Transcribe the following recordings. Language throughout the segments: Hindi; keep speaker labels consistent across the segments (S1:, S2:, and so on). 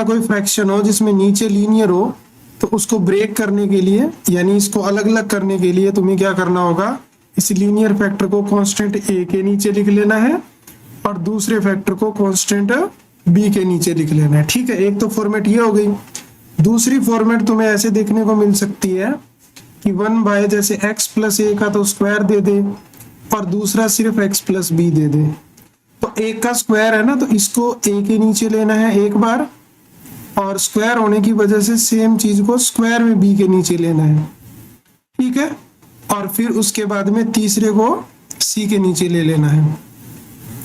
S1: कोई फ्रैक्शन हो जिसमें नीचे लीनियर हो, तो उसको ब्रेक करने के लिए यानी इसको अलग अलग करने के लिए तुम्हें क्या करना होगा, इस लीनियर फैक्टर को कांस्टेंट a के नीचे लिख लेना है और दूसरे फैक्टर को कांस्टेंट b के नीचे लिख लेना है। ठीक है, एक तो फॉर्मेट ये हो गई। दूसरी फॉर्मेट तुम्हें ऐसे देखने को मिल सकती है कि 1 जैसे x प्लस a का तो स्क्वायर दे दे और दूसरा सिर्फ x प्लस b दे दे। तो एक का स्क्वायर है ना, तो इसको a के नीचे लेना है एक बार, और स्क्वायर होने की वजह से सेम चीज को स्क्वायर में b के नीचे लेना है। ठीक है, और फिर उसके बाद में तीसरे को c के नीचे ले लेना है,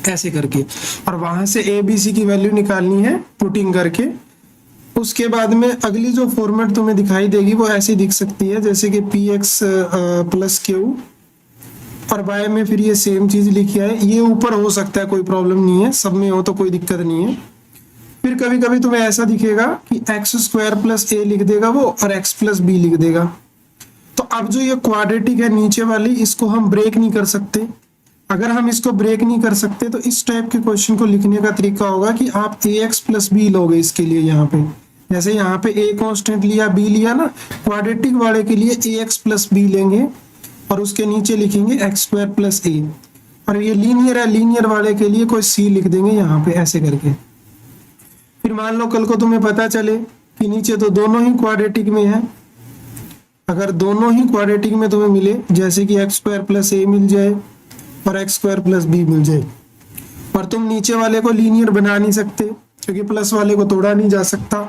S1: ऐसे करके, और वहां से a b c की वैल्यू निकालनी है पुटिंग करके। उसके बाद में अगली जो फॉर्मेट तुम्हें दिखाई देगी वो ऐसी दिख सकती है जैसे कि px प्लस क्यू और y में फिर ये सेम चीज लिखी है। ये ऊपर हो सकता है, कोई प्रॉब्लम नहीं है, सब में हो तो कोई दिक्कत नहीं है। फिर कभी कभी तुम्हें ऐसा दिखेगा कि एक्स स्क्वायर प्लस ए लिख देगा वो और एक्स प्लस बी लिख देगा। तो अब जो ये क्वाड्रेटिक है नीचे वाली, इसको हम ब्रेक नहीं कर सकते। अगर हम इसको ब्रेक नहीं कर सकते तो इस टाइप के क्वेश्चन को लिखने का तरीका होगा कि आप ए एक्स प्लस बी लोगे इसके लिए। यहाँ पे जैसे यहाँ पे ए कॉन्स्टेंट लिया, बी लिया ना, क्वाड्रेटिक वाले के लिए ए एक्स प्लस बी लेंगे और उसके नीचे लिखेंगे एक्स स्क्वायर प्लस ए। और ये लीनियर है, लीनियर वाले के लिए कोई सी लिख देंगे यहाँ पे ऐसे करके। फिर मान लो कल को तुम्हें पता चले कि नीचे तो दोनों ही क्वाड्रेटिक में है। अगर दोनों ही क्वाड्रेटिक में तुम्हें मिले, जैसे कि एक्स स्क्वायर प्लस ए मिल जाए और एक्स स्क्वायर प्लस बी मिल जाए, और तुम नीचे वाले को लीनियर बना नहीं सकते क्योंकि प्लस वाले को तोड़ा नहीं जा सकता,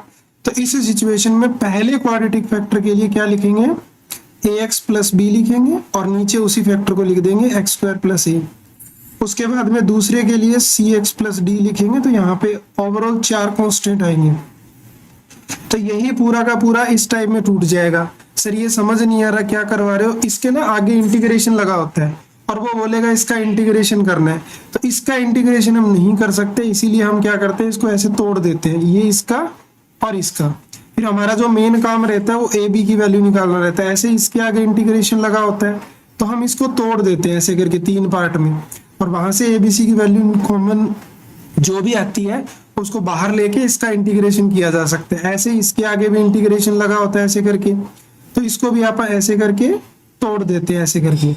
S1: तो इस सिचुएशन में पहले क्वाड्रेटिक फैक्टर के लिए क्या लिखेंगे, ए एक्स प्लस बी लिखेंगे और नीचे उसी फैक्टर को लिख देंगे एक्स स्क्वायर प्लस ए। उसके बाद में दूसरे के लिए सी एक्स प्लस डी लिखेंगे, तो यहाँ पे ओवरऑल 4 कांस्टेंट आएंगे। तो यही पूरा का पूरा इस टाइप में टूट जाएगा। सर ये समझ नहीं आ रहा क्या करवा रहे हो, इसके ना आगे इंटीग्रेशन लगा होता है और वो बोलेगा इसका इंटीग्रेशन करना है, तो इसका इंटीग्रेशन हम नहीं कर सकते, इसीलिए हम क्या करते हैं, इसको ऐसे तोड़ देते हैं, ये इसका और इसका। फिर हमारा जो मेन काम रहता है वो ए बी की वैल्यू निकालना रहता है। ऐसे इसके आगे इंटीग्रेशन लगा होता है तो हम इसको तोड़ देते हैं ऐसे करके 3 पार्ट में, और वहां से एबीसी की वैल्यू कॉमन जो भी आती है उसको बाहर लेके इसका इंटीग्रेशन किया जा सकता है। ऐसे इसके आगे भी इंटीग्रेशन लगा होता है ऐसे करके, तो इसको भी आप ऐसे करके तोड़ देते हैं ऐसे करके।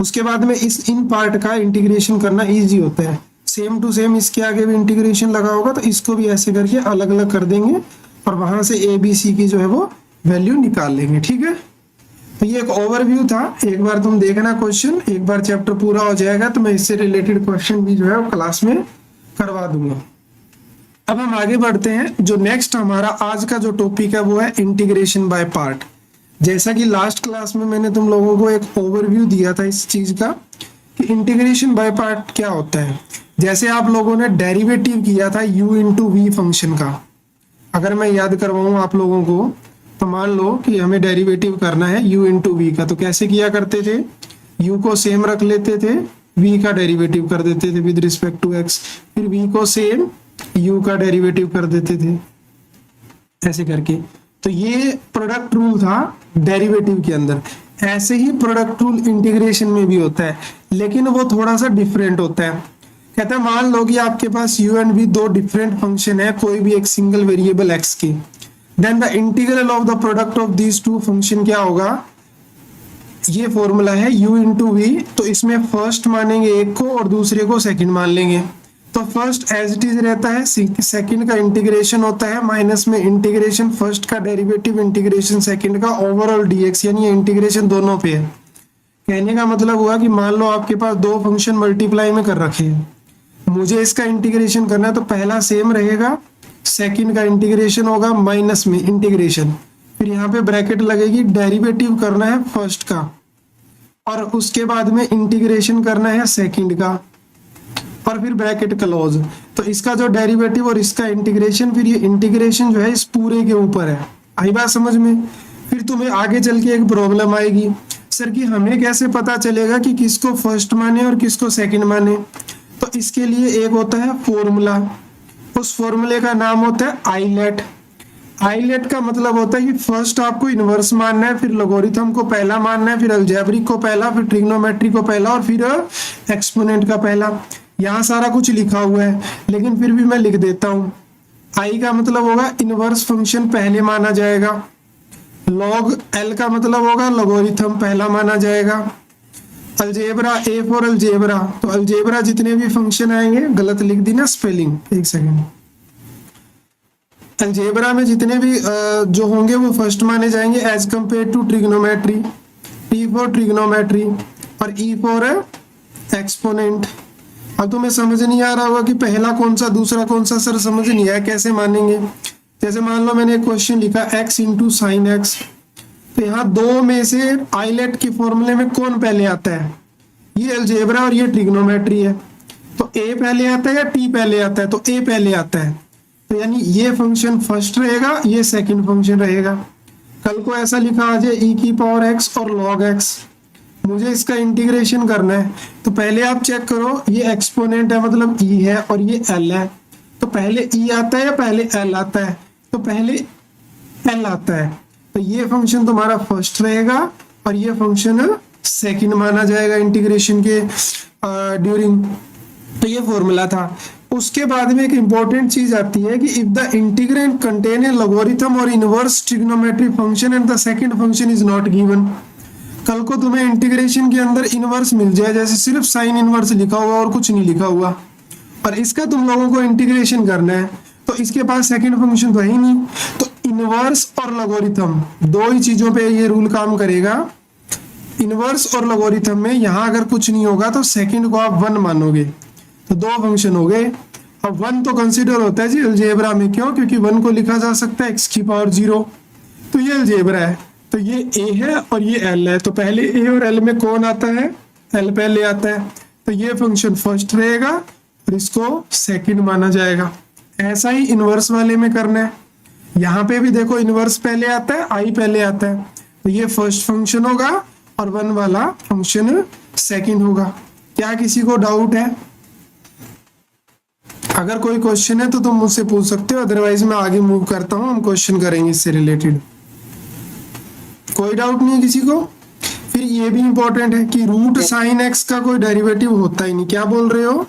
S1: उसके बाद में इन पार्ट का इंटीग्रेशन करना इजी होता है। सेम टू सेम इसके आगे भी इंटीग्रेशन लगा होगा तो इसको भी ऐसे करके अलग अलग कर देंगे और वहां से ए बी सी की जो है वो वैल्यू निकाल लेंगे। ठीक है, तो ये एक ओवरव्यू था, एक बार तुम देखना क्वेश्चन, एक बार चैप्टर पूरा हो जाएगा तो मैं इससे रिलेटेड क्वेश्चन भी जो है वो क्लास में करवा दूंगा। अब हम आगे बढ़ते हैं। जो नेक्स्ट हमारा आज का जो टॉपिक है वो है इंटीग्रेशन बाय पार्ट। जैसा कि लास्ट क्लास में मैंने तुम लोगों को एक ओवरव्यू दिया था इस चीज का कि इंटीग्रेशन बाय पार्ट क्या होता है। जैसे आप लोगों ने डेरिवेटिव किया था u इंटू वी फंक्शन का, अगर मैं याद करवाऊं आप लोगों को, तो मान लो कि हमें डेरिवेटिव करना है u इंटू वी का, तो कैसे किया करते थे, u को सेम रख लेते थे, v का डेरिवेटिव कर देते थे विद रिस्पेक्ट टू x, फिर v को सेम u का डेरिवेटिव कर देते थे ऐसे करके। तो ये प्रोडक्ट रूल था डेरिवेटिव के अंदर। ऐसे ही प्रोडक्ट रूल इंटीग्रेशन में भी होता है, लेकिन वो थोड़ा सा डिफरेंट होता है। कहता है मान लो कि आपके पास u एंड v दो डिफरेंट फंक्शन है कोई भी एक सिंगल वेरिएबल x की, then the integral of the product of these two function क्या होगा, ये फॉर्मूला है u इंटू वी। तो इसमें फर्स्ट मानेंगे एक को और दूसरे को सेकंड मान लेंगे। तो फर्स्ट एज इट इज रहता है, सेकंड का इंटीग्रेशन होता है, माइनस में इंटीग्रेशन फर्स्ट का डेरिवेटिव इंटीग्रेशन सेकंड का ओवरऑल dx, यानी ये इंटीग्रेशन दोनों पे है। कहने का मतलब हुआ कि मान लो आपके पास दो फंक्शन मल्टीप्लाई में कर रखे हैं, मुझे इसका इंटीग्रेशन करना है, तो पहला सेम रहेगा, सेकंड का इंटीग्रेशन होगा माइनस में इंटीग्रेशन, फिर यहाँ पे ब्रैकेट लगेगी, डेरिवेटिव करना है फर्स्ट का और उसके बाद में इंटीग्रेशन करना है सेकंड का और फिर ब्रैकेट क्लोज। तो इसका जो डेरिवेटिव और इसका इंटीग्रेशन, फिर ये इंटीग्रेशन जो है इस पूरे के ऊपर है। आई बात समझ में। फिर तुम्हें आगे चल के एक प्रॉब्लम आएगी, सर कि हमें कैसे पता चलेगा कि किसको फर्स्ट माने और किसको सेकंड माने। तो इसके लिए एक होता है फॉर्मूला, उस फॉर्मूले का नाम होता है आइलेट। आइलेट का मतलब होता है कि फर्स्ट आपको इनवर्स मानना है, फिर लोगरिथम को पहला मानना है, फिर अलजेब्रिक को पहला, फिर ट्रिग्नोमेट्री को पहला और फिर एक्सपोनेंट का पहला। यहाँ सारा कुछ लिखा हुआ है लेकिन फिर भी मैं लिख देता हूँ। आई का मतलब होगा इनवर्स फंक्शन पहले माना जाएगा, लॉग एल का मतलब होगा लोगरिथम पहला माना जाएगा, अलजेब्रा ए फॉर अलजेब्रा, तो अलजेब्रा जितने भी फंक्शन आएंगे, गलत लिख दी ना स्पेलिंग, एक सेकंड, अलजेब्रा में जितने भी जो होंगे वो फर्स्ट माने जाएंगे as compare to trigonometry, T for trigonometry और ई फॉर एक्सपोनेंट। अब तुम्हें समझ नहीं आ रहा होगा कि पहला कौन सा दूसरा कौन सा, सर समझ नहीं आया कैसे मानेंगे। जैसे मान लो मैंने एक क्वेश्चन लिखा x इंटू साइन एक्स, तो यहाँ दो में से आइलेट के फॉर्मूले में कौन पहले आता है, ये अलजेब्रा और ये ट्रिग्नोमेट्री है, तो a पहले आता है या t पहले आता है, तो a पहले आता है, तो यानी ये फंक्शन फर्स्ट रहेगा, ये सेकंड फंक्शन रहेगा। कल को ऐसा लिखा आ जाए e की पावर x और log x, मुझे इसका इंटीग्रेशन करना है, तो पहले आप चेक करो ये एक्सपोनेंट है मतलब e है और ये l है, तो पहले e आता है या पहले l आता है, तो पहले l आता है, तो ये फंक्शन तुम्हारा फर्स्ट रहेगा और ये फंक्शन सेकंड माना जाएगा इंटीग्रेशन के ड्यूरिंग। तो ये फॉर्मूला था। उसके बाद में एक इंपॉर्टेंट चीज आती है कि if the integrand contain a logarithm और inverse trigonometric function and the second function is not given. कल को तुम्हें इंटीग्रेशन के अंदर इनवर्स मिल जाए, जैसे सिर्फ साइन इनवर्स लिखा हुआ और कुछ नहीं लिखा हुआ, और इसका तुम लोगों को इंटीग्रेशन करना है, तो इसके पास सेकंड फंक्शन तो है ही नहीं, तो इनवर्स और लोगरिथम दो ही चीजों पे ये रूल काम करेगा। इनवर्स और लोगरिथम में यहाँ अगर कुछ नहीं होगा तो सेकंड को आप वन मानोगे, तो दो फंक्शन हो गए। अब वन तो कंसीडर होता है जी अलजेब्रा में, क्यों, क्योंकि वन को लिखा जा सकता है x की पावर 0, तो ये अलजेब्रा है, तो ये a है और ये l है, तो पहले a और l में कौन आता है, l पहले आता है, तो ये फंक्शन फर्स्ट रहेगा और इसको सेकंड माना जाएगा। ऐसा ही इनवर्स वाले में करना है, यहाँ पे भी देखो इनवर्स पहले आता है, आई पहले आता है, तो ये फर्स्ट फंक्शन होगा और वन वाला फंक्शन सेकंड होगा। क्या किसी को डाउट है? अगर कोई क्वेश्चन है तो तुम मुझसे पूछ सकते हो, अदरवाइज मैं आगे मूव करता हूँ, हम क्वेश्चन करेंगे इससे रिलेटेड। कोई डाउट नहीं है किसी को? फिर ये भी इंपॉर्टेंट है कि रूट साइन एक्स का कोई डेरिवेटिव होता ही नहीं। क्या बोल रहे हो?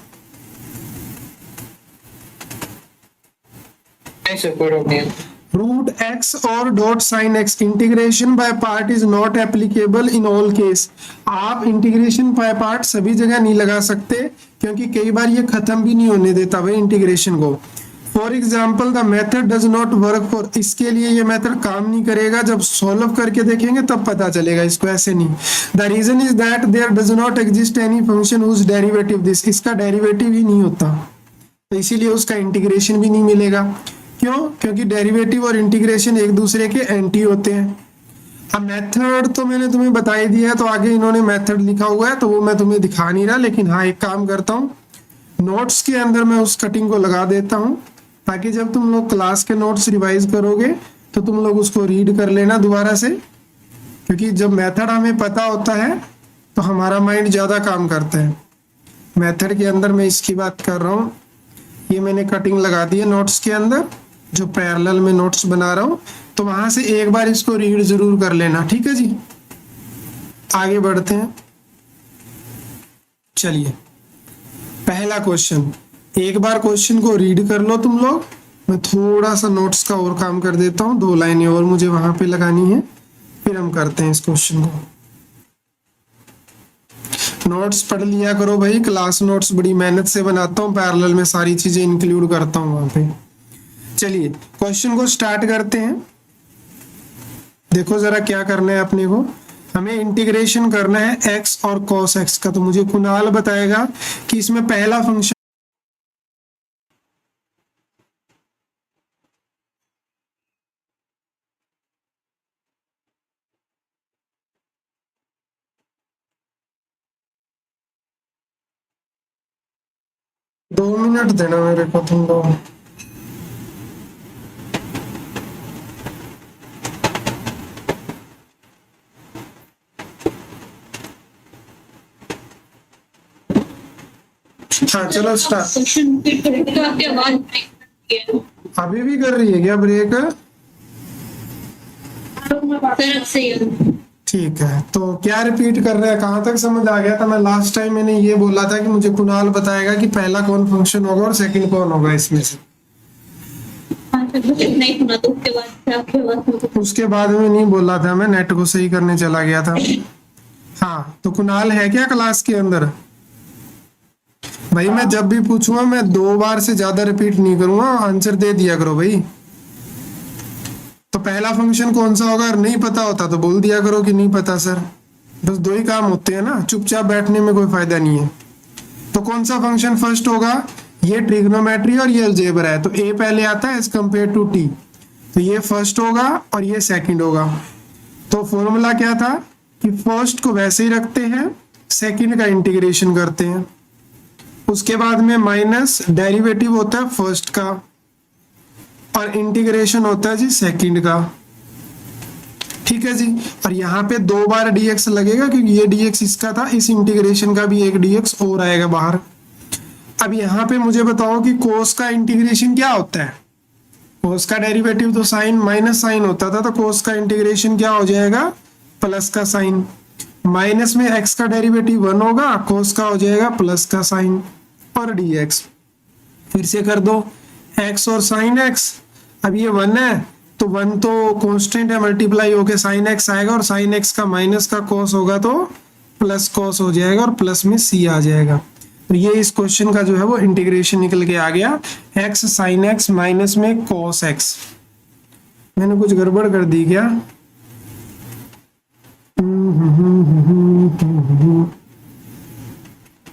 S1: रूट एक्स और dot sine x integration by part is not applicable in all case. आप इंटीग्रेशन बाय पार्ट सभी जगह नहीं लगा सकते, क्योंकि कई बार ये खत्म भी नहीं होने देता भाई इंटीग्रेशन को। For example the method does not work for, इसके लिए ये मेथड काम नहीं करेगा, जब सॉल्व करके देखेंगे तब पता चलेगा इसको, ऐसे नहीं। The reason is that there does not exist any function whose derivative this, इसका डेरिवेटिव ही नहीं होता, तो इसीलिए उसका इंटीग्रेशन भी नहीं मिलेगा। क्यों? क्योंकि डेरिवेटिव और इंटीग्रेशन एक दूसरे के एंटी होते हैं। अब मेथड तो मैंने तुम्हें बता ही दिया है, तो आगे इन्होंने मेथड लिखा हुआ है तो वो मैं तुम्हें दिखा नहीं रहा, लेकिन हाँ एक काम करता हूँ, नोट्स के अंदर मैं उस कटिंग को लगा देता हूँ, ताकि जब तुम लोग क्लास के नोट्स रिवाइज करोगे तो तुम लोग उसको रीड कर लेना दोबारा से, क्योंकि जब मेथड हमें पता होता है तो हमारा माइंड ज़्यादा काम करता है। मेथड के अंदर मैं इसकी बात कर रहा हूँ, ये मैंने कटिंग लगा दी है नोट्स के अंदर, जो पैरेलल में नोट्स बना रहा हूँ, तो वहां से एक बार इसको रीड जरूर कर लेना, ठीक है जी। आगे बढ़ते हैं, चलिए पहला क्वेश्चन, एक बार क्वेश्चन को रीड कर लो तुम लोग, मैं थोड़ा सा नोट्स का और काम कर देता हूँ, 2 लाइनें और मुझे वहां पे लगानी है, फिर हम करते हैं इस क्वेश्चन को। नोट्स पढ़ लिया करो भाई, क्लास नोट्स बड़ी मेहनत से बनाता हूँ, पैरेलल में सारी चीजें इंक्लूड करता हूँ वहां पे। चलिए क्वेश्चन को स्टार्ट करते हैं। देखो जरा क्या करना है अपने को, हमें इंटीग्रेशन करना है x और cos x का, तो मुझे कुणाल बताएगा कि इसमें पहला फंक्शन दो मिनट देना मेरे को तुम लोग। हाँ चलो स्टार्ट। अभी भी कर रही है क्या ब्रेक? ठीक है, तो क्या रिपीट कर रहे हैं, कहाँ तक समझ आ गया था? मैं लास्ट टाइम मैंने ये बोला था कि मुझे कुणाल बताएगा कि पहला कौन फंक्शन होगा और सेकंड कौन होगा इसमें से।
S2: फिर बस इतना ही सुना, तो उसके बाद फिर आपके पास में कुछ-
S1: उसके बाद में नहीं बोला था, मैं नेट को सही करने चला गया था। हाँ, तो कुणाल है क्या क्लास के अंदर? भाई मैं जब भी पूछूंगा मैं 2 बार से ज्यादा रिपीट नहीं करूंगा, आंसर दे दिया करो भाई। तो पहला फंक्शन कौन सा होगा? अगर नहीं पता होता तो बोल दिया करो कि नहीं पता सर, बस 2 ही काम होते हैं ना, चुपचाप बैठने में कोई फायदा नहीं है। तो कौन सा फंक्शन फर्स्ट होगा? ये ट्रिग्नोमेट्री और ये अलजेब्रा है, तो ए पहले आता है एज कंपेयर टू टी, तो ये फर्स्ट होगा और ये सेकंड होगा। तो फॉर्मूला क्या था कि फर्स्ट को वैसे ही रखते हैं, सेकंड का इंटीग्रेशन करते हैं, उसके बाद में माइनस डेरिवेटिव होता है फर्स्ट का और इंटीग्रेशन होता है जी सेकंड का। ठीक है जी, और यहाँ पे 2 बार dx लगेगा क्योंकि ये dx इसका था, इस इंटीग्रेशन का भी एक dx और आएगा बाहर। अब यहाँ पे मुझे बताओ कि कोस का इंटीग्रेशन क्या होता है? कोस का डेरिवेटिव तो साइन माइनस साइन होता था, तो कोस का इंटीग्रेशन क्या हो जाएगा? प्लस का साइन। माइनस में x का डेरिवेटिव 1 होगा, कोस का हो जाएगा प्लस का साइन और dx। फिर से कर दो, x और साइन x, अब ये 1 है तो 1 तो कांस्टेंट है, मल्टीप्लाई होके साइन x आएगा और साइन x का माइनस का cos होगा तो प्लस cos हो जाएगा और प्लस में c आ जाएगा। तो ये इस क्वेश्चन का जो है वो इंटीग्रेशन निकल के आ गया, x साइन x माइनस में cos x। मैंने कुछ गड़बड़ कर दी क्या?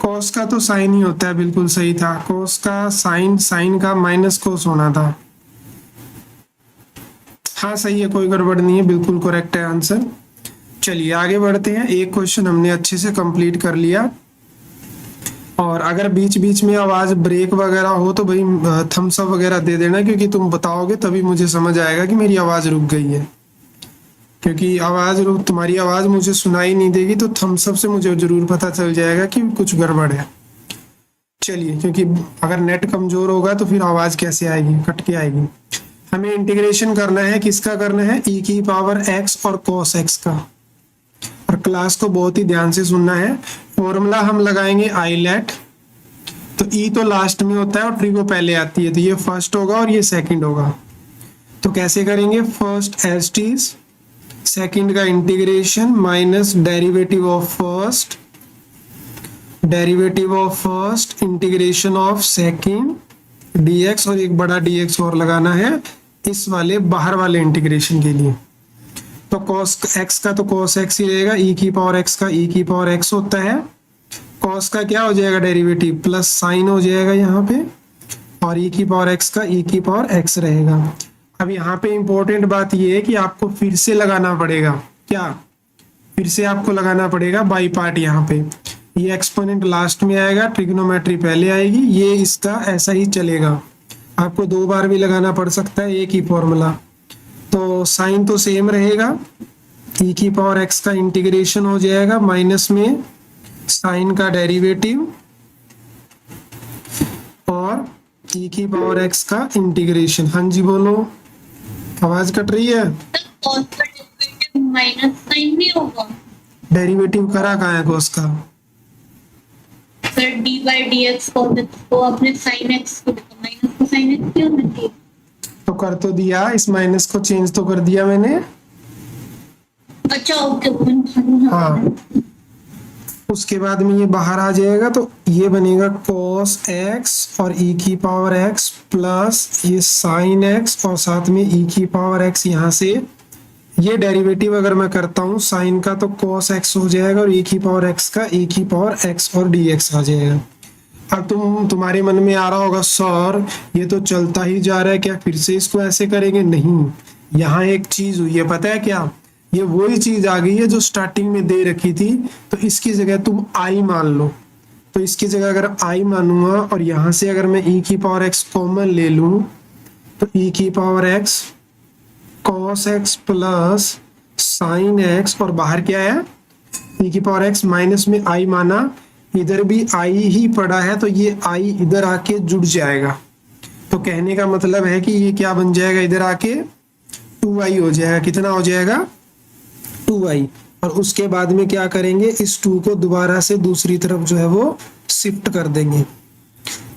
S1: cos का तो साइन ही होता है, बिल्कुल सही था, cos का साइन, साइन का माइनस cos होना था। हाँ सही है, कोई गड़बड़ नहीं है, बिल्कुल करेक्ट है आंसर। चलिए आगे बढ़ते हैं, एक क्वेश्चन हमने अच्छे से कंप्लीट कर लिया। और अगर बीच बीच में आवाज ब्रेक वगैरह हो तो भाई थम्स अप वगैरह दे देना, क्योंकि तुम बताओगे तभी मुझे समझ आएगा कि मेरी आवाज रुक गई है। क्योंकि तुम्हारी आवाज मुझे सुनाई नहीं देगी तो थम्स अप से मुझे जरूर पता चल जाएगा कि कुछ गड़बड़ है। चलिए, क्योंकि अगर नेट कमजोर होगा तो फिर आवाज कैसे आएगी, कट के आएगी। हमें इंटीग्रेशन करना है, किसका करना है? e की पावर x और cos x का। और क्लास को बहुत ही ध्यान से सुनना है। फॉर्मूला हम लगाएंगे आईलेट, तो e तो लास्ट में होता है और ट्री वो पहले आती है, तो ये फर्स्ट होगा और ये सेकंड होगा। तो कैसे करेंगे? फर्स्ट एज टीज, सेकंड का integration minus derivative of first integration of second dx, और एक बड़ा dx और लगाना है इस वाले बाहर वाले इंटीग्रेशन के लिए। तो cos x का तो cos x ही रहेगा, e की पावर x का e की पावर x होता है, cos का क्या हो जाएगा डेरिवेटिव? प्लस साइन हो जाएगा यहाँ पे, और e की पावर x का e की पावर x रहेगा। अब यहाँ पे इंपॉर्टेंट बात ये है कि आपको फिर से लगाना पड़ेगा, क्या? फिर से आपको लगाना पड़ेगा बाई पार्ट। यहाँ पे ये एक्सपोनेंट लास्ट में आएगा, ट्रिग्नोमेट्री पहले आएगी, ये इसका ऐसा ही चलेगा। आपको 2 बार भी लगाना पड़ सकता है एक ही फॉर्मूला। तो साइन तो सेम रहेगा, e की पावर x का इंटीग्रेशन हो जाएगा माइनस में साइन का डेरिवेटिव और e की पावर x का इंटीग्रेशन। हाँ जी बोलो, आवाज कट रही है।
S2: cos का डेरिवेटिव माइनस साइन नहीं होगा?
S1: डेरिवेटिव करा कहाँ है cos का?
S2: फिर dy dx को अपने sin x को माइनस को sin x क्यों नहीं?
S1: तो कर तो दिया, इस माइनस को चेंज तो कर दिया मैंने।
S2: अच्छा ओके।
S1: हाँ, उसके बाद में ये बाहर आ जाएगा, तो ये बनेगा cos x और e की पावर x प्लस ये sin x और साथ में e की पावर x। यहाँ से ये डेरिवेटिव अगर मैं करता हूँ साइन का तो cos x हो जाएगा और e की पावर x का e की पावर x और dx आ जाएगा। अब तुम्हारे मन में आ रहा होगा सर ये तो चलता ही जा रहा है, क्या फिर से इसको ऐसे करेंगे? नहीं, यहाँ एक चीज हुई है, पता है क्या? ये वही चीज आ गई है जो स्टार्टिंग में दे रखी थी, तो इसकी जगह तुम i मान लो। तो इसकी जगह अगर i मानूंगा और यहाँ से अगर मैं e की पावर x कॉमन ले लूं तो e की power x cos x plus sign x, और बाहर क्या है? e की पावर x माइनस में i माना, इधर भी i ही पड़ा है तो ये i इधर आके जुड़ जाएगा। तो कहने का मतलब है कि ये क्या बन जाएगा? इधर आके 2i हो जाएगा। कितना हो जाएगा? 2i। और उसके बाद में क्या करेंगे? इस 2 को दोबारा से दूसरी तरफ जो है वो शिफ्ट कर देंगे।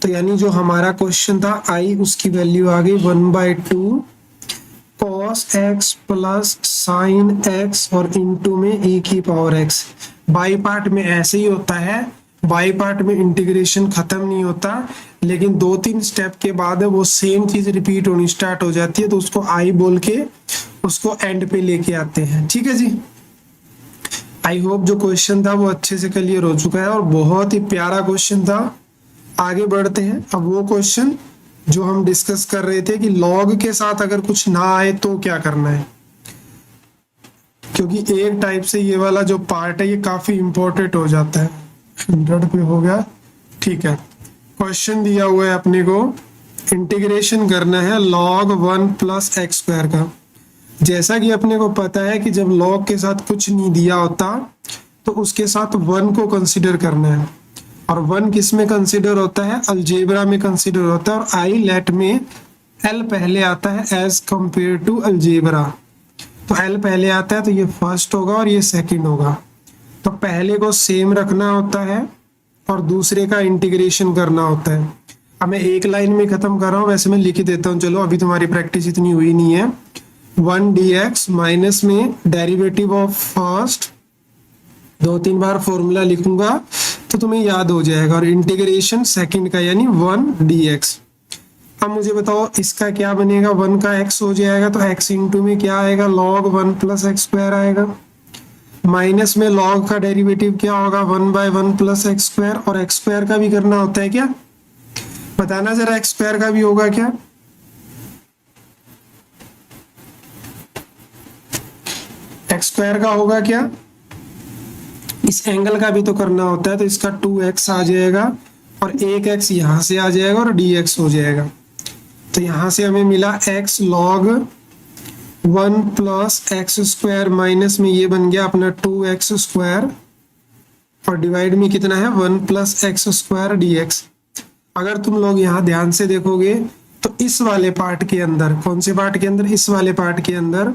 S1: तो यानी जो हमारा क्वेश्चन था आई, उसकी वैल्यू आ गई 1/2 cos x plus sign x और इनटू में e की पावर x। बाई पार्ट में ऐसे ही होता है, बाई पार्ट में इंटीग्रेशन खत्म नहीं होता, लेकिन 2-3 स्टेप के बाद वो सेम चीज रिपीट होनी स्टार्ट हो जाती है, तो उसको आई बोल के उसको एंड पे लेके आते हैं। ठीक है जी, आई होप जो क्वेश्चन था वो अच्छे से क्लियर हो चुका है और बहुत ही प्यारा क्वेश्चन था। आगे बढ़ते हैं। अब वो क्वेश्चन जो हम डिस्कस कर रहे थे कि लॉग के साथ अगर कुछ ना आए तो क्या करना है, क्योंकि एक टाइप से ये वाला जो पार्ट है ये काफी इंपॉर्टेंट हो जाता है। 100 पे हो गया, ठीक है। क्वेश्चन दिया हुआ है अपने को, इंटीग्रेशन करना है log 1 प्लस एक्स स्क्वायर का। जैसा कि अपने को पता है कि जब log के साथ कुछ नहीं दिया होता तो उसके साथ 1 को कंसिडर करना है, और 1 किस में कंसिडर होता है, अलजेब्रा में कंसिडर होता है, और आई लेट में एल पहले आता है एज कंपेयर टू अलजेब्रा। तो एल पहले आता है तो ये फर्स्ट होगा और ये सेकंड होगा, तो पहले को सेम रखना होता है और दूसरे का इंटीग्रेशन करना होता है। अब मैं एक लाइन में खत्म कर रहा हूँ, वैसे मैं लिख ही देता हूँ, चलो अभी तुम्हारी प्रैक्टिस इतनी हुई नहीं है। 1 dx माइनस में derivative of first, 2-3 bar formula लिखूंगा तो तुम्हें याद हो जाएगा, और इंटीग्रेशन सेकंड का यानी 1 dx। अब मुझे बताओ इसका क्या बनेगा, 1 का x हो जाएगा तो x इंटू में क्या आएगा, log 1 प्लस एक्स स्क्वायर आएगा, माइनस में log का डेरिवेटिव क्या होगा 1/1 प्लस एक्स स्क्वायर, और एक्स स्क्वायर का भी करना होता है क्या, बताना जरा एक्स स्क्वायर का भी होगा क्या। एक्स स्क्वायर का होगा क्या, इस एंगल का भी तो करना होता है, तो इसका 2x आ जाएगा और एक x यहाँ से आ जाएगा और dx हो जाएगा। तो यहाँ से हमें मिला x log 1 plus x square, minus में ये बन गया अपना 2x स्क्वायर, और डिवाइड में कितना है 1 प्लस एक्स स्क्वायर dx। अगर तुम लोग यहाँ ध्यान से देखोगे तो इस वाले पार्ट के अंदर, कौन से पार्ट के अंदर, इस वाले पार्ट के अंदर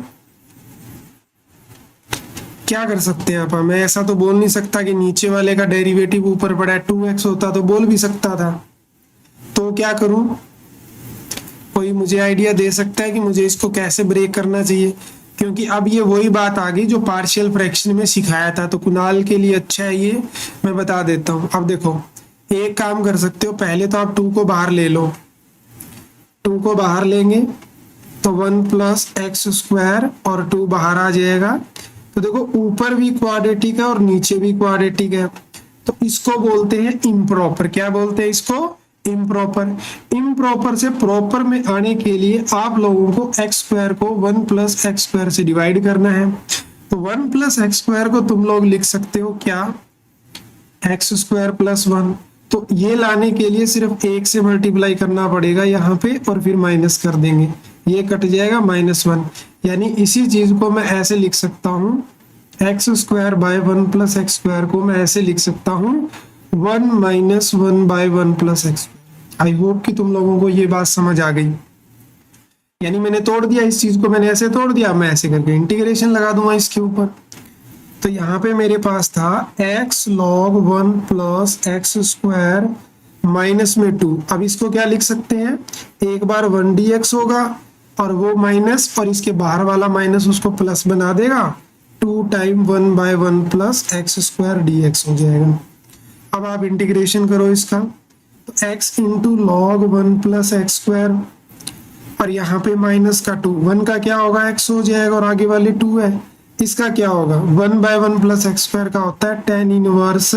S1: क्या कर सकते हैं आप, मैं ऐसा तो बोल नहीं सकता कि नीचे वाले का डेरिवेटिव ऊपर पड़ा है, 2x होता तो बोल भी सकता था। तो क्या करूं, कोई मुझे आइडिया दे सकता है कि मुझे इसको कैसे ब्रेक करना चाहिए, क्योंकि अब ये वही बात आ गई जो पार्शियल फ्रैक्शन में सिखाया था, तो कुणाल के लिए अच्छा है ये, मैं बता देता हूँ। अब देखो एक काम कर सकते हो, पहले तो आप 2 को बाहर ले लो, 2 को बाहर लेंगे तो 1 प्लस एक्स स्क्वायर और 2 बाहर आ जाएगा। तो देखो ऊपर भी क्वाड्रेटिक है और नीचे भी क्वाड्रेटिक है, तो इसको बोलते हैं इम्प्रॉपर। क्या बोलते हैं इसको, इम्प्रॉपर। इम्प्रॉपर से प्रॉपर में आने के लिए आप लोगों को एक्स स्क्वायर को 1 प्लस एक्स स्क्वायर से डिवाइड करना है। तो 1 प्लस एक्स स्क्वायर को तुम लोग लिख सकते हो क्या, एक्स स्क्वायर प्लस 1। तो ये लाने के लिए सिर्फ 1 से मल्टीप्लाई करना पड़ेगा यहाँ पे, और फिर माइनस कर देंगे, ये कट जाएगा -1। यानी इसी चीज को मैं ऐसे लिख सकता हूँ, x square by 1 plus x square को मैं ऐसे लिख सकता हूँ 1 minus 1 by 1 plus x. I hope कि तुम लोगों को ये बात समझ आ गई। यानी मैंने तोड़ दिया इस चीज को, मैंने ऐसे तोड़ दिया, मैं ऐसे करके इंटीग्रेशन लगा दूंगा इसके ऊपर। तो यहाँ पे मेरे पास था x log 1 plus x square minus में 2। अब इसको क्या लिख सकते हैं, एक बार 1 dx होगा और वो माइनस, और इसके बाहर वाला माइनस उसको प्लस बना देगा, 2 time 1/1 plus x square dx हो जाएगा। अब आप इंटीग्रेशन करो इसका, तो x into log 1 plus x square, और यहाँ पे माइनस का 2, 1 का क्या होगा x हो जाएगा और आगे वाले 2 है, इसका क्या होगा 1/1 प्लस एक्स स्क्वायर का होता है tan inverse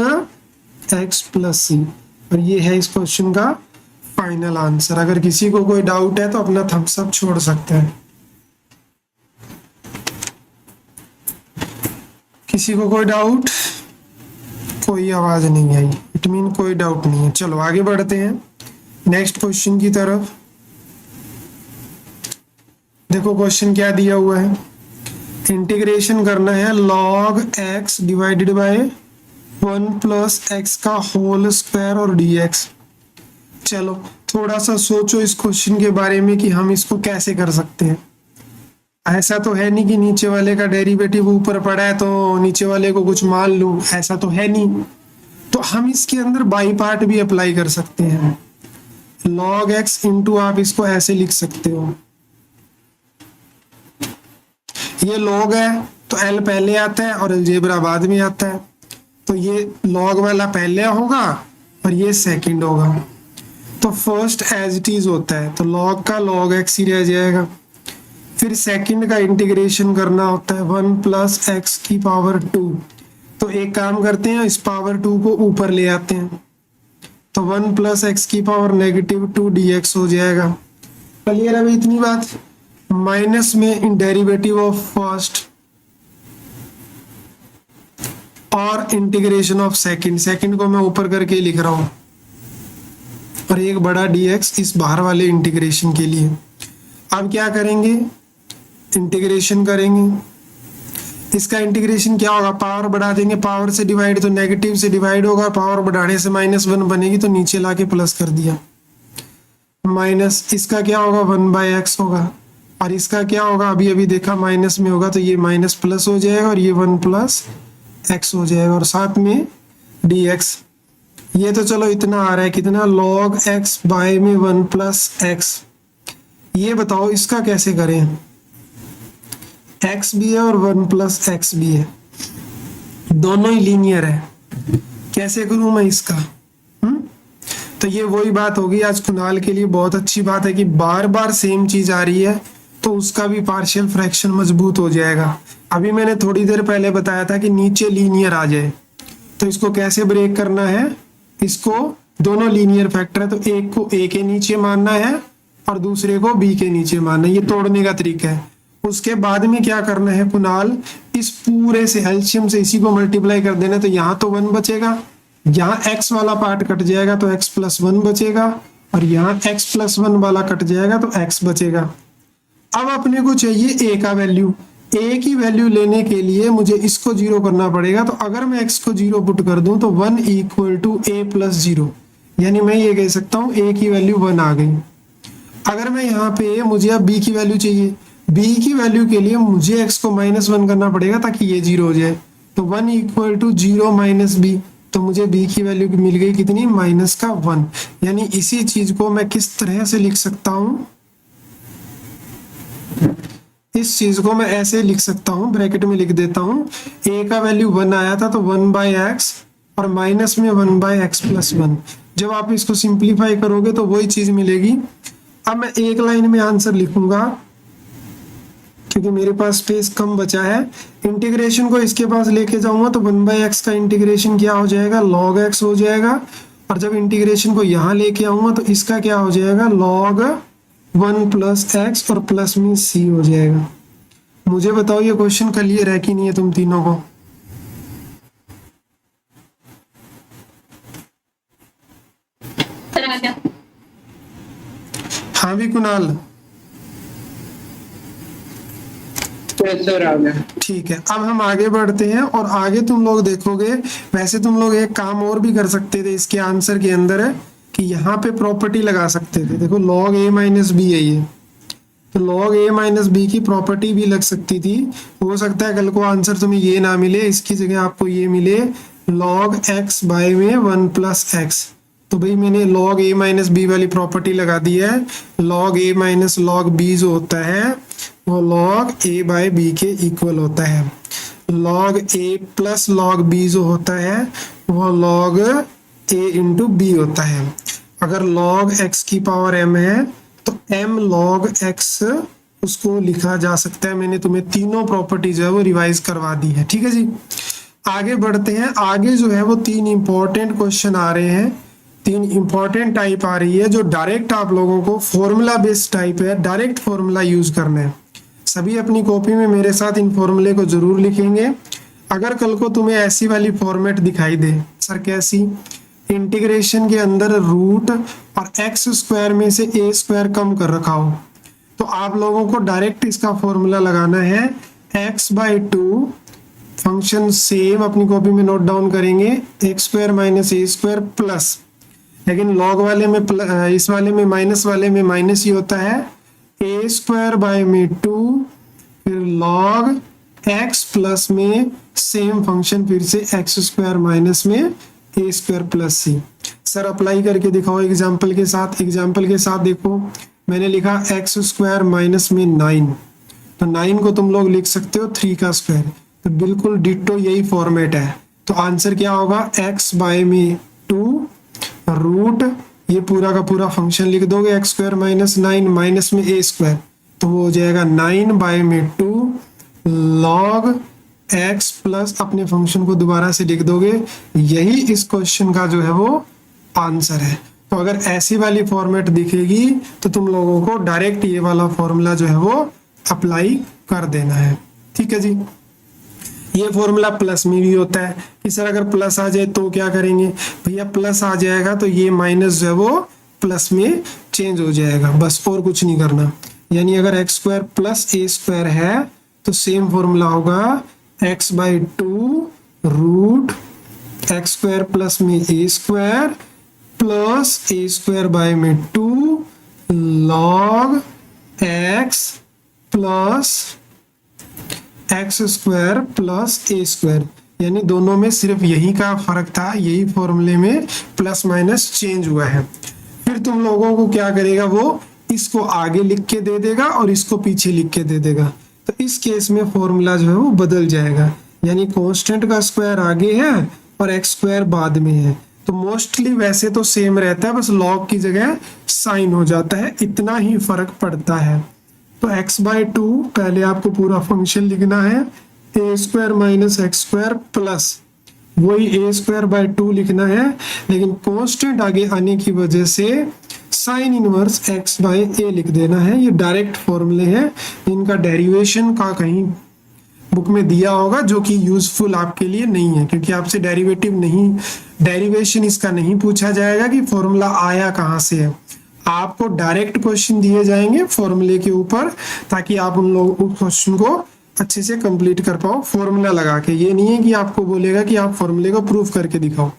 S1: x plus c। और ये है इस क्वेश्चन का फाइनल आंसर। अगर किसी को कोई डाउट है तो अपना थम्स अप छोड़ सकते हैं। किसी को कोई डाउट, कोई आवाज नहीं आई, इट मीन कोई डाउट नहीं है। चलो आगे बढ़ते हैं नेक्स्ट क्वेश्चन की तरफ। देखो क्वेश्चन क्या दिया हुआ है, इंटीग्रेशन करना है log x divided by 1 plus x का होल स्क्वायर और dx। चलो थोड़ा सा सोचो इस क्वेश्चन के बारे में कि हम इसको कैसे कर सकते हैं। ऐसा तो है नहीं कि नीचे वाले का डेरिवेटिव ऊपर पड़ा है तो नीचे वाले को कुछ मान लूं, ऐसा तो है नहीं। तो हम इसके अंदर बाई पार्ट भी अप्लाई कर सकते हैं। log x इंटू आप इसको ऐसे लिख सकते हो, ये log है तो l पहले आता है और अलजेब्रा बाद में आता है, तो ये log वाला पहले होगा और ये सेकंड होगा। तो फर्स्ट एज इट इज होता है तो log का log x ही रह जाएगा। फिर सेकंड का इंटीग्रेशन करना होता है 1 प्लस एक्स की पावर 2। तो एक काम करते हैं, इस पावर 2 को ऊपर ले आते हैं, तो 1 प्लस एक्स की पावर -2 dx हो जाएगा। क्लियर है भाई इतनी बात। माइनस में इन डेरिवेटिव ऑफ फर्स्ट और इंटीग्रेशन ऑफ सेकंड को मैं ऊपर करके लिख रहा हूं, और एक बड़ा dx इस बाहर वाले इंटीग्रेशन के लिए। अब क्या करेंगे, इंटीग्रेशन करेंगे। इसका इंटीग्रेशन क्या होगा, पावर बढ़ा देंगे, पावर से डिवाइड तो नेगेटिव से डिवाइड होगा, पावर बढ़ाने से -1 बनेगी तो नीचे लाके प्लस कर दिया। माइनस इसका क्या होगा 1/x होगा, और इसका क्या होगा अभी अभी देखा माइनस में होगा तो ये माइनस प्लस हो जाएगा और ये 1 प्लस x हो जाएगा, और साथ में dx। ये तो चलो इतना आ रहा है, कितना log x बाय में 1 प्लस x। ये बताओ इसका कैसे करें, x भी है और 1 प्लस एक्स भी है, दोनों ही लीनियर है, कैसे करूं मैं इसका? तो ये वही बात होगी आज कुणाल के लिए बहुत अच्छी बात है कि बार बार सेम चीज आ रही है तो उसका भी पार्शियल फ्रैक्शन मजबूत हो जाएगा। अभी मैंने थोड़ी देर पहले बताया था कि नीचे लीनियर आ जाए तो इसको कैसे ब्रेक करना है, इसको दोनों लीनियर फैक्टर है तो एक को a के नीचे मानना है और दूसरे को b के नीचे मानना है, ये तोड़ने का तरीका है। उसके बाद में क्या करना है कुणाल, इस पूरे से एलसीएम से इसी को मल्टीप्लाई कर देना, तो यहाँ तो 1 बचेगा, यहाँ x वाला पार्ट कट जाएगा तो x प्लस 1 बचेगा, और यहाँ x प्लस 1 वाला कट जाएगा तो x बचेगा। अब अपने को चाहिए a का वैल्यू, a की वैल्यू लेने के लिए मुझे इसको 0 करना पड़ेगा, तो अगर मैं x को 0 पुट कर दूं तो 1 इक्वल टू a प्लस 0, यानी मैं ये कह सकता हूँ a की वैल्यू 1 आ गई। अगर मैं यहाँ पे मुझे अब b की वैल्यू चाहिए, b की वैल्यू के लिए मुझे x को -1 करना पड़ेगा ताकि ये 0 हो जाए, तो 1 इक्वल टू 0 माइनस b, तो मुझे b की वैल्यू मिल गई कितनी, -1। यानी इसी चीज को मैं किस तरह से लिख सकता हूँ, इस चीज को मैं ऐसे लिख सकता हूँ, ब्रैकेट में लिख देता हूँ, a का वैल्यू 1 आया था तो 1/x और माइनस में 1/x प्लस 1। जब आप इसको सिंप्लीफाई करोगे तो वही चीज मिलेगी। अब मैं एक लाइन में आंसर लिखूंगा क्योंकि मेरे पास स्पेस कम बचा है। इंटीग्रेशन को इसके पास लेके जाऊंगा तो 1/x का इंटीग्रेशन क्या हो जाएगा, log x हो जाएगा, और जब इंटीग्रेशन को यहाँ लेके आऊंगा तो इसका क्या हो जाएगा, log 1 प्लस x और प्लस में c हो जाएगा। मुझे बताओ ये क्वेश्चन क्लियर है कि नहीं है तुम तीनों को? हाँ भी कुणाल, ठीक है। अब हम आगे बढ़ते हैं और आगे तुम लोग देखोगे, वैसे तुम लोग एक काम और भी कर सकते थे इसके आंसर के अंदर है कि यहाँ पे प्रॉपर्टी लगा सकते थे। देखो log a माइनस बी है ये, तो log a माइनस बी की प्रॉपर्टी भी लग सकती थी। हो सकता है कल को आंसर तुम्हें ये ना मिले, इसकी जगह आपको ये मिले log x बाय में 1 प्लस एक्स। तो भाई मैंने log a माइनस बी वाली प्रॉपर्टी लगा दी है। log a minus log b जो होता है वो log a बाय b के इक्वल होता है। log a plus log b जो होता है वो log a इंटू b होता है। अगर log x की पावर m है तो m log x उसको लिखा जा सकता है। मैंने तुम्हें तीनों प्रॉपर्टी जो है वो रिवाइज करवा दी है, ठीक है जी। आगे बढ़ते हैं। आगे जो है वो 3 इंपॉर्टेंट क्वेश्चन आ रहे हैं, 3 इंपॉर्टेंट टाइप आ रही है जो डायरेक्ट आप लोगों को फॉर्मूला बेस्ड टाइप है, डायरेक्ट फॉर्मूला यूज करना है। सभी अपनी कॉपी में मेरे साथ इन फॉर्मूले को जरूर लिखेंगे। अगर कल को तुम्हें ऐसी वाली फॉर्मेट दिखाई दे, सर कैसी, इंटीग्रेशन के अंदर रूट और एक्स स्क्वायर में से ए स्क्वायर कम कर रखा हो, तो आप लोगों को डायरेक्ट इसका फॉर्मूला लगाना है x/2 फंक्शन सेम अपनी कॉपी में नोट डाउन करेंगे, x स्क्वायर माइनस ए स्क्वायर प्लस, लेकिन लॉग वाले में इस वाले में माइनस वाले में माइनस ही होता है, ए स्क्वायर बाय में 2, फिर लॉग x प्लस में सेम फंक्शन फिर से एक्स स्क्वायर माइनस में a square plus C. Sir apply करके दिखाओ एग्जाम्पल के साथ। एग्जाम्पल के साथ देखो, मैंने लिखा एक्स स्क्वायर माइनस में 9, तो 9 को तुम लोग लिख सकते हो 3 का स्क्वायर, तो बिल्कुल डिट्टो यही फॉर्मेट है। तो आंसर क्या होगा, x बाय में 2 रूट, ये पूरा का पूरा फंक्शन लिख दोगे एक्स स्क्वायर माइनस 9 माइनस में a स्क्वायर, तो वो हो जाएगा 9 बाय में 2 लॉग x प्लस अपने फंक्शन को दोबारा से लिख दोगे। यही इस क्वेश्चन का जो है वो आंसर है। तो अगर ऐसी वाली फॉर्मेट दिखेगी तो तुम लोगों को डायरेक्ट ये वाला फॉर्मूला जो है वो अप्लाई कर देना है। ठीक है जी। ये फॉर्मूला प्लस में भी होता है कि सर अगर प्लस आ जाए तो क्या करेंगे, भैया प्लस आ जाएगा तो ये माइनस जो है वो प्लस में चेंज हो जाएगा, बस और कुछ नहीं करना। यानी अगर x square plus a square है तो सेम फॉर्मूला होगा x by 2 root x square plus में a square plus a square by में 2 log x plus x square plus a square. यानी दोनों में सिर्फ यही का फर्क था, यही फॉर्मूले में प्लस माइनस चेंज हुआ है। फिर तुम लोगों को क्या करेगा, वो इसको आगे लिख के दे देगा और इसको पीछे लिख के दे देगा। तो इस केस में फॉर्मूला जो है वो बदल जाएगा, यानी कांस्टेंट का स्क्वायर आगे है और एक्स स्क्वायर बाद में है। तो मोस्टली वैसे तो सेम रहता है, बस लॉग की जगह साइन हो जाता है, इतना ही फर्क पड़ता है। तो x बाई 2 पहले आपको पूरा फंक्शन लिखना है, a square minus x square plus वही ए स्क्वायर बाई 2 लिखना है, लेकिन कांस्टेंट आगे आने की वजह से साइन इनवर्स x बाई ए लिख देना है। ये डायरेक्ट फॉर्मूले हैं, इनका डेरिवेशन का कहीं बुक में दिया होगा जो कि यूजफुल आपके लिए नहीं है, क्योंकि आपसे डेरिवेशन इसका नहीं पूछा जाएगा कि फॉर्मूला आया कहाँ से है। आपको डायरेक्ट क्वेश्चन दिए जाएंगे फॉर्मूले के ऊपर, ताकि आप उन लोग उस क्वेश्चन को अच्छे से कंप्लीट कर पाओ फॉर्मूला लगा के। ये नहीं है कि आपको बोलेगा कि आप फॉर्मूले को प्रूफ करके दिखाओ।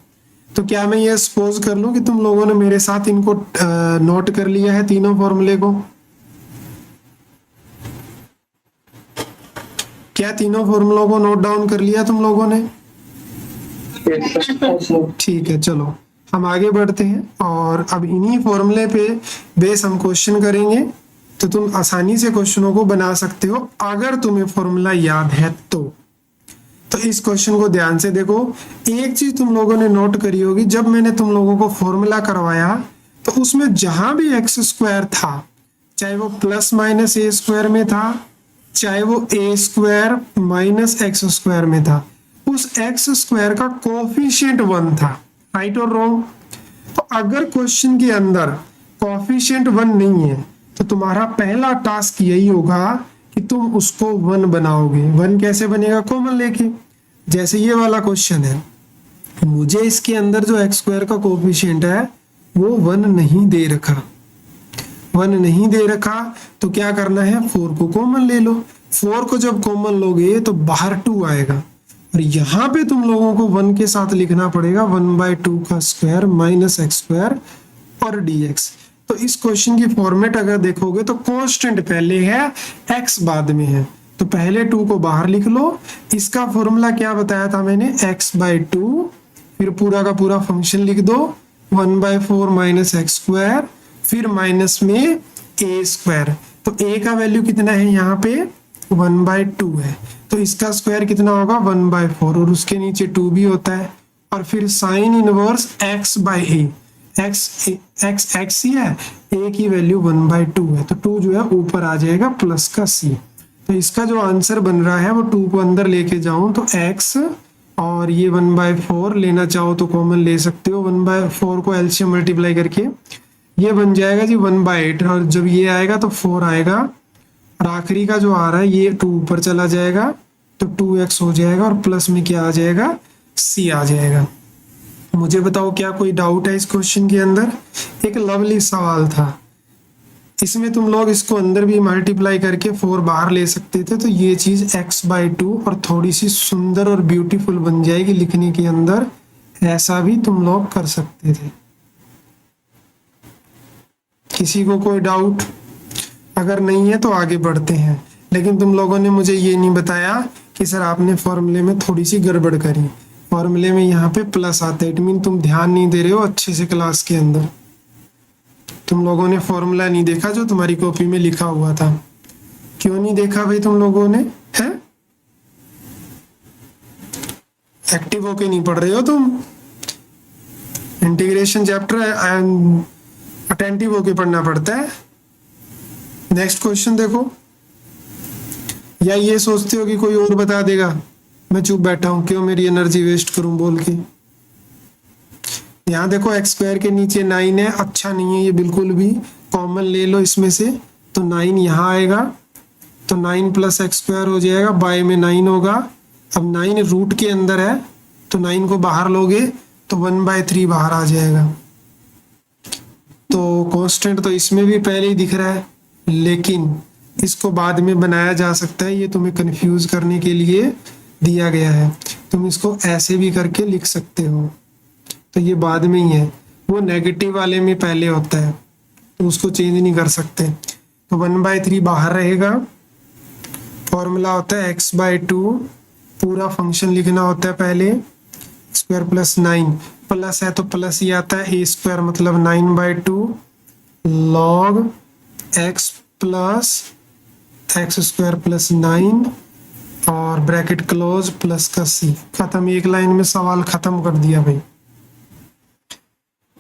S1: तो क्या मैं ये सपोज कर लूं कि तुम लोगों ने मेरे साथ इनको नोट कर लिया है, तीनों फॉर्मूले को? क्या तीनों फॉर्मूलों को नोट डाउन कर लिया तुम लोगों ने? ठीक है, चलो हम आगे बढ़ते हैं और अब इन्हीं फॉर्मूले पे बेस हम क्वेश्चन करेंगे। तो तुम आसानी से क्वेश्चनों को बना सकते हो अगर तुम्हें फॉर्मूला याद है तो इस क्वेश्चन को ध्यान से देखो। एक चीज तुम लोगों ने नोट करी होगी, जब मैंने तुम लोगों को फॉर्मूला करवाया तो उसमें जहां भी एक्स स्क्वायर था, चाहे वो प्लस माइनस ए स्क्वायर में था, चाहे वो ए स्क्वायर माइनस एक्स स्क्वायर में था, उस एक्स स्क्वायर का कोफिशिएंट 1 था। राइट और रॉन्ग? तो अगर क्वेश्चन के अंदर कोफिशिएंट 1 नहीं है तो तुम्हारा पहला टास्क यही होगा कि तुम उसको 1 बनाओगे। 1 कैसे बनेगा? कॉमन लेके। जैसे ये वाला क्वेश्चन है, मुझे इसके अंदर जो एक्स स्क्वायर का कोफिशिएंट है वो 1 नहीं दे रखा, 1 नहीं दे रखा, तो क्या करना है, 4 को कॉमन ले लो। 4 को जब कॉमन लोगे तो बाहर 2 आएगा और यहाँ पे तुम लोगों को 1 के साथ लिखना पड़ेगा 1/2 का स्क्वायर माइनस एक्स स्क्वायर और dx। तो इस क्वेश्चन की फॉर्मेट अगर देखोगे तो कांस्टेंट पहले है, x बाद में है, तो पहले 2 को बाहर लिख लो। इसका फॉर्मूला क्या बताया था मैंने, x/2, फिर पूरा का पूरा फंक्शन लिख दो 1/4 माइनस एक्स स्क्वायर, फिर माइनस में a स्क्वायर। तो a का वैल्यू कितना है यहाँ पे, 1/2 है, तो इसका स्क्वायर कितना होगा 1/4, और उसके नीचे 2 भी होता है। और फिर sine inverse x by A, x ही है, a की वैल्यू 1/2 है, तो 2 जो है ऊपर आ जाएगा प्लस का c। तो इसका जो आंसर बन रहा है वो 2 को अंदर लेके जाऊं तो x, और ये 1/4 लेना चाहो तो कॉमन ले सकते हो, 1/4 को एलसीएम मल्टीप्लाई करके ये बन जाएगा जी 1/8, और जब ये आएगा तो 4 आएगा, और आखिरी का जो आ रहा है ये 2 ऊपर चला जाएगा तो 2x हो जाएगा, और प्लस में क्या आ जाएगा, c आ जाएगा। मुझे बताओ क्या कोई डाउट है इस क्वेश्चन के अंदर? एक लवली सवाल था, इसमें तुम लोग इसको अंदर भी मल्टीप्लाई करके 4 बाहर ले सकते थे, तो ये चीज x/2 और थोड़ी सी सुंदर और ब्यूटीफुल बन जाएगी लिखने के अंदर, ऐसा भी तुम लोग कर सकते थे। किसी को कोई डाउट? अगर नहीं है तो आगे बढ़ते हैं। लेकिन तुम लोगों ने मुझे ये नहीं बताया कि सर आपने फॉर्मूले में थोड़ी सी गड़बड़ करी। फॉर्मूले में यहाँ पे प्लस आता है, इट मीन तुम ध्यान नहीं दे रहे हो अच्छे से क्लास के अंदर, तुम लोगों ने फॉर्मूला नहीं देखा जो तुम्हारी कॉपी में लिखा हुआ था। क्यों नहीं देखा भाई तुम लोगों ने, है एक्टिव होके नहीं पढ़ रहे हो तुम, इंटीग्रेशन चैप्टर अटेंटिव होके पढ़ना पड़ता है। नेक्स्ट क्वेश्चन देखो, या ये सोचते हो कि कोई और बता देगा, मैं चुप बैठा हूं, क्यों मेरी एनर्जी वेस्ट करूं बोल के। यहाँ देखो एक्स स्क्वायर के नीचे 9 है, अच्छा नहीं है ये बिल्कुल भी, कॉमन ले लो इसमें से, तो 9 यहाँ आएगा, तो 9 प्लस एक्स स्क्वायर हो जाएगा, बाय में 9 होगा। अब 9 रूट के अंदर है, तो 9 को बाहर लोगे तो 1/3 बाहर आ जाएगा। तो कांस्टेंट तो इसमें भी पहले ही दिख रहा है, लेकिन इसको बाद में बनाया जा सकता है, ये तुम्हें कंफ्यूज करने के लिए दिया गया है। तुम इसको ऐसे भी करके लिख सकते हो, तो ये बाद में ही है, वो नेगेटिव वाले में पहले होता है, तो उसको चेंज नहीं कर सकते। तो 1/3 बाहर रहेगा, फॉर्मूला होता है x/2, पूरा फंक्शन लिखना होता है पहले, स्क्वायर प्लस 9, प्लस है तो प्लस ही आता है, a² मतलब 9/2 log x plus x² plus 9 और ब्रैकेट क्लोज प्लस का c, खत्म। एक लाइन में सवाल खत्म कर दिया भाई।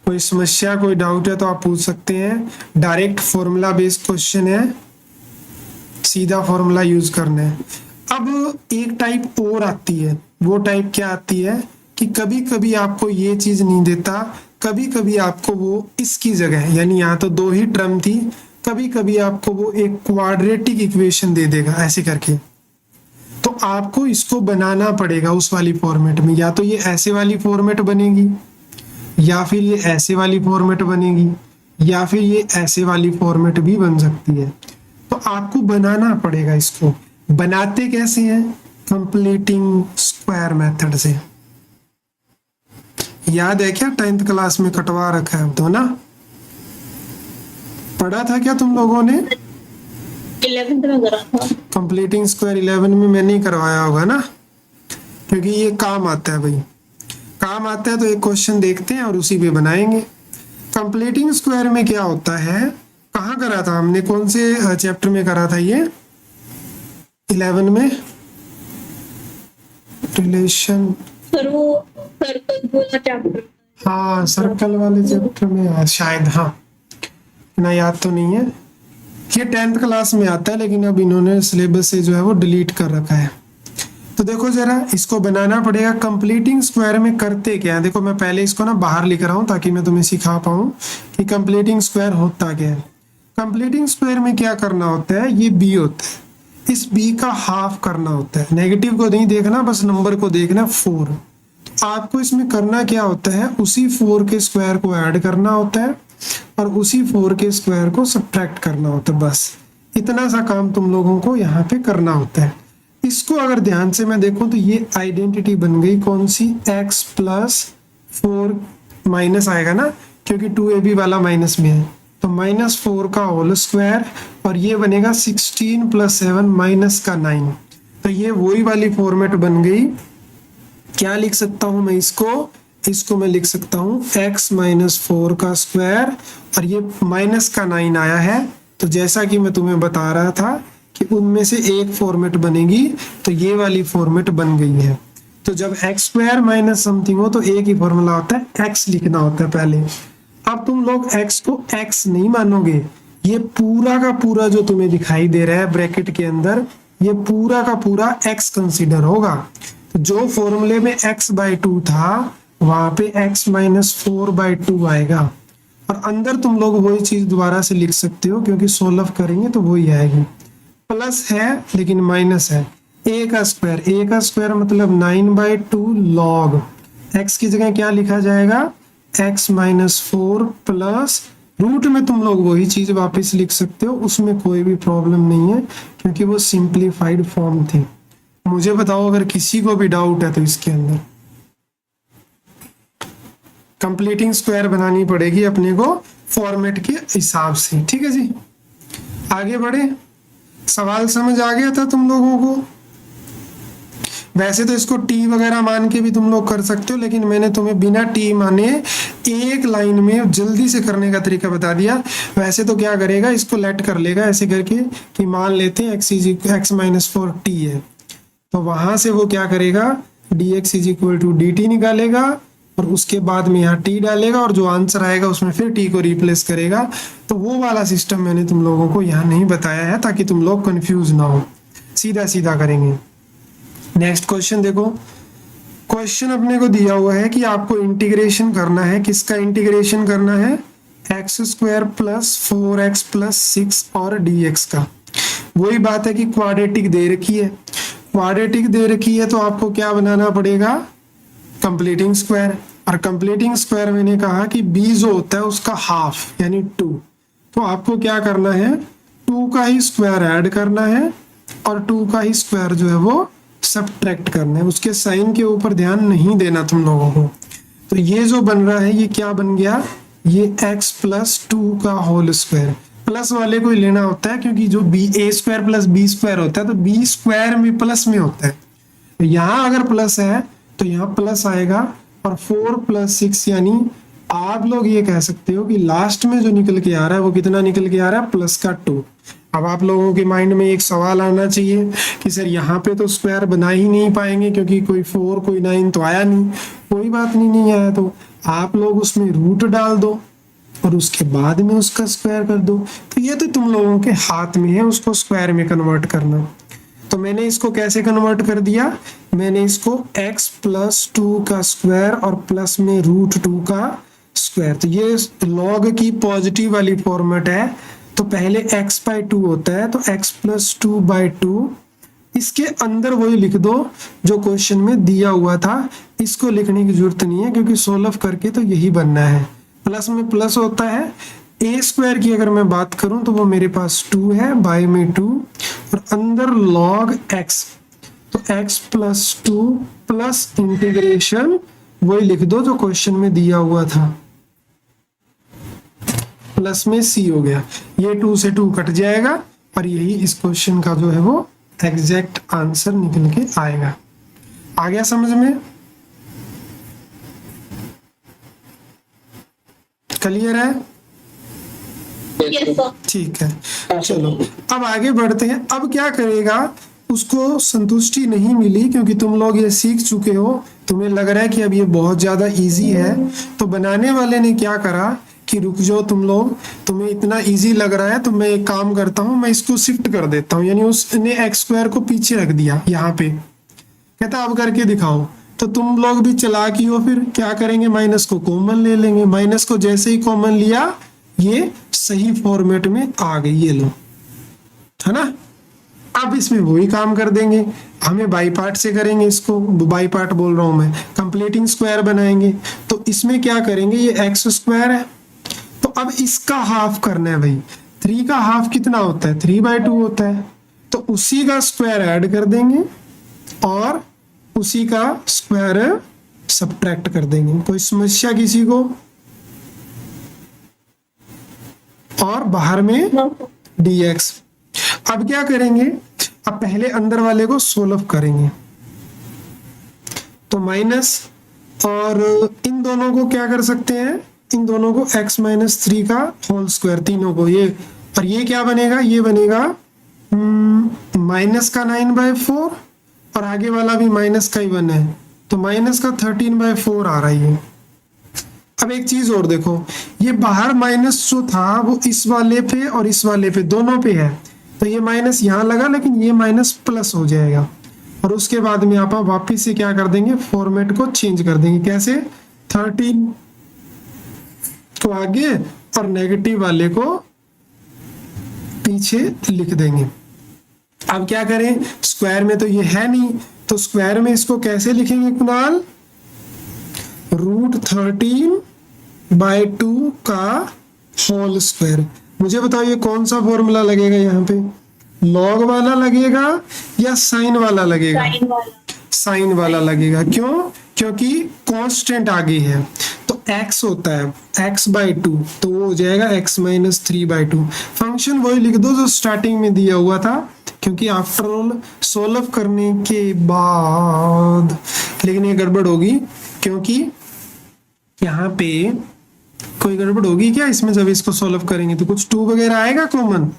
S1: कोई समस्या कोई डाउट है तो आप पूछ सकते हैं, डायरेक्ट फॉर्मूला बेस्ड क्वेश्चन है, सीधा फॉर्मूला यूज करना है। अब एक टाइप और आती है, वो टाइप क्या आती है कि कभी कभी आपको ये चीज नहीं देता, कभी कभी आपको वो इसकी जगह, यानी यहाँ तो 2 ही टर्म थी, कभी कभी आपको वो एक क्वाड्रेटिक इक्वेशन दे देगा ऐसे करके, तो आपको इसको बनाना पड़ेगा उस वाली फॉर्मेट में, या तो ये ऐसे वाली फॉर्मेट बनेगी, या फिर ये ऐसे वाली फॉर्मेट बनेगी, या फिर ये ऐसे वाली फॉर्मेट भी बन सकती है। तो आपको बनाना पड़ेगा इसको। बनाते कैसे हैं? कंप्लीटिंग स्क्वायर मेथड से। याद है क्या 10th क्लास में कटवा रखा है तो ना, पढ़ा था क्या तुम लोगों ने?
S2: 11th में करा था।
S1: कंप्लीटिंग स्क्वायर 11 में मैंने ही करवाया होगा ना, क्योंकि ये काम आता है भाई, काम आता है तो एक क्वेश्चन देखते हैं और उसी पे बनाएंगे। कंप्लीटिंग स्क्वायर में क्या होता है, कहाँ करा था हमने, कौन से चैप्टर में करा था ये? 11 में रिलेशन,
S2: सर वो सर्कल वाला चैप्टर।
S1: हाँ सर्कल वाले चैप्टर में शायद, हाँ ना याद तो नहीं है। ये 10th क्लास में आता है, लेकिन अब इन्होंने सिलेबस से जो है वो डिलीट कर रखा है। तो देखो जरा, इसको बनाना पड़ेगा। कंप्लीटिंग स्क्वायर में करते क्या है, देखो मैं पहले इसको ना बाहर लिख रहा हूँ ताकि मैं तुम्हें सिखा पाऊँ कि कंप्लीटिंग स्क्वायर होता क्या है। कंप्लीटिंग स्क्वायर में क्या करना होता है, ये b होता है, इस b का हाफ करना होता है। नेगेटिव को नहीं देखना, बस नंबर को देखना 4। तो आपको इसमें करना क्या होता है, उसी 4 के स्क्वायर को ऐड करना होता है और उसी 4 के स्क्वायर को सब्ट्रैक्ट करना होता है। बस इतना सा काम तुम लोगों को यहाँ पे करना होता है। इसको अगर ध्यान से मैं देखूं तो ये आइडेंटिटी बन गई कौन सी, x प्लस 4 माइनस आएगा ना, क्योंकि 2ab वाला माइनस में है, तो -4 का होल स्क्वायर, और ये बनेगा 16 प्लस 7 माइनस का 9। तो ये वही वाली फॉर्मेट बन गई। क्या लिख सकता हूं मैं इसको मैं लिख सकता हूँ x माइनस 4 का स्क्वायर, और ये माइनस का 9 आया है। तो जैसा कि मैं तुम्हें बता रहा था कि उनमें से एक फॉर्मेट बनेगी, तो ये वाली फॉर्मेट बन गई है। तो जब x स्क्वायर माइनस समथिंग हो तो एक ही फॉर्मूला होता है, x लिखना होता है पहले। अब तुम लोग x को x नहीं मानोगे, ये पूरा का पूरा जो तुम्हें दिखाई दे रहा है ब्रैकेट के अंदर, ये पूरा का पूरा x कंसीडर होगा। तो जो फॉर्मूले में x/2 था वहां पे x माइनस 4/2 आएगा, और अंदर तुम लोग वही चीज दोबारा से लिख सकते हो, क्योंकि सोल्व करेंगे तो वही आएगी। प्लस है लेकिन माइनस है, a का स्क्वायर मतलब 9/2 log x की जगह क्या लिखा जाएगा, x माइनस 4 प्लस रूट में तुम लोग वही चीज वापस लिख सकते हो, उसमें कोई भी प्रॉब्लम नहीं है, क्योंकि वो सिंप्लीफाइड फॉर्म थी। मुझे बताओ अगर किसी को भी डाउट है तो इसके अंदर। कंप्लीटिंग स्क्वायर बनानी पड़ेगी अपने को फॉर्मेट के हिसाब से, ठीक है जी। आगे बढ़े, सवाल समझ आ गया था तुम लोगों को? वैसे तो इसको टी वगैरह मान के भी तुम लोग कर सकते हो, लेकिन मैंने तुम्हें बिना टी माने एक लाइन में जल्दी से करने का तरीका बता दिया। वैसे तो क्या करेगा, इसको लेट कर लेगा ऐसे करके कि मान लेते हैं x माइनस 4 टी है, तो वहां से वो क्या करेगा, dx is equal to D T निकालेगा और उसके बाद में यहाँ t डालेगा और जो आंसर आएगा उसमें फिर t को रिप्लेस करेगा। तो वो वाला सिस्टम मैंने तुम लोगों को यहाँ नहीं बताया है ताकि तुम लोग कंफ्यूज ना हो, सीधा सीधा करेंगे। नेक्स्ट क्वेश्चन देखो, क्वेश्चन अपने को दिया हुआ है कि आपको इंटीग्रेशन करना है, किसका इंटीग्रेशन करना है, x square plus 4x plus 6 और dx का। वही बात है कि क्वाड्रेटिक दे रखी है, क्वाड्रेटिक दे रखी है तो आपको क्या बनाना पड़ेगा, कंप्लीटिंग स्क्वायर। और कंप्लीटिंग स्क्वायर मैंने कहा कि b जो होता है उसका हाफ यानी 2, तो आपको क्या करना है, 2 का ही स्क्वायर ऐड करना है और 2 का ही स्क्वायर जो है वो सबट्रैक्ट करना है। उसके साइन के ऊपर ध्यान नहीं देना तुम लोगों को। तो ये जो बन रहा है ये क्या बन गया, ये x प्लस 2 का होल स्क्वायर। प्लस वाले को ही लेना होता है क्योंकि जो a square plus b square होता है तो b स्क्वायर में प्लस में होता है, तो यहाँ अगर प्लस है तो यहाँ प्लस आएगा। और 4 प्लस 6 यानी आप लोग ये कह सकते हो कि लास्ट में जो निकल के आ रहा है वो कितना निकल के आ रहा है, प्लस का 2। अब आप लोगों के माइंड में एक सवाल आना चाहिए कि सर यहाँ पे तो स्क्वायर बना ही नहीं पाएंगे क्योंकि कोई 4 कोई 9 तो आया नहीं। कोई बात नहीं आया तो आप लोग उसमें रूट डाल दो और उसके बाद में उसका स्क्वायर कर दो। तो ये तो तुम लोगों के हाथ में है उसको स्क्वायर में कन्वर्ट करना। तो मैंने इसको कैसे कन्वर्ट कर दिया, मैंने इसको x प्लस 2 का स्क्वायर और प्लस में रूट 2 का स्क्वायर। तो ये लॉग की पॉजिटिव वाली फॉर्मेट है, तो पहले x बाई 2 होता है तो x प्लस 2 बाई 2, इसके अंदर वही लिख दो जो क्वेश्चन में दिया हुआ था। इसको लिखने की जरूरत नहीं है क्योंकि सोल्व करके तो यही बनना है। प्लस में प्लस होता है, ए स्क्वायर की अगर मैं बात करूं तो वो मेरे पास 2 है, बाई में 2 और अंदर लॉग x, तो x प्लस 2 प्लस इंटीग्रेशन वही लिख दो जो क्वेश्चन में दिया हुआ था, प्लस में c हो गया। ये 2 से 2 कट जाएगा और यही इस क्वेश्चन का जो है वो एग्जैक्ट आंसर निकल के आएगा। आ गया समझ में, क्लियर है?
S2: Yes, sir.
S1: ठीक है, चलो अब आगे बढ़ते हैं। अब क्या करेगा, उसको संतुष्टि नहीं मिली क्योंकि तुम लोग ये सीख चुके हो, तुम्हें लग रहा है कि अब ये बहुत ज्यादा इजी है, तो बनाने वाले ने क्या करा कि रुक जाओ तुम लोग, तुम्हें इतना इजी लग रहा है तो मैं एक काम करता हूँ, मैं इसको शिफ्ट कर देता हूँ। यानी उसने एक्स स्क्वायर को पीछे रख दिया यहाँ पे, कहता अब करके दिखाओ। तो तुम लोग भी चालाकी हो, फिर क्या करेंगे, माइनस को कॉमन ले लेंगे। माइनस को जैसे ही कॉमन लिया ये सही फॉर्मेट में आ गई, ये लो, है ना। अब इसमें वही काम कर देंगे, हमें बाई पार्ट से करेंगे, इसको बाई पार्ट बोल रहा हूं मैं, कंप्लीटिंग स्क्वायर बनाएंगे। तो इसमें क्या करेंगे, ये एक्स स्क्वायर है तो अब इसका हाफ करना है भाई। 3 का हाफ कितना होता है, 3/2 होता है, तो उसी का स्क्वायर ऐड कर देंगे और उसी का स्क्वायर सबट्रैक्ट कर देंगे। कोई समस्या किसी को? और बाहर में dx। अब क्या करेंगे, अब पहले अंदर वाले को सोल्व करेंगे, तो माइनस और इन दोनों को क्या कर सकते हैं, इन दोनों को x माइनस 3 का होल स्क्वायर, तीनों को ये, और ये क्या बनेगा, ये बनेगा माइनस का 9/4 और आगे वाला भी माइनस का ही बना है तो माइनस का 13/4 आ रहा है। अब एक चीज और देखो, ये बाहर माइनस जो था वो इस वाले पे और इस वाले पे दोनों पे है, तो ये माइनस यहाँ लगा लेकिन ये माइनस प्लस हो जाएगा। और उसके बाद में आप वापिस से क्या कर देंगे, फॉर्मेट को चेंज कर देंगे। कैसे, 13 को आगे और नेगेटिव वाले को पीछे लिख देंगे। अब क्या करें, स्क्वायर में तो ये है नहीं, तो स्क्वायर में इसको कैसे लिखेंगे कुणाल, √13/2 का होल स्क्वायर। मुझे बताओ ये कौन सा फॉर्मूला लगेगा, यहाँ पे लॉग वाला लगेगा या साइन वाला लगेगा? साइन वाला लगेगा। क्यों? क्योंकि कांस्टेंट आगे है, तो x होता है x/2, तो वो हो जाएगा x - 3/2। फंक्शन वही लिख दो जो स्टार्टिंग में दिया हुआ था, क्योंकि आफ्टर ऑल सोल्व करने के बाद, लेकिन ये गड़बड़ होगी क्योंकि यहाँ पे कोई गड़बड़ होगी क्या इसमें, जब इसको सोल्व करेंगे तो कुछ 2 वगैरह आएगा कॉमन।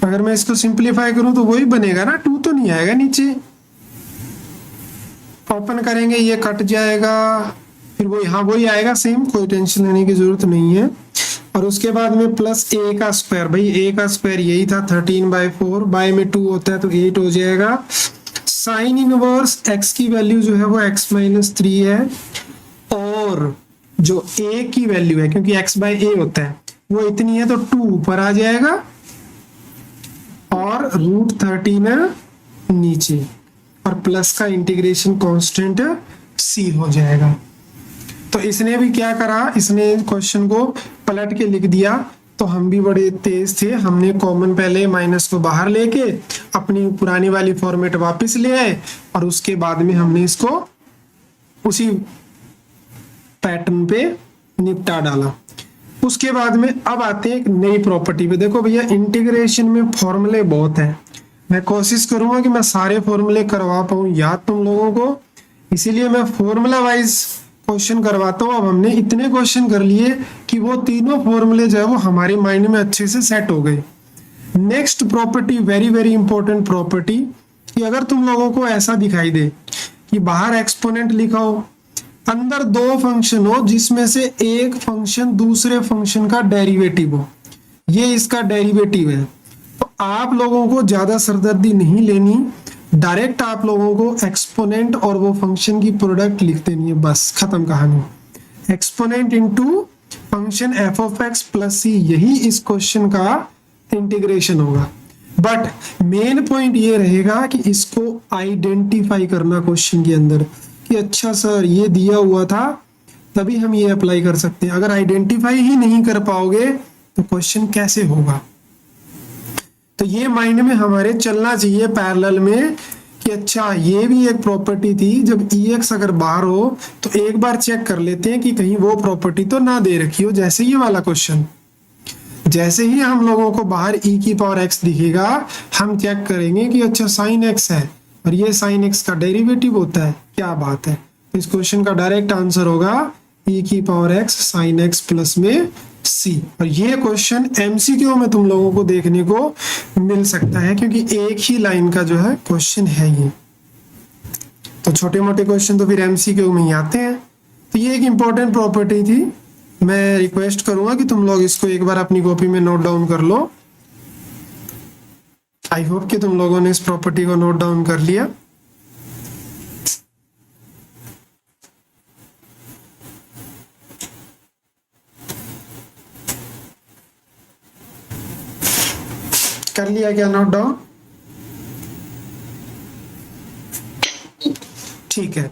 S1: अगर मैं इसको सिंपलीफाई करूं तो वही बनेगा ना, 2 तो नहीं आएगा नीचे। ओपन करेंगे ये कट जाएगा, फिर वही, हाँ वही आएगा सेम, कोई टेंशन लेने की जरूरत नहीं है। और उसके बाद में प्लस a का स्क्वायर, भाई a का स्क्वायर यही था 13/4, बाय में 2 होता है तो 8 हो जाएगा। साइन इनवर्स x की वैल्यू जो है वो x-3 है, और जो a की वैल्यू है, क्योंकि x/a होता है, वो इतनी है तो 2 ऊपर आ जाएगा और √13 नीचे, और प्लस का इंटीग्रेशन कांस्टेंट c हो जाएगा। तो इसने भी क्या करा, इसने क्वेश्चन को पलट के लिख दिया। तो हम भी बड़े तेज थे, हमने कॉमन पहले माइनस को बाहर लेके अपनी पुरानी वाली फॉर्मेट वापस ले आए, और उसके बाद में हमने इसको उसी पैटर्न पे निपटा डाला। उसके बाद में अब आते हैं एक नई प्रॉपर्टी पे। देखो भैया, इंटीग्रेशन में फॉर्मूले बहुत हैं, मैं कोशिश करूंगा कि मैं सारे फॉर्मूले करवा पाऊं याद तुम लोगों को, इसीलिए मैं फॉर्मूला वाइज क्वेश्चन करवाता हूँ। अब हमने इतने क्वेश्चन कर लिए कि वो तीनों फॉर्मूले जो है वो हमारे माइंड में अच्छे से सेट हो गए। Next property, very very important property, कि अगर तुम लोगों को ऐसा दिखाई दे कि बाहर एक्सपोनेंट लिखा हो, अंदर 2 फंक्शन हो जिसमें से एक फंक्शन दूसरे फंक्शन का डेरिवेटिव हो, ये इसका डेरिवेटिव है, तो आप लोगों को ज्यादा सरदर्दी नहीं लेनी, डायरेक्ट आप लोगों को एक्सपोनेंट और वो फंक्शन की प्रोडक्ट लिख देनी है, बस खत्म कहानी। Exponent into function f of x plus c, यही इस क्वेश्चन का इंटीग्रेशन होगा। बट मेन पॉइंट ये रहेगा कि इसको आइडेंटिफाई करना क्वेश्चन के अंदर, कि अच्छा सर ये दिया हुआ था तभी हम ये अप्लाई कर सकते हैं। अगर आइडेंटिफाई ही नहीं कर पाओगे तो क्वेश्चन कैसे होगा। तो ये माइंड में हमारे चलना चाहिए पैरेलल में, कि अच्छा ये भी एक प्रॉपर्टी थी, जब ex अगर बाहर हो तो एक बार चेक कर लेते हैं कि कहीं वो प्रॉपर्टी तो ना दे रखी हो। जैसे ये वाला क्वेश्चन, जैसे ही हम लोगों को बाहर e की पावर x दिखेगा, हम चेक करेंगे कि अच्छा साइन x है और ये साइन x का डेरिवेटिव होता है, क्या बात है। इस क्वेश्चन का डायरेक्ट आंसर होगा e की power x sine x plus में c। और ये क्वेश्चन MCQ में तुम लोगों को देखने को मिल सकता है, क्योंकि एक ही लाइन का जो है क्वेश्चन है ये। तो छोटे मोटे क्वेश्चन तो फिर MCQ में ही आते हैं। तो ये एक इंपॉर्टेंट प्रॉपर्टी थी, मैं रिक्वेस्ट करूंगा कि तुम लोग इसको एक बार अपनी कॉपी में नोट डाउन कर लो। आई होप कि तुम लोगों ने इस प्रॉपर्टी को नोट डाउन कर लिया। कर लिया क्या नोट डाउन? ठीक है,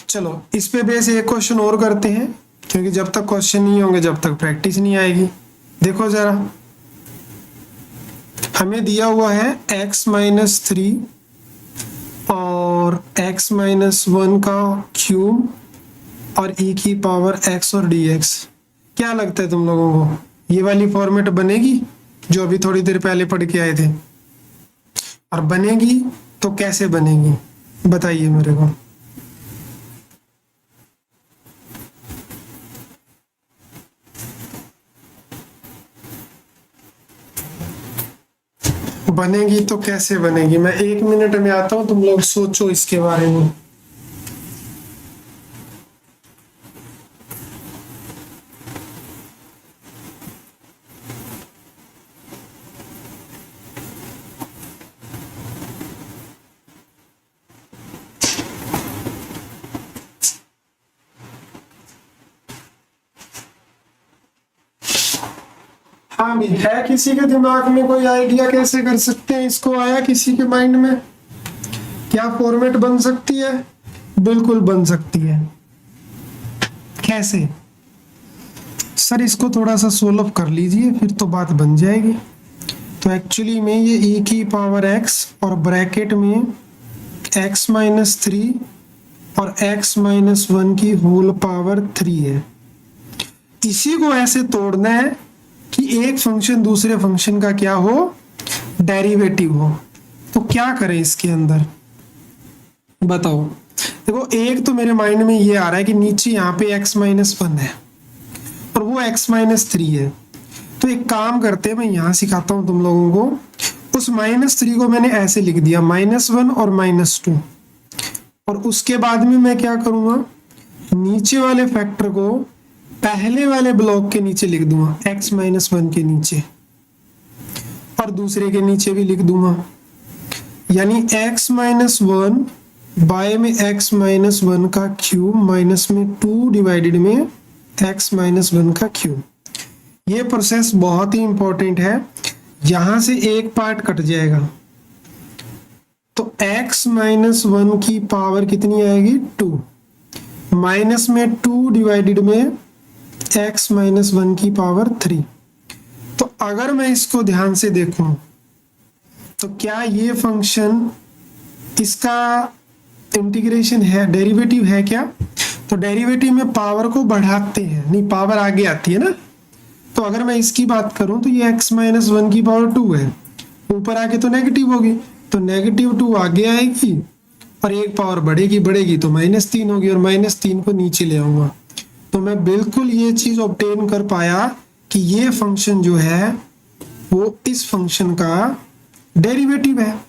S1: चलो इस पे बेस एक क्वेश्चन और करते हैं, क्योंकि जब तक क्वेश्चन नहीं होंगे जब तक प्रैक्टिस नहीं आएगी। देखो जरा, हमें दिया हुआ है x-3 और x-1 का क्यूब और e की पावर x और dx। क्या लगता है तुम लोगों को, ये वाली फॉर्मेट बनेगी जो अभी थोड़ी देर पहले पढ़ के आए थे? और बनेगी तो कैसे बनेगी बताइए मेरे को। बनेगी तो कैसे बनेगी, मैं 1 मिनट में आता हूं, तुम लोग सोचो इसके बारे में। हाँ भी है किसी के दिमाग में कोई आइडिया कैसे कर सकते हैं इसको? आया किसी के माइंड में? क्या फॉर्मेट बन सकती है? बिल्कुल बन सकती है। कैसे सर? इसको थोड़ा सा सोल्व कर लीजिए फिर तो बात बन जाएगी। तो एक्चुअली में ये e की पावर x और ब्रैकेट में x-3 और x-1 की होल पावर 3 है। इसी को ऐसे तोड़ना है कि एक फंक्शन दूसरे फंक्शन का क्या हो, डेरिवेटिव हो। तो क्या करें इसके अंदर बताओ। देखो एक तो मेरे माइंड में ये आ रहा है कि नीचे यहाँ पे x-1 है और वो x-3 है। तो एक काम करते हैं, मैं यहाँ सिखाता हूँ तुम लोगों को। उस -3 को मैंने ऐसे लिख दिया, -1 और -2, और उसके बाद में मैं क्या करूँगा, नीचे वाले फैक्टर को पहले वाले ब्लॉक के नीचे लिख दूंगा, x-1 के नीचे, और दूसरे के नीचे भी लिख दूंगा। यानी x-1 बाय में x-1 का क्यूब माइनस में 2 डिवाइडेड में x-1 का क्यूब। ये प्रोसेस बहुत ही इंपॉर्टेंट है, यहां से एक पार्ट कट जाएगा तो x-1 की पावर कितनी आएगी, 2, माइनस में 2 डिवाइडेड में x-1 की पावर 3। तो अगर मैं इसको ध्यान से देखूं तो क्या ये फंक्शन इसका इंटीग्रेशन है, डेरिवेटिव है क्या? तो डेरिवेटिव में पावर को बढ़ाते हैं, नहीं पावर आगे आती है ना। तो अगर मैं इसकी बात करूं तो ये x-1 की पावर 2 है, ऊपर आके तो नेगेटिव होगी, तो -2 आगे आएगी और एक पावर बढ़ेगी तो -3 होगी, और -3 को नीचे ले आऊंगा। तो मैं बिल्कुल ये चीज ऑब्टेन कर पाया कि ये फंक्शन जो है वो इस फंक्शन का डेरिवेटिव है।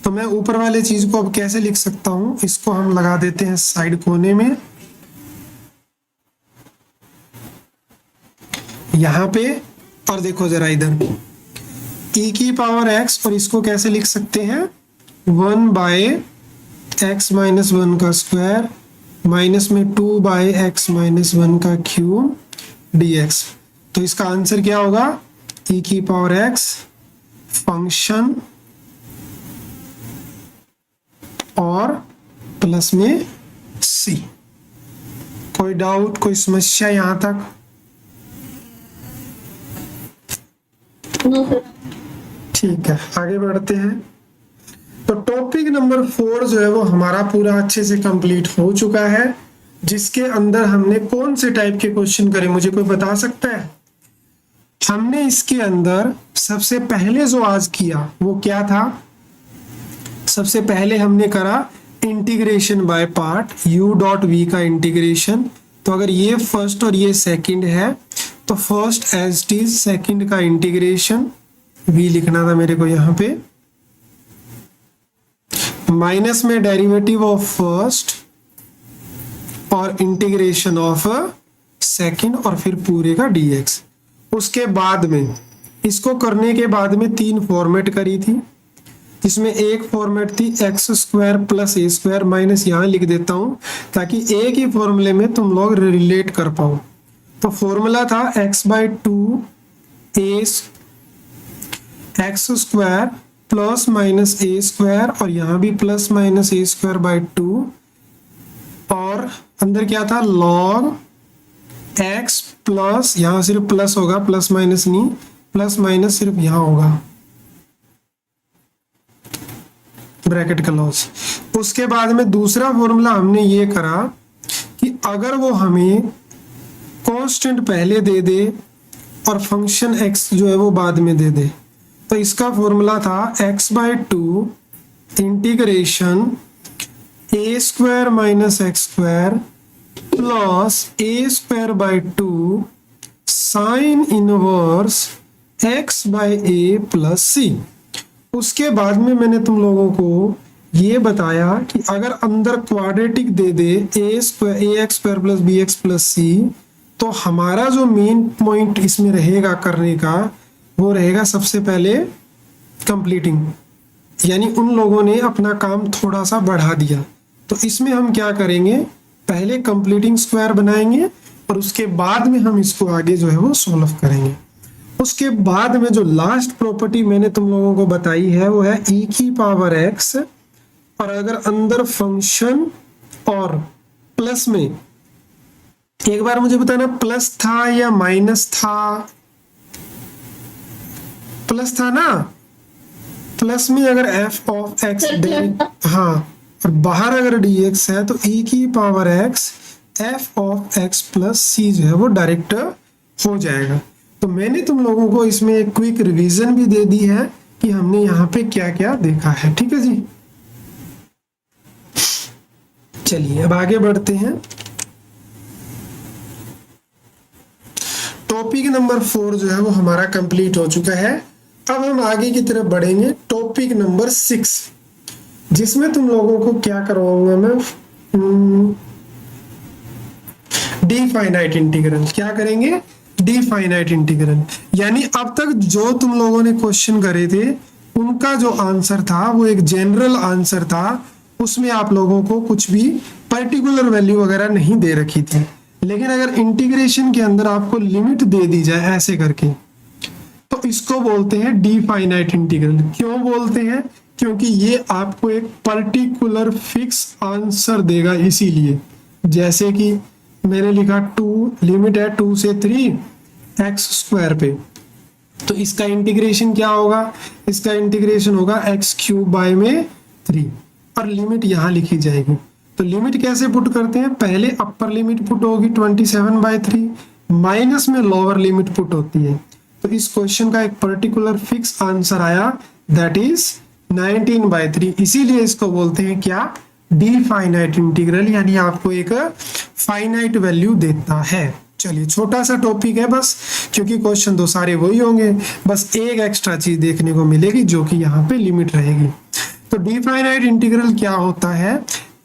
S1: तो मैं ऊपर वाले चीज को अब कैसे लिख सकता हूं, इसको हम लगा देते हैं साइड कोने में यहां पे, और देखो जरा इधर e की पावर x, और इसको कैसे लिख सकते हैं, 1 बाय x-1 का स्क्वायर माइनस में 2 बाय x-1 का क्यूब dx। तो इसका आंसर क्या होगा, e की पावर x फंक्शन और प्लस में c। कोई डाउट, कोई समस्या यहां तक?
S2: No sir.
S1: ठीक है, आगे बढ़ते हैं। तो टॉपिक नंबर 4 जो है वो हमारा पूरा अच्छे से कंप्लीट हो चुका है, जिसके अंदर हमने कौन से टाइप के क्वेश्चन करे, मुझे कोई बता सकता है? हमने इसके अंदर सबसे पहले जो आज किया वो क्या था, सबसे पहले हमने करा इंटीग्रेशन बाय पार्ट, u.v का इंटीग्रेशन। तो अगर ये फर्स्ट और ये सेकंड है तो first as it is, second का इंटीग्रेशन v लिखना था मेरे को यहाँ पे, माइनस में डेरिवेटिव ऑफ फर्स्ट और इंटीग्रेशन ऑफ सेकंड, और फिर पूरे का dx। उसके बाद में इसको करने के बाद में 3 फॉर्मेट करी थी, जिसमें एक फॉर्मेट थी x² प्लस a² माइनस, यहाँ लिख देता हूं ताकि एक ही फॉर्मूले में तुम लोग रिलेट कर पाओ। तो फॉर्मूला था x/2 x² plus minus a², और यहाँ भी प्लस माइनस a²/2, और अंदर क्या था, log x प्लस, यहाँ सिर्फ प्लस होगा, प्लस माइनस नहीं, प्लस माइनस सिर्फ यहाँ होगा, ब्रैकेट क्लोज। उसके बाद में दूसरा फॉर्मूला हमने ये करा कि अगर वो हमें कांस्टेंट पहले दे दे और फंक्शन x जो है वो बाद में दे दे, तो इसका फॉर्मूला था x/2 integration a² minus x² plus a²/2 sine inverse x/a plus c। उसके बाद में मैंने तुम लोगों को ये बताया कि अगर अंदर क्वाड्रेटिक दे दे ax² plus bx plus c, तो हमारा जो मेन पॉइंट इसमें रहेगा करने का वो रहेगा सबसे पहले कंप्लीटिंग, यानी उन लोगों ने अपना काम थोड़ा सा बढ़ा दिया। तो इसमें हम क्या करेंगे, पहले कंप्लीटिंग स्क्वायर बनाएंगे और उसके बाद में हम इसको आगे जो है वो सॉल्व करेंगे। उसके बाद में जो लास्ट प्रॉपर्टी मैंने तुम लोगों को बताई है वो है e की पावर x, और अगर अंदर फंक्शन और प्लस में, एक बार मुझे बताना प्लस था या माइनस था, प्लस था ना, प्लस में अगर f ऑफ x, हाँ, और बाहर अगर dx है तो e की power x f of x plus c जो है वो डायरेक्ट हो जाएगा। तो मैंने तुम लोगों को इसमें एक क्विक रिवीजन भी दे दी है कि हमने यहाँ पे क्या क्या देखा है। ठीक है जी, चलिए अब आगे बढ़ते हैं। टॉपिक नंबर 4 जो है वो हमारा कंप्लीट हो चुका है। अब हम आगे की तरफ बढ़ेंगे, टॉपिक नंबर 6, जिसमें तुम लोगों को क्या करवाऊंगा मैं, डिफाइनाइट इंटीग्रल। क्या करेंगे? Definite integral. यानी अब तक जो तुम लोगों ने क्वेश्चन करे थे उनका जो आंसर था वो एक जनरल आंसर था, उसमें आप लोगों को कुछ भी पर्टिकुलर वैल्यू वगैरह नहीं दे रखी थी। लेकिन अगर इंटीग्रेशन के अंदर आपको लिमिट दे दी जाए ऐसे करके, तो इसको बोलते हैं डिफाइनाइट इंटीग्रल। क्यों बोलते हैं? क्योंकि ये आपको एक पर्टिकुलर फिक्स आंसर देगा। इसीलिए जैसे कि मैंने लिखा 2, लिमिट है 2 से 3 एक्स स्क्वायर पे, तो इसका इंटीग्रेशन क्या होगा? इसका इंटीग्रेशन होगा एक्स क्यूब बाय में 3, और लिमिट यहाँ लिखी जाएगी। तो लिमिट कैसे पुट करते हैं? पहले अपर लिमिट पुट होगी 27/3, माइनस में लोअर लिमिट पुट होती है। तो इस क्वेश्चन का एक पर्टिकुलर फिक्स आंसर आया, दैट इज 19/3। इसीलिए इसको बोलते हैं क्या? डिफाइनाइट इंटीग्रल, यानी आपको एक फाइनाइट वैल्यू देता है। चलिए छोटा सा टॉपिक है बस, क्योंकि क्वेश्चन तो सारे वही होंगे, बस एक एक्स्ट्रा चीज देखने को मिलेगी जो कि यहाँ पे लिमिट रहेगी। तो डिफाइनाइट इंटीग्रल क्या होता है?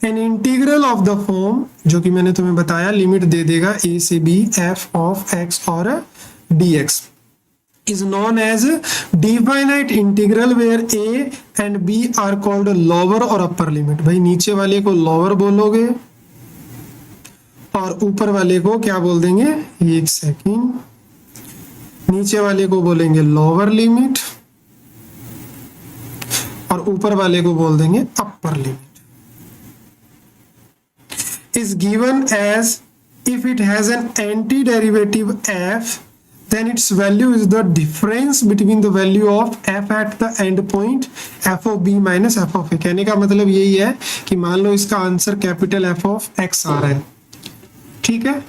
S1: An integral of the form, जो कि मैंने तुम्हें बताया लिमिट दे देगा a से b f ऑफ x और dx, is known as definite integral where a and b are called lower और upper limit। भाई नीचे वाले को lower बोलोगे और ऊपर वाले को क्या बोल देंगे? एक सेकंड, नीचे वाले को बोलेंगे लोअर लिमिट और ऊपर वाले को बोल देंगे upper limit. is given as if it has an antiderivative f, then its value is the difference between the value of f at the end point f of b minus f of a। कहने का मतलब यही है कि मान लो इसका answer capital f of x आ रहा है, ठीक है,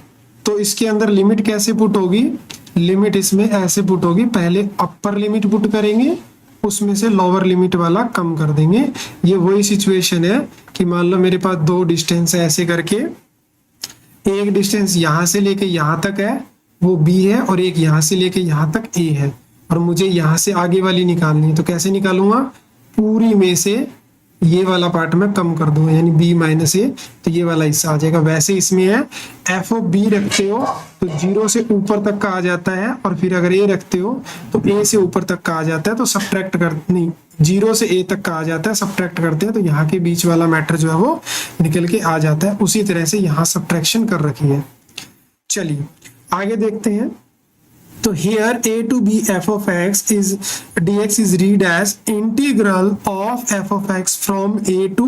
S1: तो इसके अंदर लिमिट कैसे पुट होगी? लिमिट इसमें ऐसे पुट होगी, पहले अपर लिमिट पुट करेंगे, उसमें से लोअर लिमिट वाला कम कर देंगे। ये वही सिचुएशन है कि मान लो मेरे पास दो डिस्टेंस है ऐसे करके, एक डिस्टेंस यहाँ से लेके यहाँ तक है वो b है, और एक यहाँ से लेके यहाँ तक a है, और मुझे यहाँ से आगे वाली निकालनी है। तो कैसे निकालूंगा? पूरी में से ये वाला पार्ट में कम कर दूंगा, यानी b माइनस a, तो ये वाला हिस्सा आ जाएगा। वैसे इसमें है f ऑफ b रखते हो तो 0 से ऊपर तक का आ जाता है, और फिर अगर a रखते हो तो a से ऊपर तक का आ जाता है, तो सब्ट्रैक्ट कर, नहीं 0 से a तक का आ जाता है, सब्ट्रैक्ट करते हैं तो यहाँ के बीच वाला मैटर जो है वो निकल के आ जाता है। उसी तरह से यहाँ सब्ट्रैक्शन कर रखी है। चलिए आगे देखते हैं। तो here a to b f of x is dx is read as integral of f of x from a to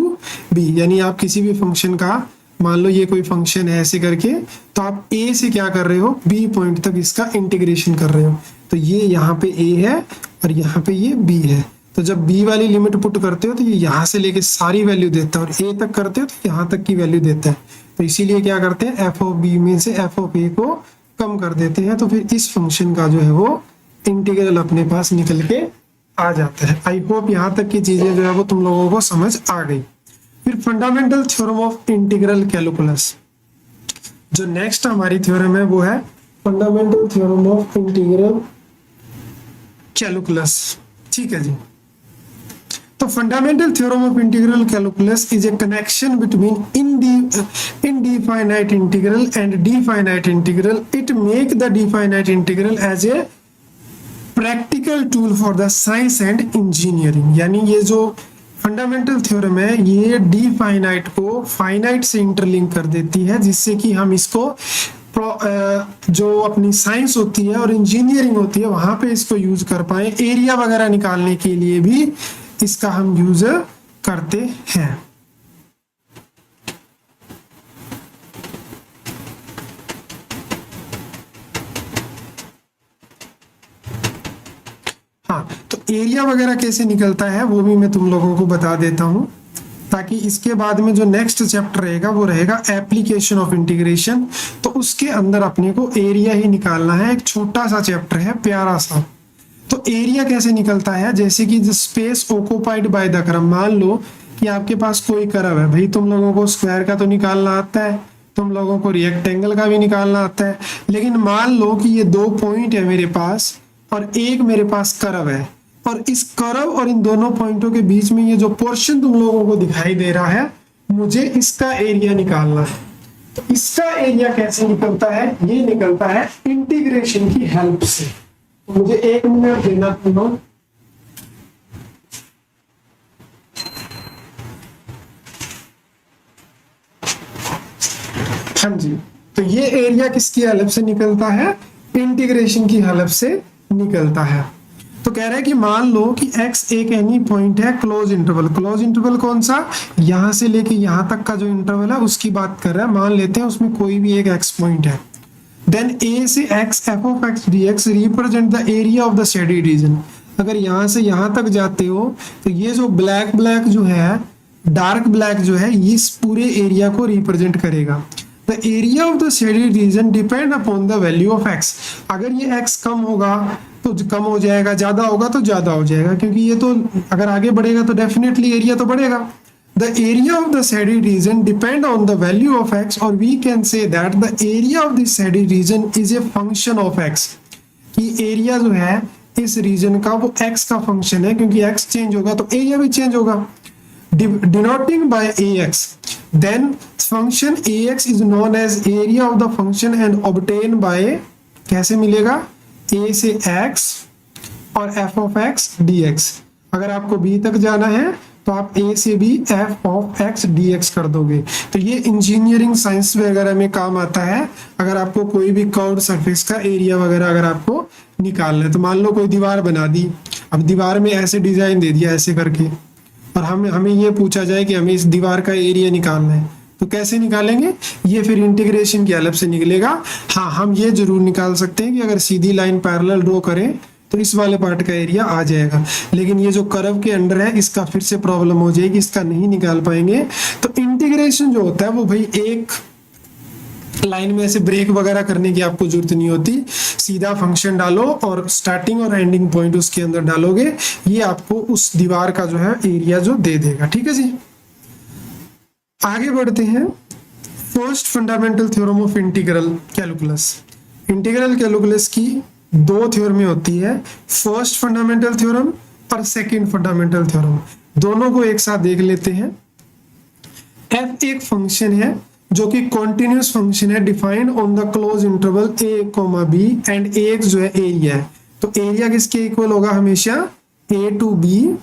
S1: b। यानी आप किसी भी फंक्शन का, मान लो ये कोई फंक्शन है ऐसे करके, तो आप a से क्या कर रहे हो? b पॉइंट तक इसका इंटीग्रेशन कर रहे हो। तो ये यहाँ पे a है और यहाँ पे ये b है। तो जब b वाली लिमिट पुट करते हो तो ये यहाँ से लेके सारी वैल्यू देता है, और a तक करते हो तो यहाँ तक की वैल्यू देता है। तो इसीलिए क्या करते हैं? f ऑफ b में से f ऑफ a को कम कर देते हैं, तो फिर इस फंक्शन का जो है वो इंटीग्रल अपने पास निकल के आ जाता है। आई होप यहाँ तक की चीजें जो है वो तुम लोगों को समझ आ गई। फिर fundamental theorem of integral calculus, जो नेक्स्ट हमारी थ्योरम है वो है fundamental theorem of integral calculus. ठीक है जी। तो fundamental theorem of integral calculus is a connection between indefinite integral and definite integral. It make the definite integral as a practical tool for the science and engineering। यानी ये जो फंडामेंटल थ्योरम है ये डिफाइनाइट को फाइनाइट से इंटरलिंक कर देती है, जिससे कि हम इसको जो अपनी साइंस होती है और इंजीनियरिंग होती है वहां पे इसको यूज कर पाए। एरिया वगैरह निकालने के लिए भी इसका हम यूज करते हैं। हाँ, तो एरिया वगैरह कैसे निकलता है वो भी मैं तुम लोगों को बता देता हूं, ताकि इसके बाद में जो नेक्स्ट चैप्टर रहेगा वो रहेगा एप्लीकेशन ऑफ इंटीग्रेशन। तो उसके अंदर अपने को एरिया ही निकालना है। एक छोटा सा चैप्टर है, प्यारा सा। तो एरिया कैसे निकलता है, जैसे कि space occupied by the curve. मान लो कि आपके पास कोई कर्व है, भाई तुम लोगों को स्क्वायर का तो निकालना आता है, तुम लोगों को रेक्टेंगल का भी निकालना आता है, लेकिन मान लो कि ये 2 पॉइंट है मेरे पास और एक मेरे पास कर्व है, और इस कर्व और इन दोनों पॉइंटों के बीच में ये जो पोर्शन तुम लोगों को दिखाई दे रहा है, मुझे इसका एरिया निकालना है। तो इसका एरिया कैसे निकलता है, ये निकलता है इंटीग्रेशन की हेल्प से। तो मुझे 1 मिनट देना तुम लोग। हाँ जी, तो ये एरिया किसकी हेल्प से निकलता है, इंटीग्रेशन की हेल्प से निकलता है। तो कह रहा है कि मान लो कि x एक एनी पॉइंट है क्लोज इंटरवल। क्लोज इंटरवल कौन सा, यहां से लेके यहां तक का जो इंटरवल है उसकी बात कर रहा है। मान लेते हैं उसमें कोई भी एक x पॉइंट है। देन a से x f of x dx represent the area of the shaded reason. अगर यहां से यहां तक जाते हो तो ये जो ब्लैक ब्लैक जो है, डार्क ब्लैक जो है, इस पूरे एरिया को रिप्रेजेंट करेगा। The area of the shaded region depend upon the value of x। अगर ये x कम होगा तो कम हो जाएगा, ज्यादा होगा तो ज्यादा हो जाएगा, क्योंकि ये तो अगर आगे बढ़ेगा तो डेफिनेटली एरिया तो बढ़ेगा। The area of the shaded region depend on the value of x, और we can say that the area of this shaded region is a function of x। कि एरिया जो है इस रीजन का वो x का फंक्शन है, क्योंकि x चेंज होगा तो एरिया भी चेंज होगा। denoting by ax, then function ax is known as area of the function and obtained by, कैसे मिलेगा, a से x और f of x dx। अगर आपको b तक जाना है तो आप a से b f of x dx कर दोगे। तो ये इंजीनियरिंग साइंस वगैरह में काम आता है। अगर आपको कोई भी कर्व्ड सरफेस का एरिया वगैरह अगर आपको निकालना है, तो मान लो कोई दीवार बना दी, अब दीवार में ऐसे डिजाइन दे दिया ऐसे करके, और हमें ये पूछा जाए कि हमें इस दीवार का एरिया निकालना है, तो कैसे निकालेंगे, ये फिर इंटीग्रेशन की हेल्प से निकलेगा। हाँ, हम ये जरूर निकाल सकते हैं कि अगर सीधी लाइन पैरेलल ड्रॉ करें तो इस वाले पार्ट का एरिया आ जाएगा, लेकिन ये जो कर्व के अंडर है इसका फिर से प्रॉब्लम हो जाएगी, इसका नहीं निकाल पाएंगे। तो इंटीग्रेशन जो होता है वो भाई एक लाइन में ऐसे ब्रेक वगैरह करने की आपको जरूरत नहीं होती, सीधा फंक्शन डालो और स्टार्टिंग और एंडिंग पॉइंट उसके अंदर डालोगे, ये आपको उस दीवार का जो है एरिया जो दे देगा। ठीक है जी, आगे बढ़ते हैं। First fundamental theorem of integral calculus. Integral calculus की 2 थ्योरम होती है, फर्स्ट फंडामेंटल थ्योरम और सेकंड फंडामेंटल थ्योरम। दोनों को एक साथ देख लेते हैं। f एक फंक्शन है जो कि कॉन्टिन्यूस फंक्शन है, defined on the close interval a, b and ax जो है एरिया है। तो एरिया किसके इक्वल होगा हमेशा, a to b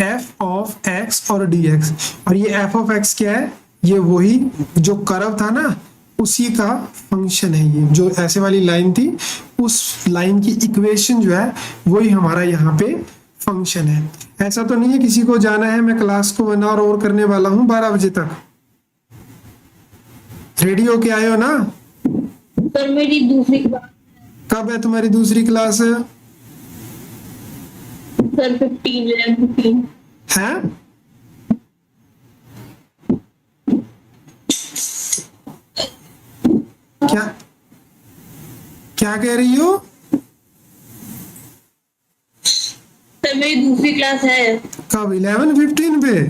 S1: f of x और dx। और ये f of x क्या है, ये वही जो कर्व था ना उसी का फंक्शन है। ये जो ऐसे वाली लाइन थी उस लाइन की इक्वेशन जो है वही हमारा यहाँ पे फंक्शन है। ऐसा तो नहीं है किसी को जाना है, मैं क्लास को 1 आवर और करने वाला हूँ 12 बजे तक। रेडी होके आए हो ना?
S2: सर मेरी दूसरी क्लास
S1: कब है तुम्हारी दूसरी क्लास?
S2: सर 15
S1: है? क्या क्या कह रही हो?
S2: सर मेरी दूसरी क्लास है।
S1: कब? 11:15 पे?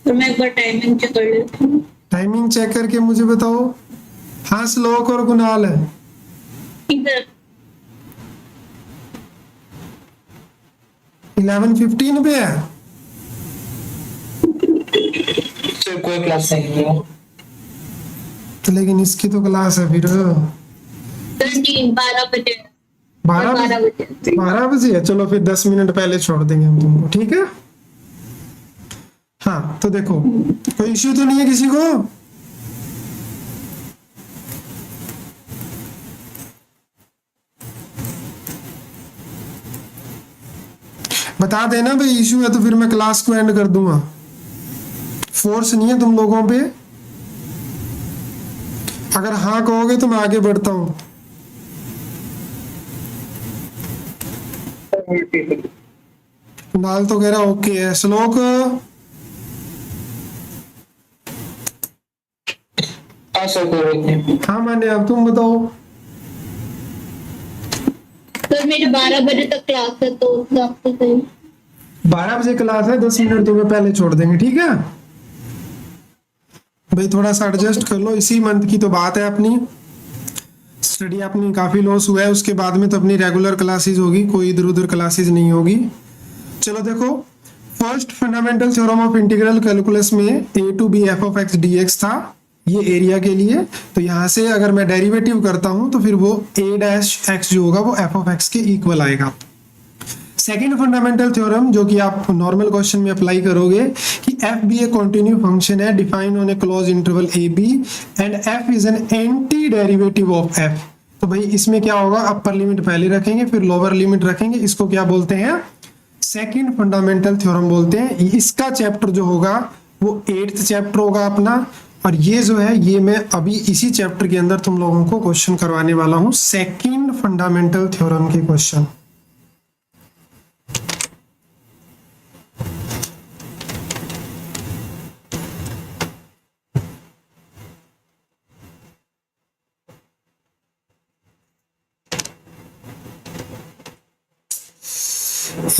S2: तो मैं एक बार टाइमिंग चेक कर लेती हूँ।
S1: टाइमिंग चेक करके मुझे बताओ। हाँ, श्लोक और कुणाल है।
S2: इधर
S1: 11:15 पे है।
S3: सर कोई क्लास नहीं है।
S1: तो लेकिन इसकी तो क्लास है फिर
S2: 12 बजे।
S1: 12 बजे है। चलो फिर 10 मिनट पहले छोड़ देंगे हम तुमको, ठीक है? हाँ, तो देखो कोई इश्यू तो नहीं है किसी को? बता देना भाई, इश्यू है तो फिर मैं क्लास को एंड कर दूंगा। फोर्स नहीं है तुम लोगों पे। अगर हाँ कहोगे तो मैं आगे बढ़ता हूं। कुणाल तो कह रहा ओके है। श्लोक
S3: हाँ सर कोई बात नहीं।
S1: हाँ माने, अब तुम बताओ।
S2: सर मेरे 12 बजे तक क्लास है तो उस हिसाब से सही।
S1: 12 बजे क्लास है, 10 मिनट तुम्हें पहले छोड़ देंगे, ठीक है भाई। थोड़ा सा एडजस्ट कर लो, इसी मंथ की तो बात है अपनी। स्टडी अपनी काफी लॉस हुआ है, उसके बाद में तो अपनी रेगुलर क्लासेस होगी, कोई इधर उधर क्लासेस नहीं होगी। चलो देखो, first fundamental theorem of integral calculus में a to B F of x D X था, ये एरिया के लिए। तो यहाँ से अगर मैं डेरिवेटिव करता हूं तो फिर वो a डैश एक्स जो होगा वो एफ ऑफ एक्स के इक्वल आएगा। सेकेंड फंडामेंटल थ्योरम जो कि आप नॉर्मल क्वेश्चन में अप्लाई करोगे कि f be a continue function है defined on a close interval a b and f is an antiderivative of f. तो भाई इसमें क्या होगा, अपर लिमिट पहले रखेंगे फिर लोअर लिमिट रखेंगे, इसको क्या बोलते हैं, सेकेंड फंडामेंटल थ्योरम बोलते हैं। इसका चैप्टर जो होगा वो 8th चैप्टर होगा अपना, और ये जो है ये मैं अभी इसी चैप्टर के अंदर तुम लोगों को क्वेश्चन करवाने वाला हूं, सेकेंड फंडामेंटल थ्योरम के क्वेश्चन।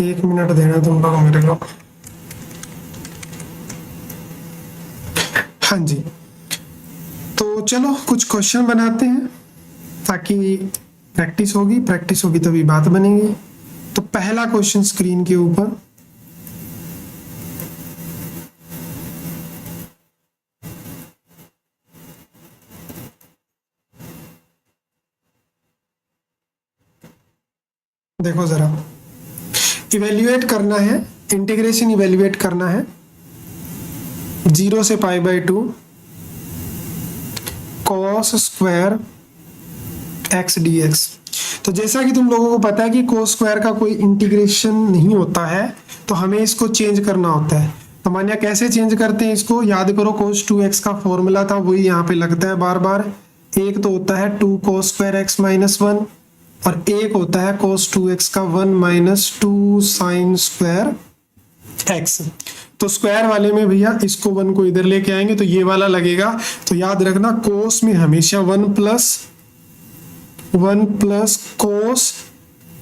S1: एक मिनट देना तुम लोग मेरे को। हाँ जी, तो चलो कुछ क्वेश्चन बनाते हैं ताकि प्रैक्टिस होगी तभी बात बनेगी। तो पहला क्वेश्चन स्क्रीन के ऊपर, देखो जरा, इवेल्युएट करना है, इंटीग्रेशन इवेल्युएट करना है 0 से pi by 2 cos square x D x. तो जैसा कि तुम लोगों को पता है कि cos स्क्वायर का कोई इंटीग्रेशन नहीं होता है, तो हमें इसको चेंज करना होता है। तो मानिए कैसे चेंज करते हैं इसको, याद करो cos 2x का फॉर्मूला था वही यहाँ पे लगता है बार बार। एक तो होता है 2 cos स्क्वायर एक्स माइनस 1 और एक होता है cos 2x का 1 माइनस 2 साइन स्क्वायर x। तो स्क्वायर वाले में भैया इसको 1 को इधर लेके आएंगे तो ये वाला लगेगा। तो याद रखना cos में हमेशा 1 प्लस cos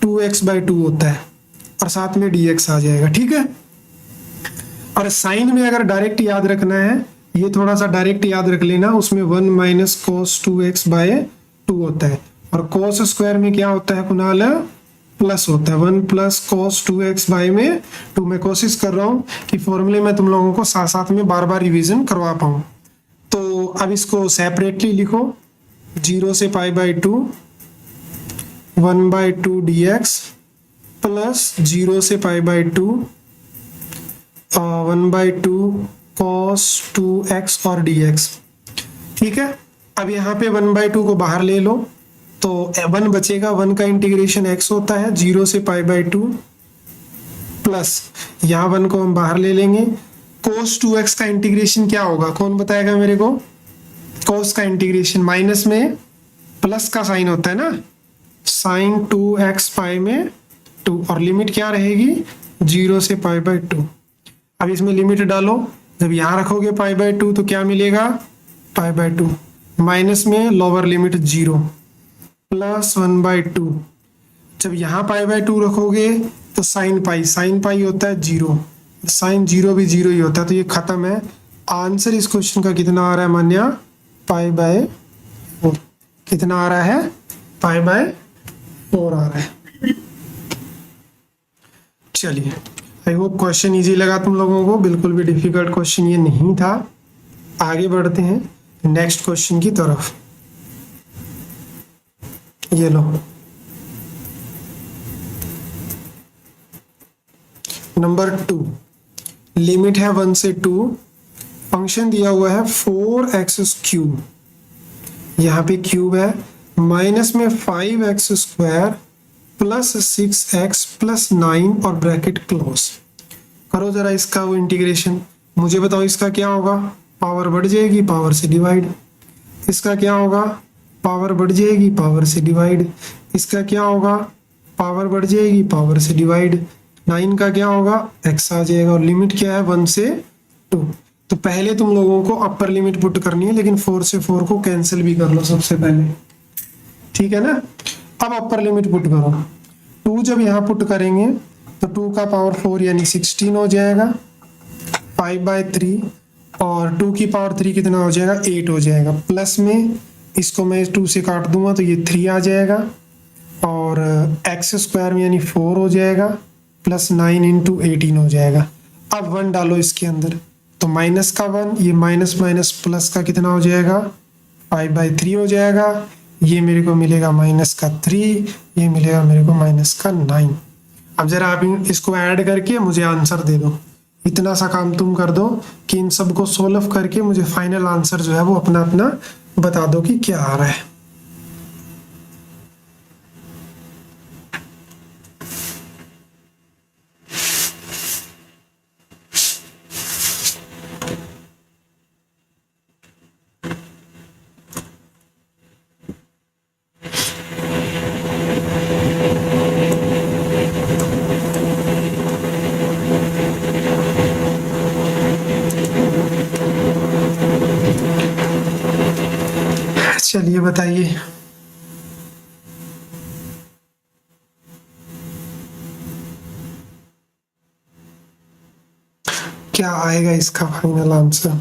S1: 2x बाई 2 होता है और साथ में dx आ जाएगा, ठीक है। और साइन में अगर डायरेक्ट याद रखना है, ये थोड़ा सा डायरेक्ट याद रख लेना, उसमें 1 माइनस cos 2x बाय 2 होता है। और cos स्क्वायर में क्या होता है कुणाल, प्लस होता है 1 प्लस cos 2x बाय में 2। मैं कोशिश कर रहा हूँ कि फॉर्मूले में तुम लोगों को साथ साथ में बार बार रिवीजन करवा पाऊँ। तो अब इसको सेपरेटली लिखो, 0 से pi by 2 1 by 2 dx plus 0 से pi by 2 1 by 2 cos 2x और dx, ठीक है। अब यहाँ पे 1 बाई 2 को बाहर ले लो तो 1 बचेगा, 1 का इंटीग्रेशन x होता है 0 से पाई बाई 2 प्लस यहाँ 1 को हम बाहर ले लेंगे। cos 2x का इंटीग्रेशन क्या होगा, कौन बताएगा मेरे को। cos का इंटीग्रेशन माइनस में प्लस का साइन होता है ना, साइन 2x पाई में 2 और लिमिट क्या रहेगी 0 से पाई बाई 2। अब इसमें लिमिट डालो, जब यहाँ रखोगे पाई बाई 2 तो क्या मिलेगा पाई बाई 2 माइनस में लोअर लिमिट 0 प्लस 1 बाई 2। जब यहाँ पाई बाई 2 रखोगे तो साइन पाई होता है 0, साइन 0 भी 0 ही होता है, तो ये खत्म है। आंसर इस क्वेश्चन का कितना आ रहा है मान्या, पाई बाय 4। कितना आ रहा है, पाई बाय 4 आ रहा है। चलिए, आई होप क्वेश्चन इजी लगा तुम लोगों को, बिल्कुल भी डिफिकल्ट क्वेश्चन ये नहीं था। आगे बढ़ते हैं नेक्स्ट क्वेश्चन की तरफ। ये लो, नंबर 2, लिमिट है 1 से 2, फंक्शन दिया हुआ है 4x क्यूब, यहाँ पे क्यूब है, माइनस में 5x square plus 6x plus 9 और ब्रैकेट क्लोज। करो जरा इसका वो इंटीग्रेशन, मुझे बताओ इसका क्या होगा, पावर बढ़ जाएगी पावर से डिवाइड। इसका क्या होगा, पावर बढ़ जाएगी पावर से डिवाइड। इसका क्या होगा, पावर बढ़ जाएगी पावर से डिवाइड। 9 का क्या होगा, x आ जाएगा, और लिमिट क्या है 1 से 2। तो पहले तुम लोगों को अपर लिमिट पुट करनी है, लेकिन 4 से 4 को कैंसिल भी कर लो सबसे पहले, ठीक है ना। अब अपर लिमिट पुट करो, 2 जब यहाँ पुट करेंगे तो 2 का पावर 4 यानी 16 हो जाएगा 5/3, और 2 की पावर 3 कितना हो जाएगा, 8 हो जाएगा। प्लस में इसको मैं 2 से काट दूंगा तो ये 3 आ जाएगा, और एक्स स्क्वायर में यानी 4 हो जाएगा, प्लस 9 इंटू 18 हो जाएगा। अब 1 डालो इसके अंदर, तो माइनस का 1, ये माइनस माइनस प्लस का कितना हो जाएगा, 5/3 हो जाएगा। ये मेरे को मिलेगा माइनस का 3, ये मिलेगा मेरे को माइनस का 9। अब जरा आप इसको ऐड करके मुझे आंसर दे दो। इतना सा काम तुम कर दो कि इन सबको सोल्व करके मुझे फाइनल आंसर जो है वो अपना अपना बता दो कि क्या आ रहा है। चलिए बताइए। क्या आएगा इसका फाइनल आंसर।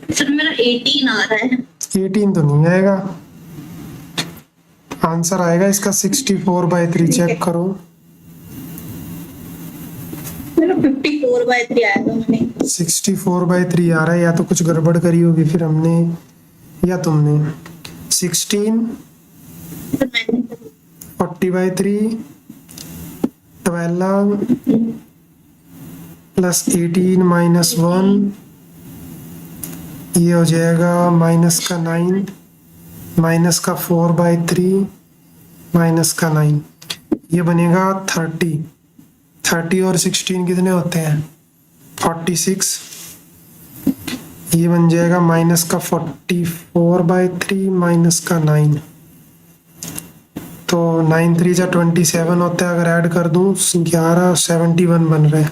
S2: सर मेरा 18 आ रहा है।
S1: 18 तो नहीं आएगा, आंसर आएगा इसका 64/3। चेक करो,
S2: मेरा 54/3 आया था मैंने।
S1: 64/3 आ रहा है। या तो कुछ गड़बड़ करी होगी फिर हमने या तुमने। 16
S2: सर मैंने
S1: 40/3 12 प्लस 18 माइनस 1, ये हो जाएगा माइनस का 9, माइनस का 4/3 माइनस का 9, ये बनेगा 30। 30 और 16 कितने होते हैं, 46। ये बन जाएगा माइनस का 44/3 माइनस का 9, तो 9 3 जा 27 होता है। अगर ऐड कर दूं 11 71 बन रहा है,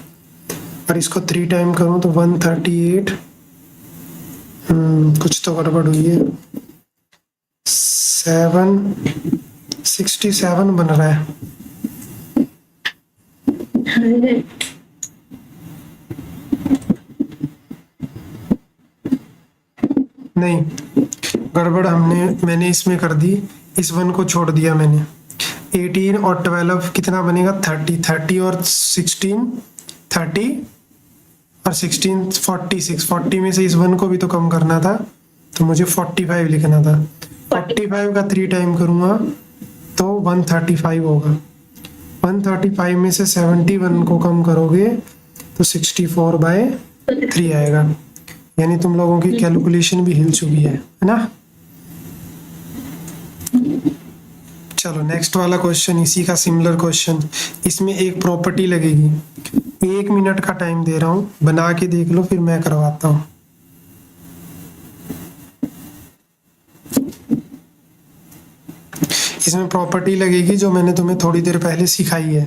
S1: और इसको 3 टाइम करूं तो 138। कुछ तो गड़बड़ हुई है, 67 बन रहा है। नहीं, गड़बड़ मैंने इसमें कर दी, इस 1 को छोड़ दिया मैंने। 18 और 12 कितना बनेगा, 30। 30 और 16 30 और 16 46। 40 में से इस 1 को भी तो कम करना था, तो मुझे 45 लिखना था। 45 का 3 टाइम करूंगा तो 135 होगा। 135 में से 71 को कम करोगे तो 64/3 आएगा। यानी तुम लोगों की कैलकुलेशन भी हिल चुकी है ना। चलो नेक्स्ट वाला क्वेश्चन, इसी का सिमिलर क्वेश्चन। इसमें एक प्रॉपर्टी लगेगी, 1 मिनट का टाइम दे रहा हूँ, बना के देख लो फिर मैं करवाता हूँ। इसमें प्रॉपर्टी लगेगी जो मैंने तुम्हें थोड़ी देर पहले सिखाई है।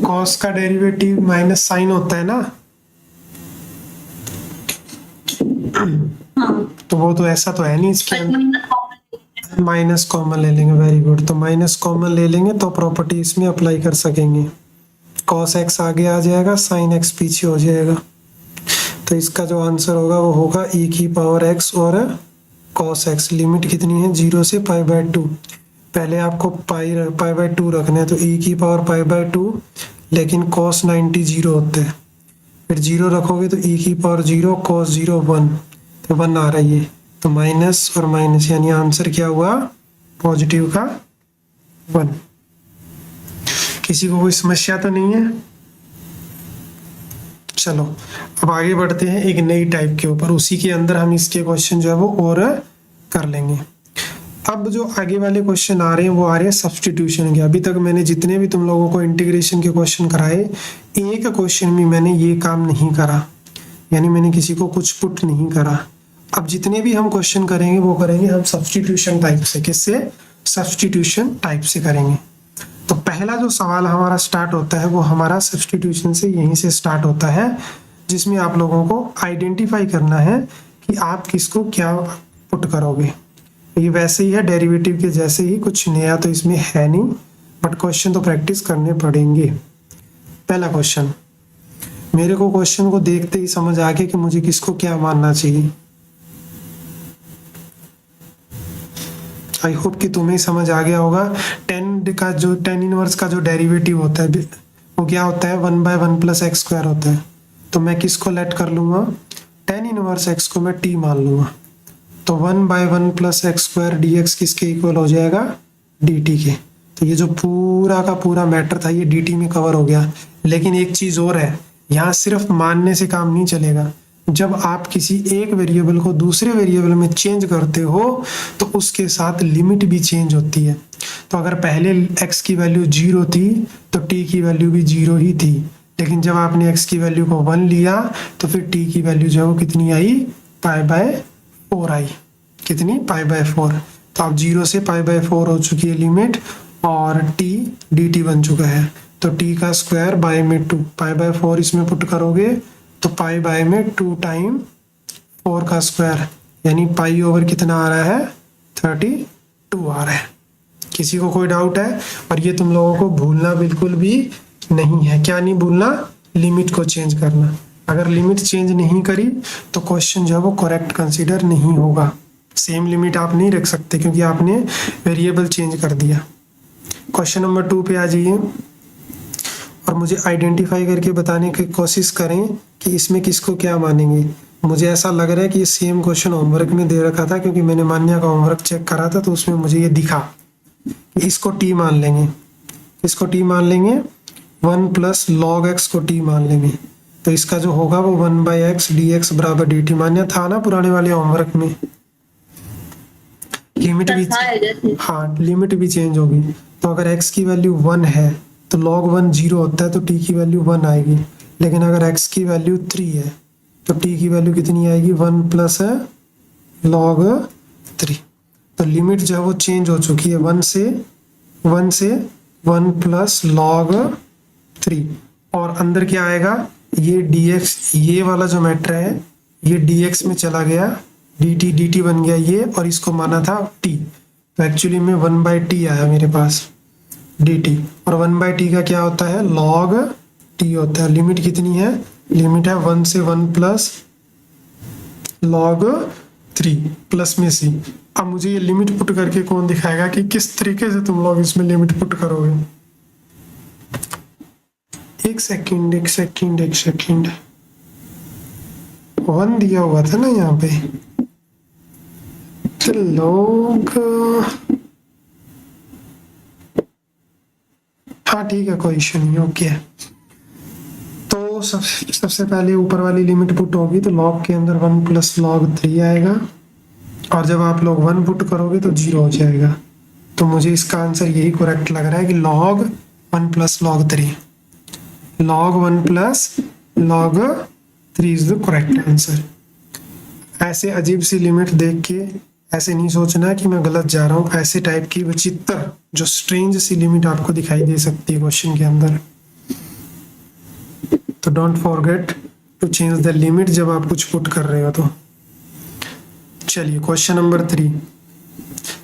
S1: कॉस का डेरिवेटिव माइनस साइन होता है ना,
S2: हाँ
S1: तो वो तो ऐसा तो है नहीं, इसके अंदर माइनस कॉमन ले लेंगे। वेरी गुड, तो माइनस कॉमन ले लेंगे तो प्रॉपर्टी इसमें अप्लाई कर सकेंगे। cos x आगे आ जाएगा, sin x पीछे हो जाएगा। तो इसका जो आंसर होगा वो होगा e की पावर x और cos x। लिमिट कितनी है 0 से π/2। पहले आपको π/2 रखना है, तो e की पावर π/2, लेकिन cos 90 0 होते हैं। फिर 0 रखोगे तो e की पावर 0, cos 0 1, तो 1 आ रही है, तो माइनस और माइनस, यानी आंसर क्या हुआ पॉजिटिव का 1। किसी को कोई समस्या तो नहीं है? चलो अब आगे बढ़ते हैं एक नई टाइप के ऊपर, उसी के अंदर हम इसके क्वेश्चन जो है वो और कर लेंगे। अब जो आगे वाले क्वेश्चन आ रहे हैं वो आ रहे हैं सब्स्टिट्यूशन के। अभी तक मैंने जितने भी तुम लोगों को इंटीग्रेशन के क्वेश्चन कराए, एक क्वेश्चन में मैंने ये काम नहीं करा, यानी मैंने किसी को कुछ पुट नहीं करा। अब जितने भी हम क्वेश्चन करेंगे वो करेंगे हम सब्स्टिट्यूशन टाइप से। किससे? सब्स्टिट्यूशन टाइप से करेंगे। तो पहला जो सवाल हमारा स्टार्ट होता है वो हमारा सब्स्टिट्यूशन से यहीं से स्टार्ट होता है, जिसमें आप लोगों को आइडेंटिफाई करना है कि आप किसको क्या पुट करोगे। ये वैसे ही है डेरिवेटिव के जैसे ही, कुछ नया तो इसमें है नहीं, बट क्वेश्चन तो प्रैक्टिस करने पड़ेंगे। पहला क्वेश्चन, मेरे को क्वेश्चन को देखते ही समझ आ गया कि मुझे किसको क्या मानना चाहिए। आई होप कि तुम्हें समझ आ गया होगा। tan इनवर्स का जो डेरिवेटिव होता है वो क्या होता है 1/1 + x² होता है। तो मैं किसको लेट कर लूंगा, tan इनवर्स x को मैं t मान लूंगा। तो 1/1 + x² dx किसके इक्वल हो जाएगा dt के। तो ये जो पूरा का पूरा मैटर था ये dt में कवर हो गया। लेकिन एक चीज और है, यहाँ सिर्फ मानने से काम नहीं चलेगा। जब आप किसी एक वेरिएबल को दूसरे वेरिएबल में चेंज करते हो तो उसके साथ लिमिट भी चेंज होती है। तो अगर पहले x की वैल्यू 0 थी तो t की वैल्यू भी 0 ही थी, लेकिन जब आपने x की वैल्यू को 1 लिया तो फिर t की वैल्यू जो है वो कितनी आई π/4 आई। कितनी π/4। तो अब 0 से π/4 हो चुकी है लिमिट और t dt बन चुका है। तो t का स्क्वायर बाय में 2, π/4 इसमें पुट करोगे तो π/2 टाइम 4 का स्क्वायर, यानी π/, कितना आ रहा है 32 आ रहा है। किसी को कोई डाउट है? और ये तुम लोगों को भूलना बिल्कुल भी नहीं है। क्या नहीं भूलना? लिमिट को चेंज करना। अगर लिमिट चेंज नहीं करी तो क्वेश्चन जो है वो करेक्ट कंसीडर नहीं होगा। सेम लिमिट आप नहीं रख सकते क्योंकि आपने वेरिएबल चेंज कर दिया। क्वेश्चन नंबर 2 पे आ जाइए और मुझे आइडेंटिफाई करके बताने की कोशिश करें कि इसमें किसको क्या मानेंगे। मुझे ऐसा लग रहा है कि ये सेम क्वेश्चन होमवर्क में दे रखा था, क्योंकि मैंने मान्या का होमवर्क चेक करा था तो उसमें मुझे ये दिखा कि इसको t मान लेंगे। इसको t मान लेंगे, 1 + log x को t मान लेंगे। तो इसका जो होगा वो 1/x dx = dt। मान्या था ना पुराने वाले होमवर्क में। लिमिट भी, हाँ लिमिट भी चेंज होगी। तो अगर x की वैल्यू 1 है तो log 1 0 होता है तो t की वैल्यू 1 आएगी। लेकिन अगर x की वैल्यू 3 है तो t की वैल्यू कितनी आएगी 1 + log 3। तो लिमिट जो है वो चेंज हो चुकी है 1 से 1 + log 3। और अंदर क्या आएगा, ये dx, ये वाला जो मैटर है ये dx में चला गया, dt बन गया ये, और इसको माना था t। तो एक्चुअली में 1/t आया मेरे पास dt। और 1/t का क्या होता है log t होता है। लिमिट कितनी है, लिमिट है 1 से 1 + log 3 प्लस में c। अब मुझे ये लिमिट पुट करके कौन दिखाएगा कि किस तरीके से तुम लोग इसमें लिमिट पुट करोगे। एक सेकंड 1 दिया हुआ था ना यहाँ पे, तो लोग, हाँ ठीक है कोई इशू नहीं, ओके। तो सबसे पहले ऊपर वाली लिमिट पुट होगी तो log के अंदर 1 + log 3 आएगा, और जब आप लोग 1 पुट करोगे तो 0 हो जाएगा। तो मुझे इसका आंसर यही करेक्ट लग रहा है कि log 1 + log 3, log 1 + log 3 is the correct answer. ऐसे अजीब सी लिमिट देख के ऐसे नहीं सोचना कि मैं गलत जा रहा हूँ। ऐसे टाइप की विचित्र जो स्ट्रेंज सी लिमिट आपको दिखाई दे सकती है क्वेश्चन के अंदर, तो don't forget to change the limit जब आप कुछ पुट कर रहे हो तो। चलिए क्वेश्चन नंबर 3,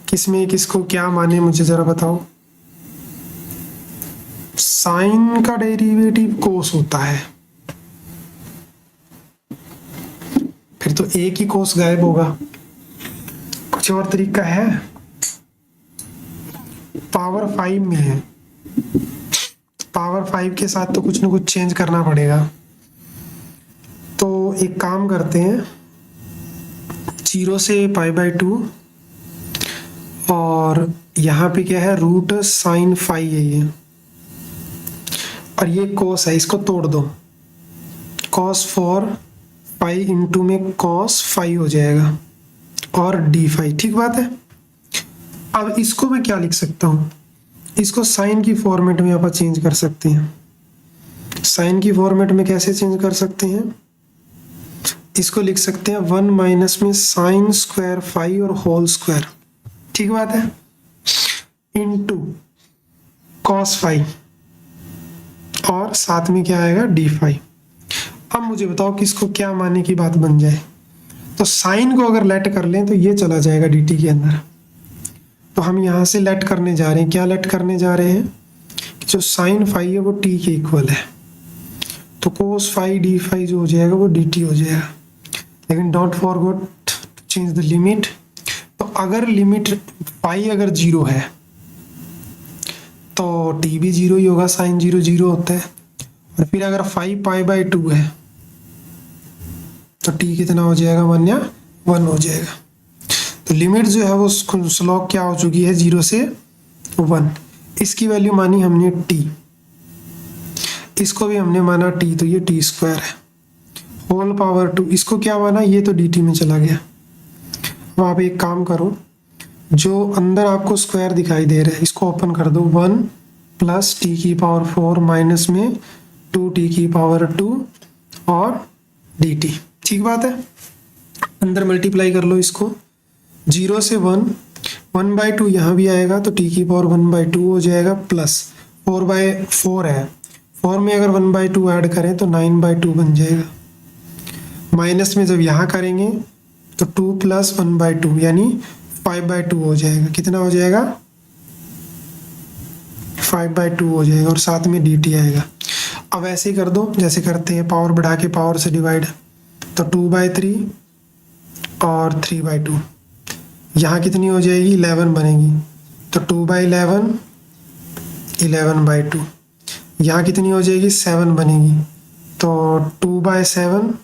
S1: किसमें किसको क्या माने मुझे जरा बताओ। साइन का डेरिवेटिव कोस होता है, फिर तो एक ही कोस गायब होगा। कुछ और तरीका है? पावर 5 में है, पावर 5 के साथ तो कुछ ना कुछ चेंज करना पड़ेगा। तो एक काम करते हैं, 0 से π/2 और यहाँ पे क्या है, रूट साइन 5 है ये, और ये कोस है, इसको तोड़ दो, cos 4 पाई इंटू में cos 5 हो जाएगा और d5, ठीक बात है। अब इसको मैं क्या लिख सकता हूँ, इसको साइन की फॉर्मेट में आप चेंज कर सकते हैं। साइन की फॉर्मेट में कैसे चेंज कर सकते हैं, इसको लिख सकते हैं 1 माइनस में साइन स्क्वायर 5 और होल स्क्वायर, ठीक बात है, इनटू cos 5 और साथ में क्या आएगा d5। अब मुझे बताओ कि इसको क्या मानने की बात बन जाए। तो साइन को अगर लेट कर लें तो ये चला जाएगा dt के अंदर। तो हम यहाँ से लेट करने जा रहे हैं, क्या लेट करने जा रहे हैं कि जो साइन 5 है वो t के इक्वल है, तो cos 5 d5 जो हो जाएगा वो dt हो जाएगा। लेकिन don't forget to change the limit. तो अगर लिमिट पाई अगर 0 है तो t भी 0 ही होगा, साइन 0 0 होता है। और फिर अगर 5 π/2 है तो t कितना हो जाएगा, मान्या 1 हो जाएगा। तो लिमिट जो है वो स्लोप क्या हो चुकी है, 0 से 1। इसकी वैल्यू मानी हमने t, इसको भी हमने माना t, तो ये t स्क्वायर है होल पावर 2। इसको क्या माना, ये तो dt में चला गया। अब आप एक काम करो, जो अंदर आपको स्क्वायर दिखाई दे रहा है इसको ओपन कर दो, 1 प्लस t की पावर 4 माइनस में 2t की पावर 2 और dt, ठीक बात है। अंदर मल्टीप्लाई कर लो इसको, 0 से 1, 1/2 यहाँ भी आएगा तो t की पावर 1/2 हो जाएगा, प्लस 4/4 है, 4 में अगर 1/2 ऐड करें तो 9/2 बन जाएगा। माइनस में जब यहाँ करेंगे तो 2 प्लस 1/2 यानी 5/2 हो जाएगा। कितना हो जाएगा, 5/2 हो जाएगा और साथ में dt आएगा। अब ऐसे ही कर दो जैसे करते हैं, पावर बढ़ा के पावर से डिवाइड, तो 2/3 और 3/2, यहाँ कितनी हो जाएगी, 11 बनेगी, तो 2/11 11/2, यहाँ कितनी हो जाएगी, 7 बनेगी, तो 2/7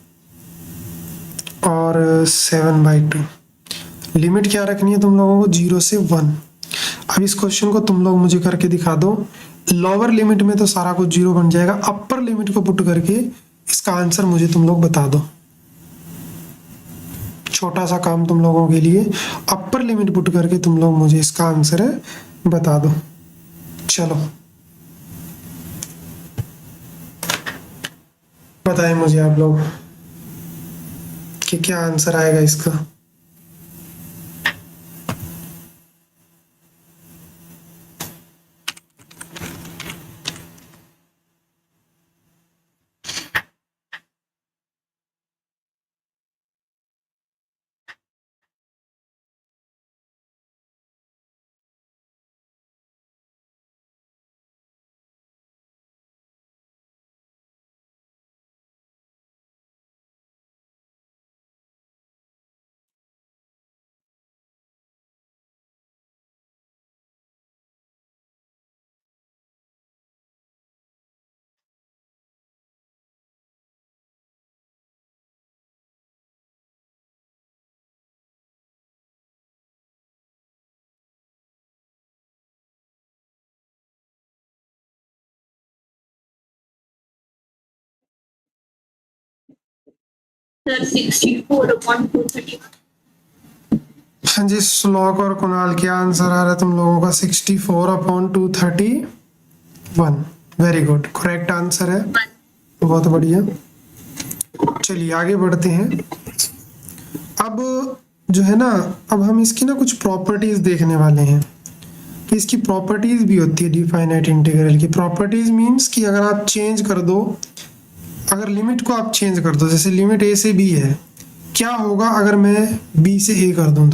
S1: और 7/2। लिमिट क्या रखनी है तुम लोगों को, 0 से 1। अब इस क्वेश्चन को तुम लोग मुझे करके दिखा दो। लोअर लिमिट में तो सारा कुछ 0 बन जाएगा, अपर लिमिट को पुट करके इसका आंसर मुझे तुम लोग बता दो। छोटा सा काम तुम लोगों के लिए, अपर लिमिट पुट करके तुम लोग मुझे इसका आंसर बता दो। चलो बताएं मुझे आप लोग कि क्या आंसर आएगा इसका।
S2: सर 64/231।
S1: हाँ जी, श्लोक और कुणाल, क्या आंसर आ रहा है तुम लोगों का, 64/231। वेरी गुड, करेक्ट आंसर है, बहुत बढ़िया। चलिए आगे बढ़ते हैं। अब जो है ना, अब हम इसकी ना कुछ प्रॉपर्टीज देखने वाले हैं कि इसकी प्रॉपर्टीज भी होती है डिफाइनाइट इंटीग्रल की। प्रॉपर्टीज मीन्स कि अगर आप चेंज कर दो, अगर लिमिट को आप चेंज कर दो, जैसे लिमिट a से b है, क्या होगा अगर मैं b से a कर दूं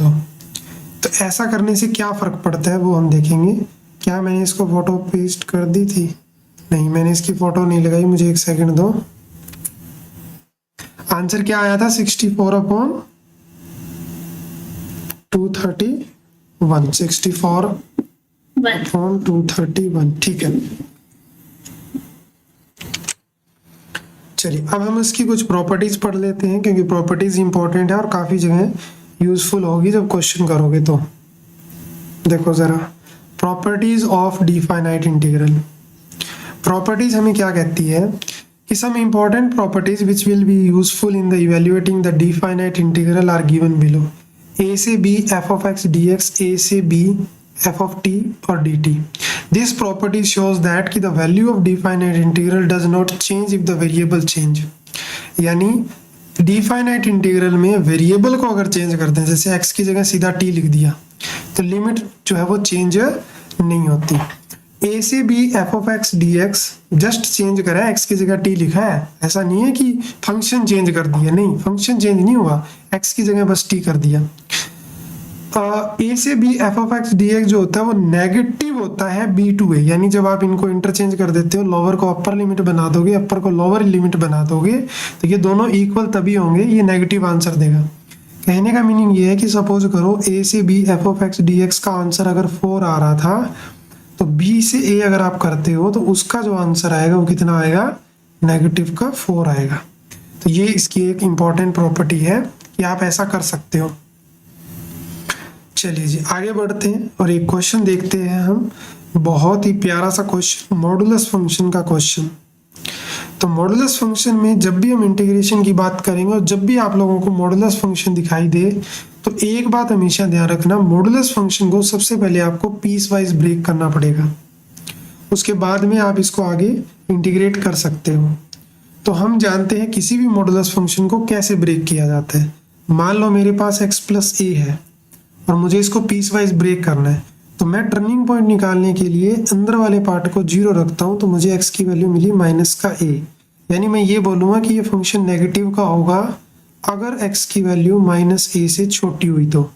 S1: तो ऐसा करने से क्या फ़र्क पड़ता है वो हम देखेंगे। क्या मैंने इसको फोटो पेस्ट कर दी थी, नहीं, मैंने इसकी फोटो नहीं लगाई, मुझे एक सेकंड दो। आंसर क्या आया था? 64/231, 64/231, ठीक है। चलिए अब हम इसकी कुछ प्रॉपर्टीज पढ़ लेते हैं, क्योंकि प्रॉपर्टीज इंपॉर्टेंट है और काफी जगह यूजफुल होगी जब क्वेश्चन करोगे तो। देखो जरा, properties of definite integral. Properties हमें क्या कहती है कि some important properties which will be useful in the evaluating the definite integral are given below. a से b f of x dx, a से b f of t और dt. This property shows that कि the value of definite integral does not change if the variable change. यानी डिफाइनाइट इंटीग्रल में वेरिएबल को अगर चेंज करते हैं, जैसे x की जगह सीधा t लिख दिया, तो लिमिट जो है वो चेंज नहीं होती। a से b f of x dx just change करा है, x की जगह t लिखा है, ऐसा नहीं है कि फंक्शन चेंज कर दिया, नहीं, फंक्शन चेंज नहीं हुआ, x की जगह बस t कर दिया। a से b f of x dx जो होता है वो नेगेटिव होता है b to a, यानी जब आप इनको इंटरचेंज कर देते हो, लोअर को अपर लिमिट बना दोगे, अपर को लोअर लिमिट बना दोगे, तो ये दोनों इक्वल तभी होंगे, ये नेगेटिव आंसर देगा। कहने का मीनिंग ये है कि सपोज करो a से b f of x dx का आंसर अगर 4 आ रहा था, तो b से a अगर आप करते हो तो उसका जो आंसर आएगा वो कितना आएगा? नेगेटिव का 4 आएगा। तो ये इसकी एक इम्पॉर्टेंट प्रॉपर्टी है कि आप ऐसा कर सकते हो। चलिए जी आगे बढ़ते हैं और एक क्वेश्चन देखते हैं हम, बहुत ही प्यारा सा क्वेश्चन, मॉडुलस फंक्शन का क्वेश्चन। तो मॉडुलस फंक्शन में जब भी हम इंटीग्रेशन की बात करेंगे और जब भी आप लोगों को मॉडुलस फंक्शन दिखाई दे, तो एक बात हमेशा ध्यान रखना, मॉडुलस फंक्शन को सबसे पहले आपको पीस वाइज ब्रेक करना पड़ेगा, उसके बाद में आप इसको आगे इंटीग्रेट कर सकते हो। तो हम जानते हैं किसी भी मॉडुलस फंक्शन को कैसे ब्रेक किया जाता है। मान लो मेरे पास x प्लस ए है और मुझे इसको पीस वाइज ब्रेक करना है, तो मैं टर्निंग पॉइंट निकालने के लिए अंदर वाले पार्ट को 0 रखता हूँ, तो मुझे x की वैल्यू मिली माइनस का a, यानी मैं ये बोलूँगा कि ये फंक्शन नेगेटिव का होगा अगर x की वैल्यू माइनस a से छोटी हुई तो,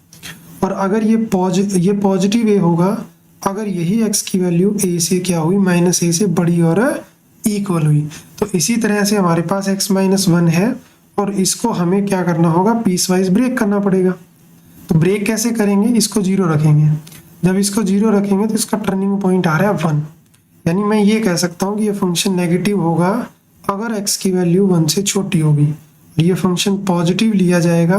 S1: और अगर ये पॉजिटिव a होगा अगर यही x की वैल्यू a से क्या हुई? माइनस a से बड़ी और इक्वल हुई। तो इसी तरह से हमारे पास x माइनस 1 है और इसको हमें क्या करना होगा? पीस वाइज ब्रेक करना पड़ेगा। तो ब्रेक कैसे करेंगे? इसको 0 रखेंगे, जब इसको 0 रखेंगे तो इसका टर्निंग पॉइंट आ रहा है 1, यानी मैं ये कह सकता हूँ कि ये फंक्शन नेगेटिव होगा अगर x की वैल्यू 1 से छोटी होगी, और ये फंक्शन पॉजिटिव लिया जाएगा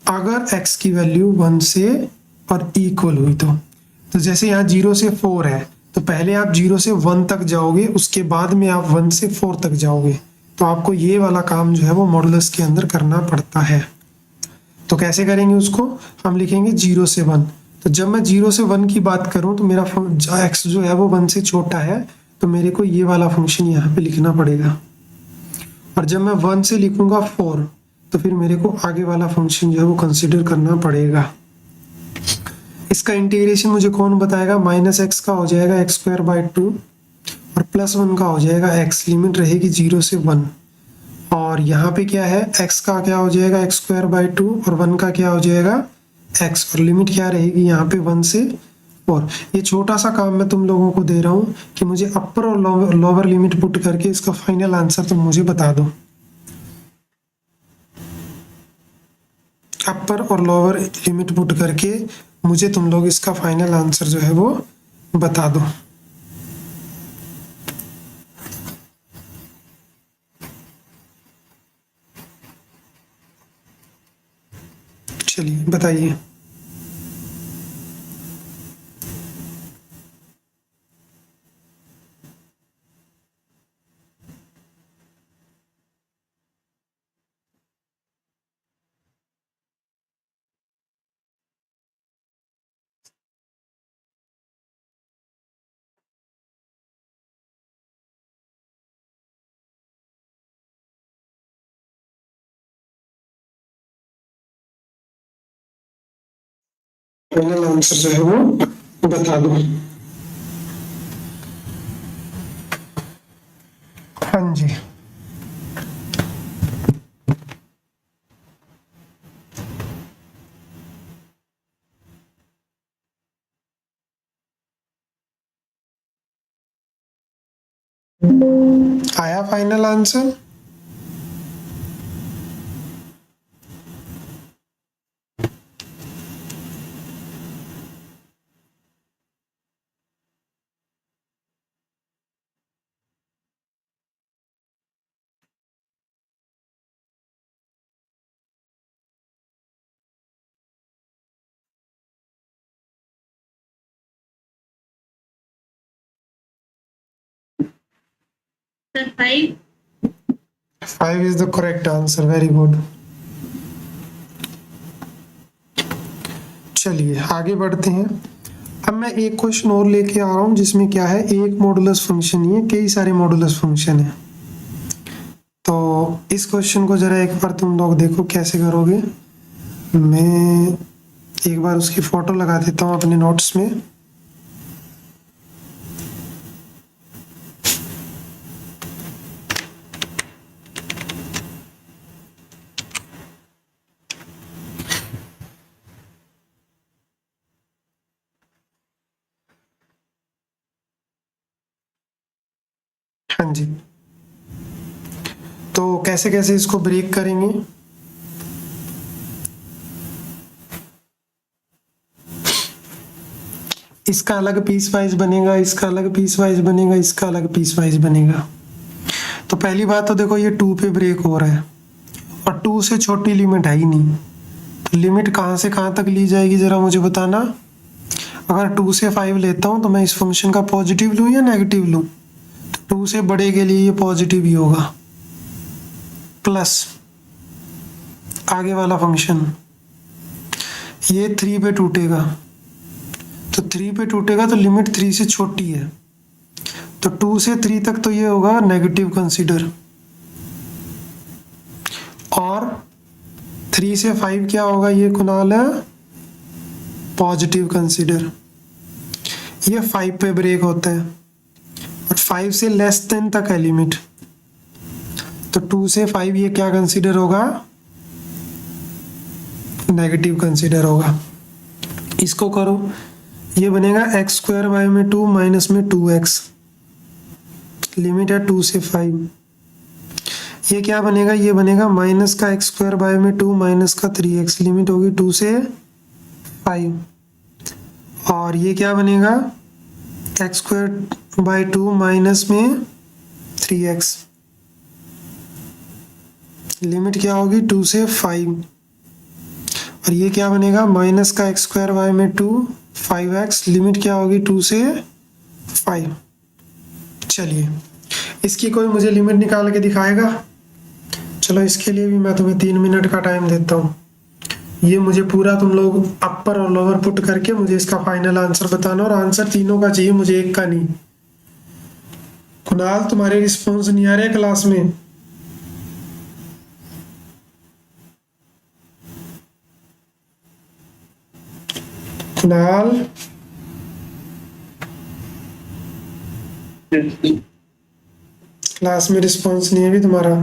S1: अगर x की वैल्यू 1 से और इक्वल हुई तो जैसे यहाँ 0 से 4 है, तो पहले आप 0 से 1 तक जाओगे, उसके बाद में आप 1 से 4 तक जाओगे, तो आपको ये वाला काम जो है वो मॉडुलस के अंदर करना पड़ता है। तो कैसे करेंगे उसको? हम लिखेंगे 0 से 1। तो जब मैं 0 से 1 की बात करूं तो मेरा x जो है वो 1 से छोटा है, तो मेरे को ये वाला फंक्शन यहाँ पे लिखना पड़ेगा, और जब मैं 1 से लिखूंगा 4, तो फिर मेरे को आगे वाला फंक्शन जो है वो कंसिडर करना पड़ेगा। इसका इंटीग्रेशन मुझे कौन बताएगा? माइनस एक्स का हो जाएगा x²/2 और प्लस 1 का हो जाएगा x, लिमिट रहेगी 0 से 1, और यहाँ पे क्या है? x का क्या हो जाएगा? x²/2 और 1 का क्या हो जाएगा? x, और लिमिट क्या रहेगी यहाँ पे? 1 से 4। ये छोटा सा काम मैं तुम लोगों को दे रहा हूँ कि मुझे अपर और लोअर लिमिट पुट करके इसका फाइनल आंसर तुम मुझे बता दो। अपर और लोअर लिमिट पुट करके मुझे तुम लोग इसका फाइनल आंसर जो है वो बता दो। चलिए बताइए। फाइनल आंसर जो है वो बता दो। हाँ जी। आया final answer?
S2: Sir 5।
S1: 5 is the correct answer, very good. चलिए आगे बढ़ते हैं। अब मैं एक क्वेश्चन और लेके आ रहा हूँ जिसमें क्या है, एक मॉडुलस फंक्शन ही है, कई सारे मॉडुलस फंक्शन है। तो इस क्वेश्चन को जरा एक बार तुम लोग देखो कैसे करोगे। मैं एक बार उसकी फोटो लगा देता हूँ अपने नोट्स में। हाँ जी, तो कैसे कैसे इसको ब्रेक करेंगे। इसका अलग पीस वाइज बनेगा, इसका अलग पीस वाइज बनेगा, इसका अलग पीस वाइज बनेगा। तो पहली बात तो देखो, ये 2 पे ब्रेक हो रहा है और 2 से छोटी लिमिट है ही नहीं। तो लिमिट कहाँ से कहाँ तक ली जाएगी जरा मुझे बताना। अगर 2 से 5 लेता हूँ तो मैं इस फंक्शन का पॉजिटिव लूँ या नेगेटिव लूँ? तो 2 से बड़े के लिए ये पॉजिटिव ही होगा। प्लस आगे वाला फंक्शन ये 3 पे टूटेगा, तो 3 पे टूटेगा तो लिमिट 3 से छोटी है, तो 2 से 3 तक तो ये होगा नेगेटिव कंसीडर, और 3 से 5 क्या होगा ये कुणाल है, पॉजिटिव कंसीडर। ये 5 पे ब्रेक होता है और 5 से लेस देन तक है लिमिट, तो 2 से 5 ये क्या कंसीडर होगा, नेगेटिव कंसीडर होगा। इसको करो, ये बनेगा एक्स स्क्वायर वाई में 2 माइनस में 2x, लिमिट है 2 से 5। ये क्या बनेगा, ये बनेगा माइनस का एक्स स्क्वायर वाई में 2 माइनस का 3x, लिमिट होगी 2 से 5। और ये क्या बनेगा, एक्स स्क्वायर बाई 2 माइनस में 3x, लिमिट क्या होगी 2 से 5। और ये क्या बनेगा, माइनस का एक्स स्क्वायर वाई में 2 5x, लिमिट क्या होगी 2 से 5। चलिए इसकी कोई मुझे लिमिट निकाल के दिखाएगा। चलो इसके लिए भी मैं तुम्हें 3 मिनट का टाइम देता हूँ। ये मुझे पूरा तुम लोग अपर और लोअर पुट करके मुझे इसका फाइनल आंसर बताना, और आंसर तीनों का चाहिए मुझे, एक का नहीं। कुणाल तुम्हारे रिस्पॉन्स नहीं आ रहे क्लास में। कुणाल क्लास में रिस्पॉन्स नहीं है भी तुम्हारा।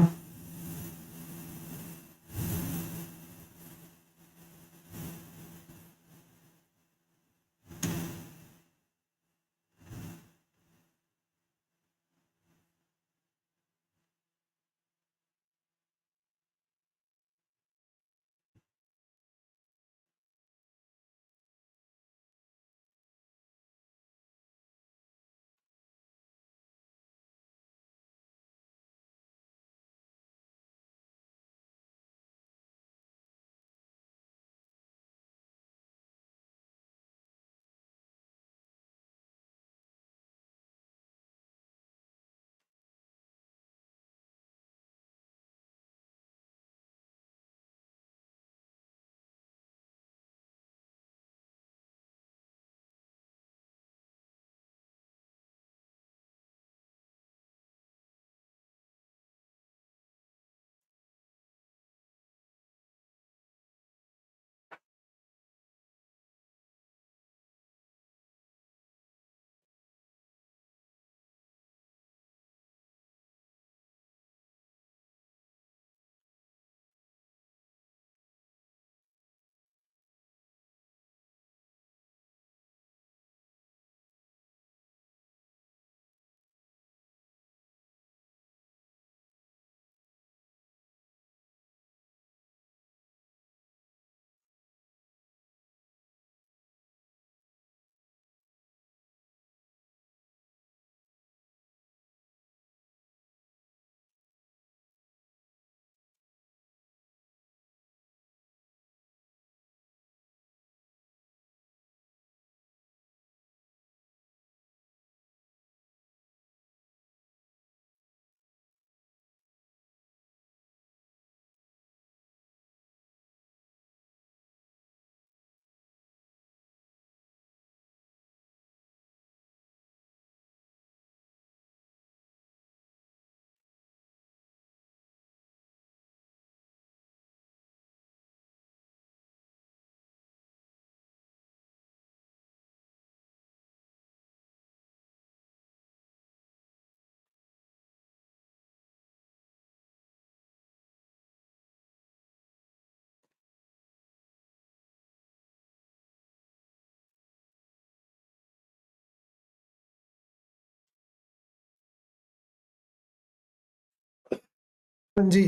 S1: हाँ जी,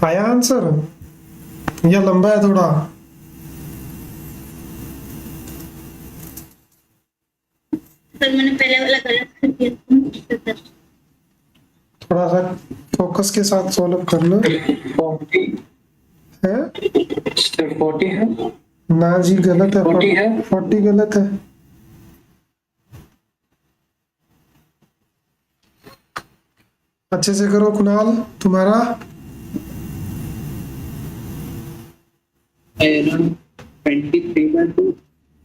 S1: आया आंसर या लंबा है थोड़ा?
S2: सर मैंने पहले वाला गलत कर दिया था।
S1: थोड़ा सा फोकस के साथ सॉल्व करना
S3: 40
S1: है।
S3: 40 है।
S1: ना जी, गलत है।
S3: 40 है।
S1: 40 गलत है। अच्छे से करो कुणाल, तुम्हारा
S3: 23/2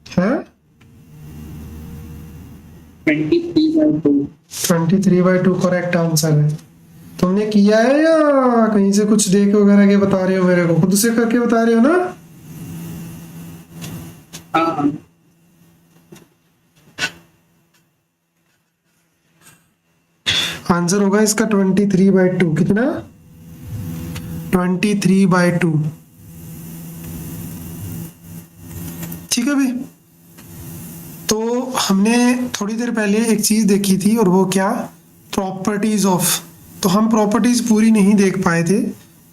S1: है
S3: 23/2
S1: 23/2 करेक्ट आंसर है। तुमने किया है या कहीं से कुछ देख वगैरह के बता रहे हो? मेरे को खुद से करके बता रहे हो ना?
S3: हाँ
S1: आंसर होगा इसका 23/2। कितना? 23/2। ठीक है भाई। तो हमने थोड़ी देर पहले एक चीज देखी थी, और वो क्या? Properties of. तो हम प्रॉपर्टीज पूरी नहीं देख पाए थे,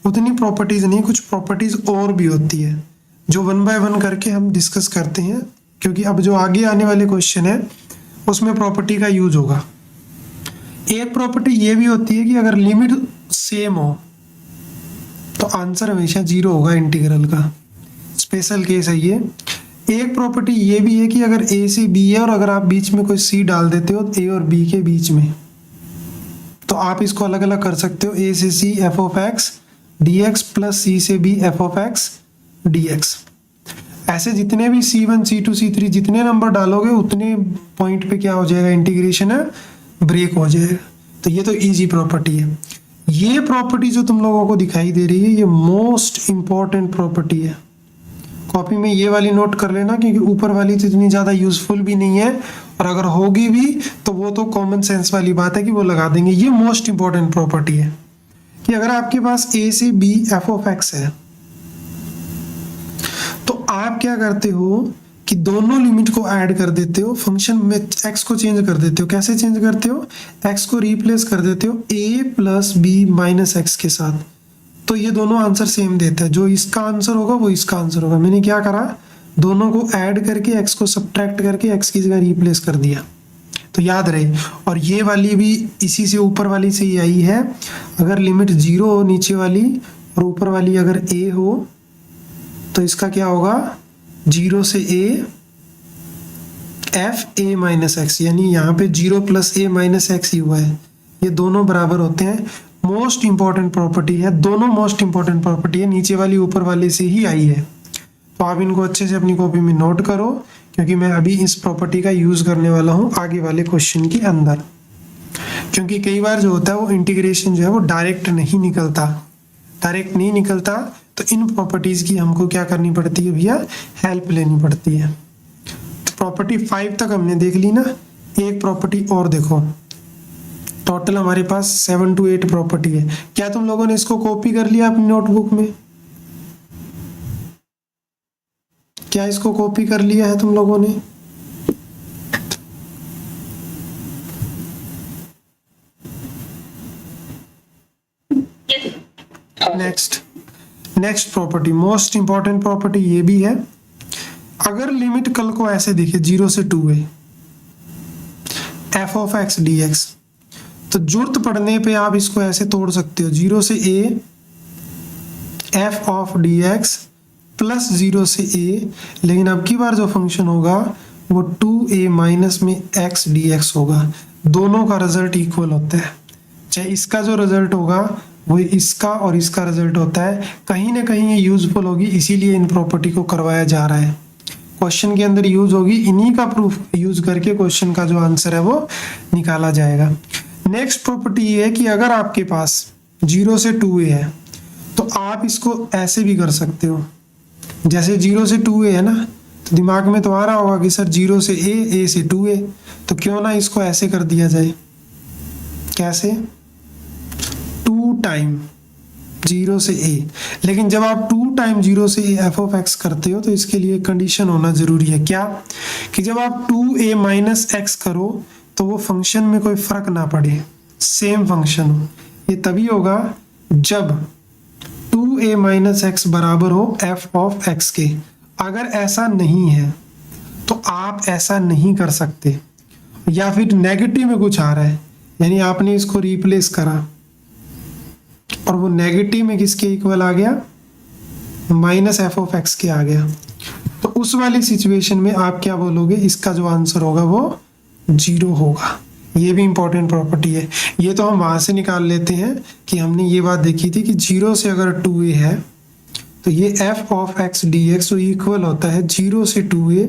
S1: उतनी प्रॉपर्टीज नहीं, कुछ प्रॉपर्टीज और भी होती है जो 1 बाय 1 करके हम डिस्कस करते हैं, क्योंकि अब जो आगे आने वाले क्वेश्चन है उसमें प्रॉपर्टी का यूज होगा। एक प्रॉपर्टी ये भी होती है कि अगर लिमिट सेम हो तो आंसर हमेशा 0 होगा इंटीग्रल का। स्पेशल केस है ये। एक प्रॉपर्टी ये भी है कि अगर ए से बी है और अगर आप बीच में कोई सी डाल देते हो ए और बी के बीच में, तो आप इसको अलग अलग कर सकते हो। ए से c f of x D x plus c से b F of x D x. ऐसे जितने भी C1 C2 C3 जितने नंबर डालोगे उतने पॉइंट पे क्या हो जाएगा? इंटीग्रेशन है ब्रेक हो जाएगा। तो ये तो इजी प्रॉपर्टी है। ये प्रॉपर्टी जो तुम लोगों को दिखाई दे रही है ये मोस्ट इंपॉर्टेंट प्रॉपर्टी है। कॉपी में ये वाली नोट कर लेना, क्योंकि ऊपर वाली तो इतनी ज़्यादा यूजफुल भी नहीं है, और अगर होगी भी तो वो तो कॉमन सेंस वाली बात है कि वो लगा देंगे। ये मोस्ट इंपॉर्टेंट प्रॉपर्टी है कि अगर आपके पास ए से बी एफ ऑफ एक्स है तो आप क्या करते हो कि दोनों लिमिट को ऐड कर देते हो, फंक्शन में एक्स को चेंज कर देते हो। कैसे चेंज करते हो? एक्स को रिप्लेस कर देते हो ए प्लस बी माइनस एक्स के साथ, तो ये दोनों आंसर सेम देता है। जो इसका आंसर होगा वो इसका आंसर होगा। मैंने क्या करा? दोनों को ऐड करके एक्स को सब्ट्रैक्ट करके एक्स की जगह रिप्लेस कर दिया, तो याद रहे। और ये वाली भी इसी से, ऊपर वाली से ही आई है। अगर लिमिट 0 हो नीचे वाली और ऊपर वाली अगर ए हो तो इसका क्या होगा? 0 से A F A minus x, यानी यहाँ पे 0 प्लस ए माइनस एक्स ही हुआ है। ये दोनों बराबर होते हैं। मोस्ट इंपॉर्टेंट प्रॉपर्टी है, दोनों मोस्ट इंपॉर्टेंट प्रॉपर्टी है। नीचे वाली ऊपर वाले से ही आई है। तो आप इनको अच्छे से अपनी कॉपी में नोट करो, क्योंकि मैं अभी इस प्रॉपर्टी का यूज करने वाला हूँ आगे वाले क्वेश्चन के अंदर। क्योंकि कई बार जो होता है वो इंटीग्रेशन जो है वो डायरेक्ट नहीं निकलता, तो इन प्रॉपर्टीज की हमको क्या करनी पड़ती है भैया? हेल्प लेनी पड़ती है। तो प्रॉपर्टी 5 तक हमने देख ली ना। एक प्रॉपर्टी और देखो, टोटल हमारे पास 7 to 8 प्रॉपर्टी है। क्या तुम लोगों ने इसको कॉपी कर लिया अपनी नोटबुक में? क्या इसको कॉपी कर लिया है तुम लोगों ने? Next property, most important property ये भी है। अगर लिमिट कल को ऐसे दिखे 0 से 2 है F of x D x, तो जरूरत पड़ने पे आप इसको ऐसे तोड़ सकते हो। 0 से A F of D x plus 0 से ए, लेकिन अब की बार जो फंक्शन होगा वो 2a माइनस में एक्स डी एक्स होगा। दोनों का रिजल्ट इक्वल होता है, चाहे इसका जो रिजल्ट होगा वो इसका और इसका रिजल्ट होता है। कहीं ना कहीं ये यूजफुल होगी, इसीलिए इन प्रॉपर्टी को करवाया जा रहा है। क्वेश्चन के अंदर यूज होगी, इन्हीं का प्रूफ यूज करके क्वेश्चन का जो आंसर है वो निकाला जाएगा। नेक्स्ट प्रॉपर्टी ये है कि अगर आपके पास 0 से 2a है तो आप इसको ऐसे भी कर सकते हो। जैसे 0 से 2a है ना, तो दिमाग में तो आ रहा होगा कि सर 0 से a से 2a, तो क्यों ना इसको ऐसे कर दिया जाए। कैसे? 2 टाइम 0 से a। लेकिन जब आप 2 टाइम 0 से a एफ ऑफ एक्स करते हो तो इसके लिए कंडीशन होना जरूरी है। क्या? कि जब आप 2a माइनस एक्स करो तो वो फंक्शन में कोई फर्क ना पड़े, सेम फंक्शन हो। ये तभी होगा जब 2a माइनस एक्स बराबर हो f ऑफ x के। अगर ऐसा नहीं है तो आप ऐसा नहीं कर सकते, या फिर नेगेटिव में कुछ आ रहा है यानी आपने इसको रिप्लेस करा और वो नेगेटिव में किसके इक्वल आ गया, माइनस एफ ऑफ एक्स के आ गया, तो उस वाली सिचुएशन में आप क्या बोलोगे, इसका जो आंसर होगा वो 0 होगा। ये भी इंपॉर्टेंट प्रॉपर्टी है। ये तो हम वहां से निकाल लेते हैं कि हमने ये बात देखी थी कि 0 से अगर 2a है तो ये f ऑफ x dx तो इक्वल होता है 0 से 2a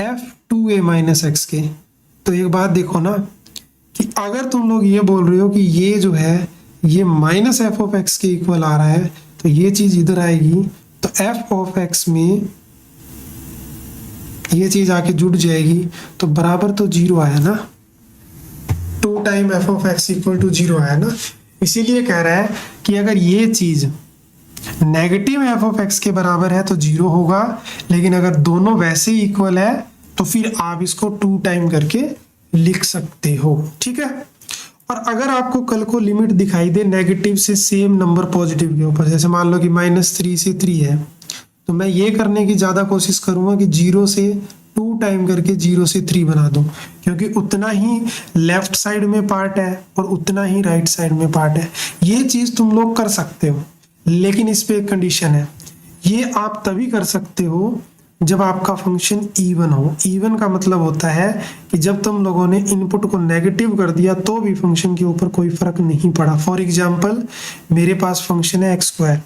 S1: f 2a minus x के। तो एक बात देखो ना कि अगर तुम लोग ये बोल रहे हो कि ये जो है ये माइनस एफ ऑफ एक्स के इक्वल आ रहा है तो ये चीज इधर आएगी, तो f ऑफ x में ये चीज आके जुड़ जाएगी तो बराबर तो 0 आया ना, 2 time f of x equal to 0 आया ना। इसीलिए कह रहा है कि अगर ये चीज नेगेटिव एफ ऑफ एक्स के बराबर है तो 0 होगा, लेकिन अगर दोनों वैसे ही इक्वल है तो फिर आप इसको 2 टाइम करके लिख सकते हो, ठीक है। और अगर आपको कल को लिमिट दिखाई दे नेगेटिव से सेम नंबर पॉजिटिव के ऊपर, जैसे मान लो कि -3 से 3 है, तो मैं ये करने की ज़्यादा कोशिश करूँगा कि 0 से 2 टाइम करके 0 से 3 बना दूँ, क्योंकि उतना ही लेफ्ट साइड में पार्ट है और उतना ही राइट साइड में पार्ट है। ये चीज़ तुम लोग कर सकते हो, लेकिन इस पे एक कंडीशन है। ये आप तभी कर सकते हो जब आपका फंक्शन इवन हो। इवन का मतलब होता है कि जब तुम लोगों ने इनपुट को नेगेटिव कर दिया तो भी फंक्शन के ऊपर कोई फर्क नहीं पड़ा। फॉर एग्जांपल मेरे पास फंक्शन है x²,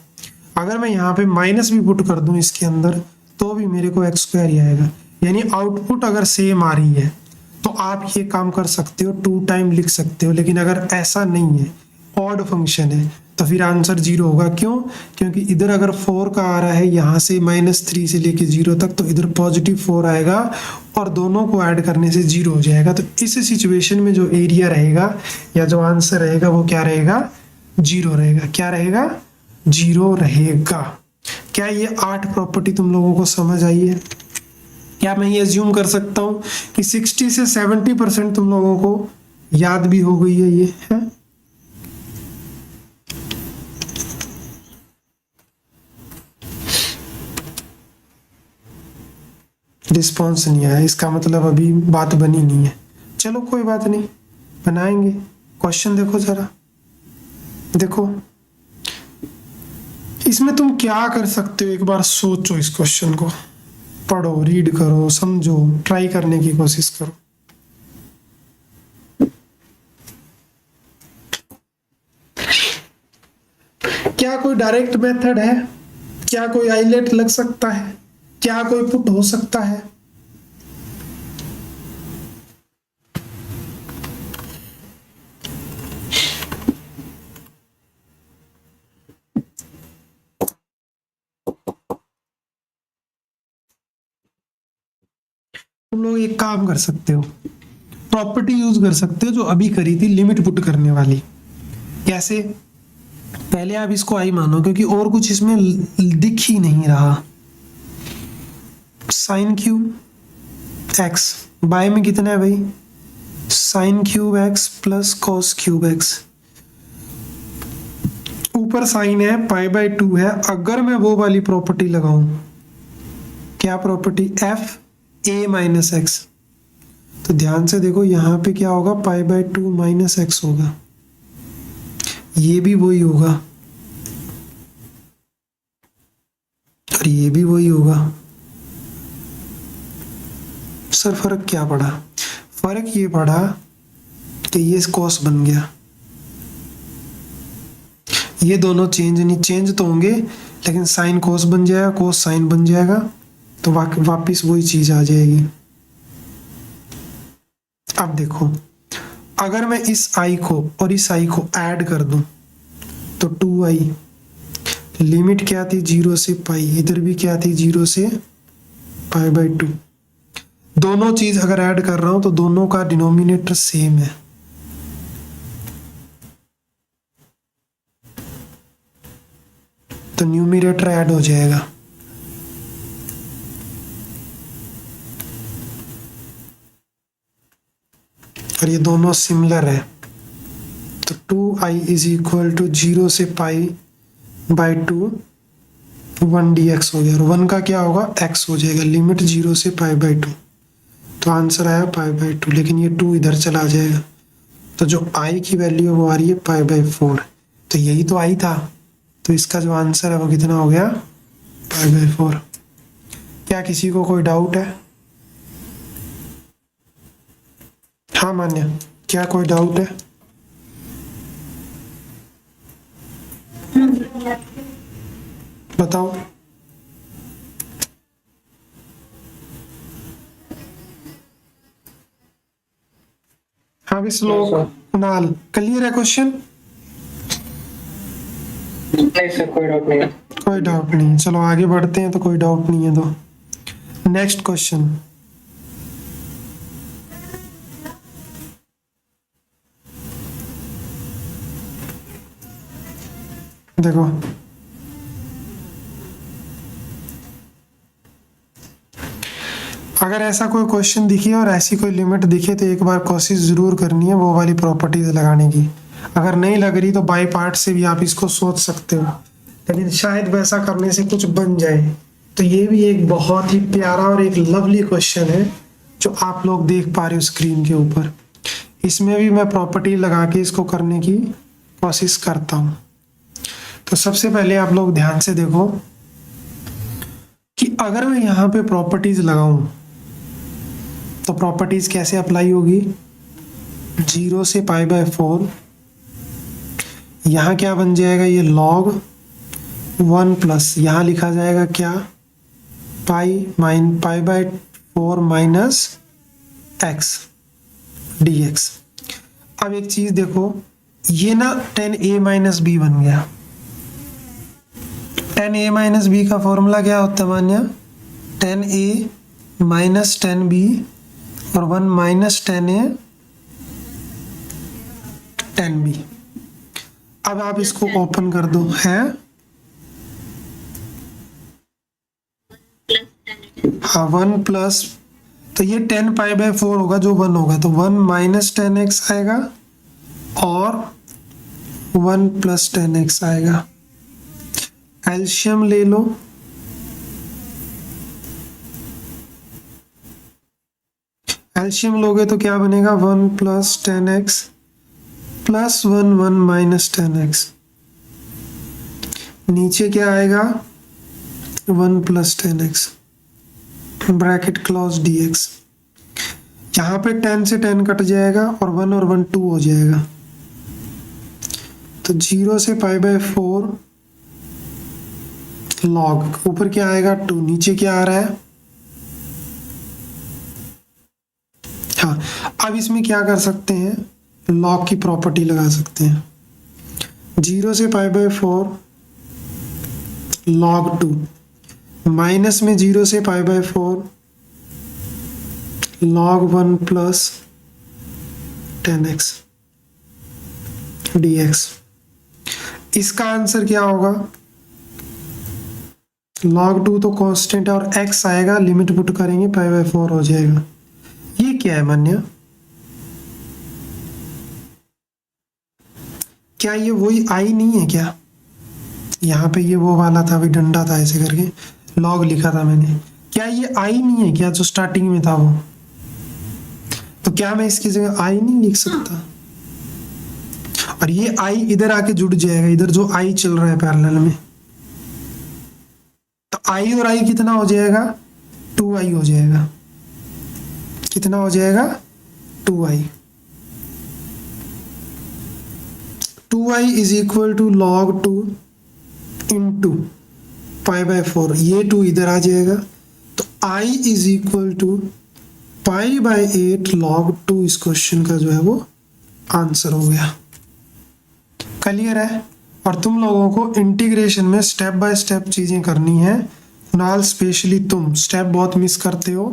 S1: अगर मैं यहाँ पे माइनस भी पुट कर दूं इसके अंदर तो भी मेरे को x² ही आएगा, यानी आउटपुट अगर सेम आ रही है तो आप ये काम कर सकते हो, 2 टाइम लिख सकते हो। लेकिन अगर ऐसा नहीं है, ऑड फंक्शन है, तो फिर आंसर 0 होगा। क्यों? क्योंकि इधर अगर 4 का आ रहा है यहाँ से -3 से लेके 0 तक, तो इधर पॉजिटिव 4 आएगा और दोनों को ऐड करने से 0 हो जाएगा। तो इस सिचुएशन में जो एरिया रहेगा या जो आंसर रहेगा वो क्या रहेगा, 0 रहेगा। क्या रहेगा? 0 रहेगा। क्या ये 8 प्रॉपर्टी तुम लोगों को समझ आई है? क्या मैं ये अज्यूम कर सकता हूँ कि 60 से 70% तुम लोगों को याद भी हो गई है ये है? रिस्पॉन्स नहीं आया, इसका मतलब अभी बात बनी नहीं है। चलो कोई बात नहीं, बनाएंगे। क्वेश्चन देखो जरा, देखो इसमें तुम क्या कर सकते हो, एक बार सोचो, इस क्वेश्चन को पढ़ो, रीड करो, समझो, ट्राई करने की कोशिश करो। क्या कोई डायरेक्ट मेथड है? क्या कोई आइलेट लग सकता है? क्या कोई पुट हो सकता है? तुम लोग एक काम कर सकते हो, प्रॉपर्टी यूज कर सकते हो जो अभी करी थी, लिमिट पुट करने वाली। कैसे? पहले आप इसको आई मानो, क्योंकि और कुछ इसमें दिख ही नहीं रहा। साइन क्यूब एक्स बाय में कितना है भाई? Sine cube x plus cos cube x. ऊपर साइन है, π/2 है। अगर मैं वो वाली प्रॉपर्टी लगाऊं, क्या property? F A minus x, तो ध्यान से देखो यहाँ पे क्या होगा, π/2 माइनस एक्स होगा। ये भी वही होगा और ये भी वही होगा। सर फर्क क्या पड़ा? फर्क ये पड़ा कि ये कॉस बन गया। ये दोनों चेंज तो होंगे, लेकिन साइन कॉस बन जाएगा, कॉस साइन बन जाएगा, तो वापिस वही चीज आ जाएगी। अब देखो, अगर मैं इस i को और इस i को ऐड कर दूं तो 2i, लिमिट क्या थी? 0 से पाई, इधर भी क्या थी? 0 से π/2। दोनों चीज अगर ऐड कर रहा हूं तो दोनों का डिनोमिनेटर सेम है, तो न्यूमरेटर ऐड हो जाएगा। और ये दोनों सिमिलर है, तो 2i इज इक्वल टू 0 से पाई बाई 2 1 dx हो गया, और 1 का क्या होगा, x हो जाएगा, लिमिट 0 से पाई बाई 2। तो आंसर आया पाई बाई 2, लेकिन ये 2 इधर चला जाएगा, तो जो i की वैल्यू है वो आ रही है पाई बाई 4। तो यही तो i था, तो इसका जो आंसर है वो कितना हो गया, पाई बाई 4। क्या किसी को कोई डाउट है? हाँ मान्य, क्या कोई डाउट है? बताओ। हाँ भी श्लोक कुणाल, क्लियर है क्वेश्चन?
S3: नहीं सर, कोई डाउट नहीं है।
S1: कोई डाउट नहीं, चलो आगे बढ़ते हैं, तो कोई डाउट नहीं है तो नेक्स्ट क्वेश्चन। देखो अगर ऐसा कोई क्वेश्चन दिखे और ऐसी कोई लिमिट दिखे तो एक बार कोशिश जरूर करनी है वो वाली प्रॉपर्टीज लगाने की। अगर नहीं लग रही तो बाई पार्ट से भी आप इसको सोच सकते हो, लेकिन शायद वैसा करने से कुछ बन जाए। तो ये भी एक बहुत ही प्यारा और एक लवली क्वेश्चन है जो आप लोग देख पा रहे हो स्क्रीन के ऊपर। इसमें भी मैं प्रॉपर्टी लगा के इसको करने की कोशिश करता हूँ। तो सबसे पहले आप लोग ध्यान से देखो कि अगर मैं यहाँ पे प्रॉपर्टीज लगाऊं तो प्रॉपर्टीज कैसे अप्लाई होगी, 0 से पाई बाय 4, यहाँ क्या बन जाएगा, ये log 1 प्लस यहाँ लिखा जाएगा क्या, पाई बाय 4 माइनस x dx। अब एक चीज देखो, ये ना 10a माइनस b बन गया। 10a माइनस बी का फॉर्मूला क्या होता है मान्या, 10a माइनस 10b और 1 माइनस 10a 10b। अब आप इसको ओपन कर दो, है हाँ 1 प्लस, तो ये 10 पाई बाय 4 होगा जो 1 होगा, तो 1 माइनस 10x आएगा और 1 प्लस 10x आएगा। एल्शियम ले लो, एल्शियम लोगे तो क्या बनेगा, 1 plus 10x plus 1 1 minus 10x। नीचे क्या आएगा, 1 plus 10x bracket close dx। यहाँ पे 10 से 10 कट जाएगा और 1 और 1 2 हो जाएगा। तो 0 से पाई बाय 4 लॉग, ऊपर क्या आएगा 2, नीचे क्या आ रहा है, हाँ। अब इसमें क्या कर सकते हैं, लॉग की प्रॉपर्टी लगा सकते हैं। 0 से पाई बाय 4 log 2 माइनस में 0 से पाई by 4 log 1 plus 10x dx। इसका आंसर क्या होगा, log 2 तो कांस्टेंट है और x आएगा, लिमिट पुट करेंगे पाई बाय 4 हो जाएगा। ये क्या है मान्य, क्या ये वही i नहीं है क्या, यहाँ पे ये वो वाला था, अभी डंडा था ऐसे करके log लिखा था मैंने, क्या ये i नहीं है क्या जो स्टार्टिंग में था वो, तो क्या मैं इसकी जगह i नहीं लिख सकता, और ये i इधर आके जुड़ जाएगा, इधर जो i चल रहा है पैरेलल में, तो i और i कितना हो जाएगा, 2i हो जाएगा। कितना हो जाएगा, 2i। 2i is equal to log 2 into pi by 4, ये 2 इधर आ जाएगा, तो i is equal to pi by 8 log 2। इस क्वेश्चन का जो है वो आंसर हो गया। क्लियर है। और तुम लोगों को इंटीग्रेशन में स्टेप बाय स्टेप चीजें करनी है, नाल स्पेशली तुम स्टेप बहुत मिस करते हो।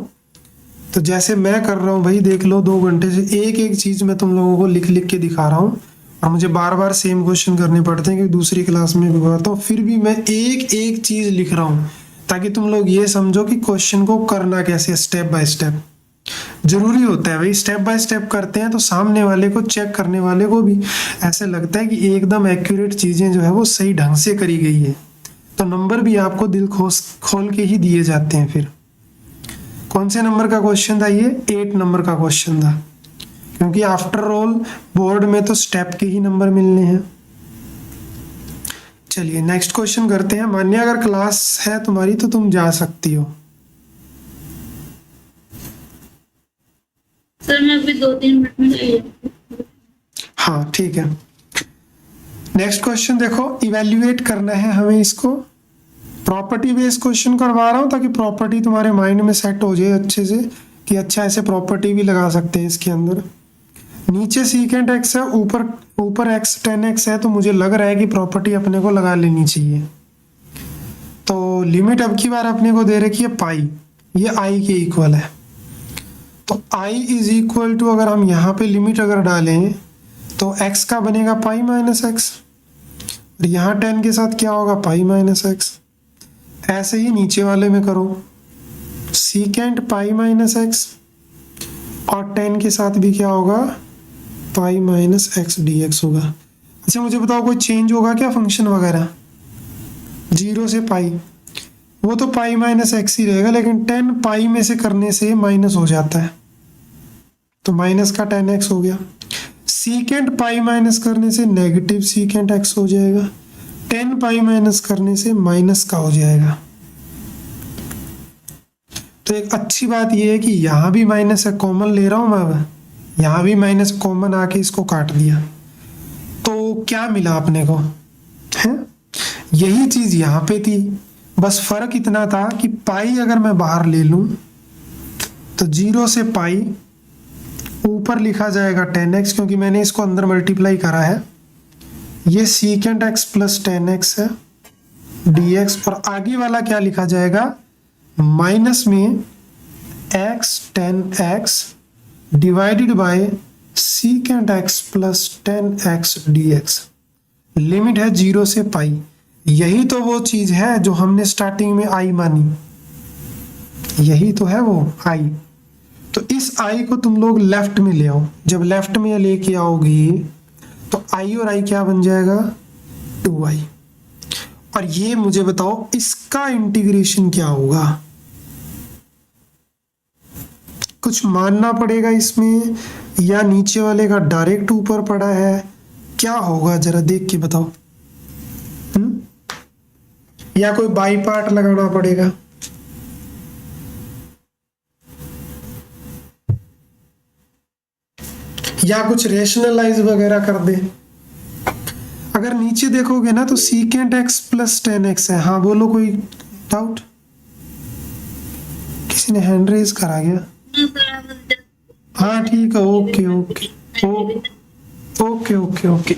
S1: तो जैसे मैं कर रहा हूँ भाई, देख लो 2 घंटे से एक एक चीज मैं तुम लोगों को लिख लिख के दिखा रहा हूँ, और मुझे बार बार सेम क्वेश्चन करने पड़ते हैं क्योंकि दूसरी क्लास में भी करता हूँ, फिर भी मैं एक एक चीज लिख रहा हूँ ताकि तुम लोग ये समझो कि क्वेश्चन को करना कैसे स्टेप बाय स्टेप। जरूरी होता है भाई, स्टेप बाय स्टेप करते हैं तो सामने वाले को, चेक करने वाले को भी ऐसे लगता है कि एकदम एक्यूरेट चीजें जो है वो सही ढंग से करी गई है, तो नंबर भी आपको दिल खोल के ही दिए जाते हैं। फिर कौन से नंबर का क्वेश्चन था ये? 8 नंबर का क्वेश्चन था, क्योंकि आफ्टर ऑल बोर्ड में तो स्टेप के ही नंबर मिलने हैं। चलिए नेक्स्ट क्वेश्चन करते हैं। मान्य अगर क्लास है तुम्हारी तो तुम जा सकती हो।
S2: सर मैं अभी 2-3 मिनट में ले जाऊंगी।
S1: हाँ ठीक है। नेक्स्ट क्वेश्चन देखो, इवेल्युएट करना है हमें इसको। प्रॉपर्टी बेस्ड क्वेश्चन करवा रहा हूँ ताकि प्रॉपर्टी तुम्हारे माइंड में सेट हो जाए अच्छे से, कि अच्छा ऐसे प्रॉपर्टी भी लगा सकते हैं इसके अंदर। नीचे सीकेंट एक्स है, ऊपर एक्स 10x है, तो मुझे लग रहा है कि प्रॉपर्टी अपने को लगा लेनी चाहिए। तो लिमिट अब की बार अपने को दे रखी है पाई, ये i के इक्वल है। तो i इज इक्वल टू, अगर हम यहाँ पे लिमिट अगर डालें तो x का बनेगा पाई माइनस एक्स, और यहाँ 10 के साथ क्या होगा? Pi minus x. ऐसे ही नीचे वाले में करो, सीकेंट पाई माइनस एक्स, और 10 के साथ भी क्या होगा? Pi minus x D x होगा। अच्छा मुझे बताओ कोई चेंज होगा क्या फंक्शन वगैरह? 0 से पाई, वो तो पाई माइनस एक्स ही रहेगा, लेकिन 10 पाई में से करने से माइनस हो जाता है, तो माइनस का 10x हो गया। सीकेंट पाई माइनस करने से नेगेटिव सीकेंट x हो जाएगा, 10 पाई माइनस करने से माइनस का हो जाएगा। तो एक अच्छी बात यह है कि यहाँ भी माइनस है, कॉमन ले रहा हूँ मैं, अब यहाँ भी माइनस कॉमन आके इसको काट दिया, तो क्या मिला अपने को? है यही चीज यहाँ पे थी, बस फर्क इतना था कि पाई अगर मैं बाहर ले लूं तो 0 से पाई, ऊपर लिखा जाएगा 10x, क्योंकि मैंने इसको अंदर मल्टीप्लाई करा है। ये सीकेंट x प्लस 10x है dx, और आगे वाला क्या लिखा जाएगा? माइनस में x 10x divided by secant x plus 10x dx। Limit है 0 से पाई। यही तो वो चीज है जो हमने स्टार्टिंग में आई मानी, यही तो है वो आई। तो इस आई को तुम लोग लेफ्ट में ले आओ, जब लेफ्ट में लेके आओगी तो आई और आई क्या बन जाएगा? 2i। और ये मुझे बताओ इसका इंटीग्रेशन क्या होगा? कुछ मानना पड़ेगा इसमें, या नीचे वाले का डायरेक्ट ऊपर पड़ा है? क्या होगा जरा देख के बताओ। या कोई बाई पार्ट लगाना पड़ेगा? या कुछ रेशनलाइज वगैरह कर दे? अगर नीचे देखोगे ना तो सीकेंट x प्लस 10x है। हाँ बोलो, कोई डाउट? किसी ने हैंड रेज करा गया? हाँ ठीक है, okay okay okay okay okay.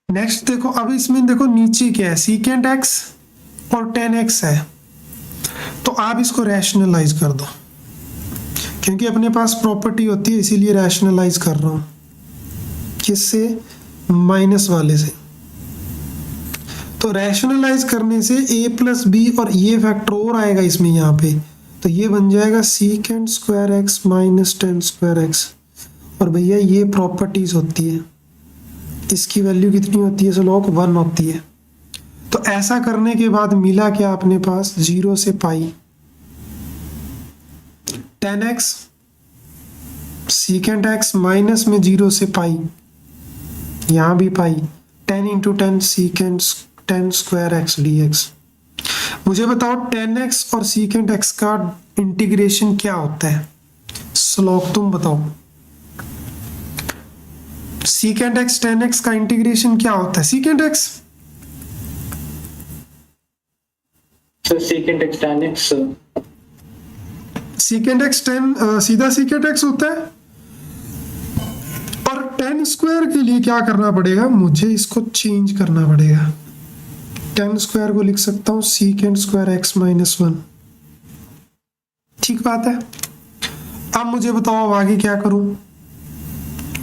S1: Next देखो, अब इसमें देखो नीचे क्या है? सीकेंट x और 10x है, तो आप इसको रैशनलाइज कर दो, क्योंकि अपने पास प्रॉपर्टी होती है इसीलिए रैशनलाइज कर रहा हूं। किससे? माइनस वाले से। तो रैशनलाइज करने से a प्लस बी, और ये फैक्टर और आएगा इसमें यहाँ पे, तो ये बन जाएगा secant square x minus 10 square x. और भैया ये प्रॉपर्टीज होती है, इसकी वैल्यू कितनी होती है? स्लोप 1 होती है। तो ऐसा करने के बाद मिला क्या अपने पास? 0 से पाई 10x सीकेंट x माइनस में 0 से पाई, यहां भी पाई, 10 into 10 secant 10 square x dx। मुझे बताओ 10x और सीकेंट x का इंटीग्रेशन क्या होता है? स्लोप तुम बताओ। सीकेंट x 10x का इंटीग्रेशन क्या होता है? Secant x
S3: secant x tan x,
S1: secant x 10 सीधा सीकेंट x होता है। और 10 स्क्वायर के लिए क्या करना पड़ेगा? मुझे इसको चेंज करना पड़ेगा। 10 स्क्वायर को लिख सकता हूं सीकेंट स्क्वायर x माइनस 1। ठीक बात है। अब मुझे बताओ अब आगे क्या करूं?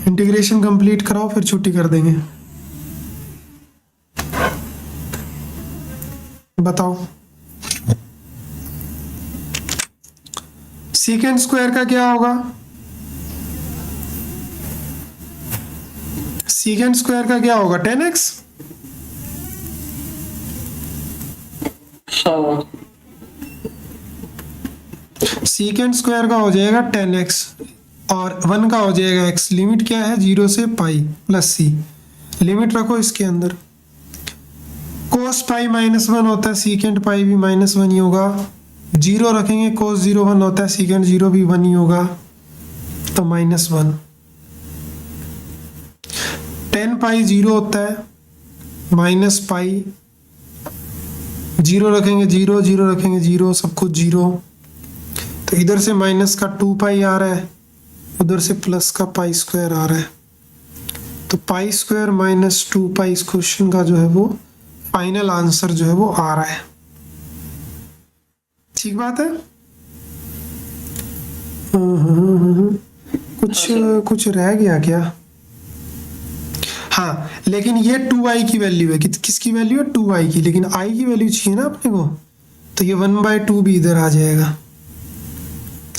S1: इंटीग्रेशन कंप्लीट कराओ, फिर छुट्टी कर देंगे। बताओ सीकेंड स्क्वायर का क्या होगा? सीकेंड स्क्वायर का क्या होगा? 10x।
S3: हाँ
S1: सीकेंड स्क्वायर का हो जाएगा 10x और 1 का हो जाएगा x। लिमिट क्या है? 0 से पाई प्लस सी। लिमिट रखो इसके अंदर। कोस पाई -1 होता है, सीकेंड पाई भी -1 ही होगा। 0 रखेंगे, कोस 0 1 होता है, सीकेंड 0 भी 1 ही होगा, तो -1। 10 पाई 0 होता है, माइनस पाई 0 रखेंगे 0, 0 रखेंगे 0, सब कुछ 0। तो इधर से माइनस का 2 पाई आ रहा है, उधर से प्लस का पाई स्क्वायर आ रहा है, तो पाई स्क्वायर -2 पाई इस क्वेश्चन का जो है वो फाइनल आंसर जो है वो आ रहा है। ठीक बात है। कुछ रह गया क्या? हाँ, लेकिन ये 2i की वैल्यू है। किसकी वैल्यू है? 2i की। लेकिन i की वैल्यू चाहिए ना अपने को, तो ये 1/2 भी इधर आ जाएगा।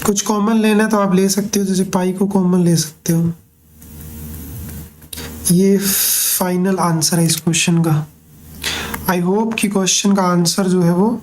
S1: कुछ कॉमन लेना है तो आप ले सकते हो, जैसे पाई को कॉमन ले सकते हो। ये फाइनल आंसर है इस क्वेश्चन का। आई होप कि क्वेश्चन का आंसर जो है वो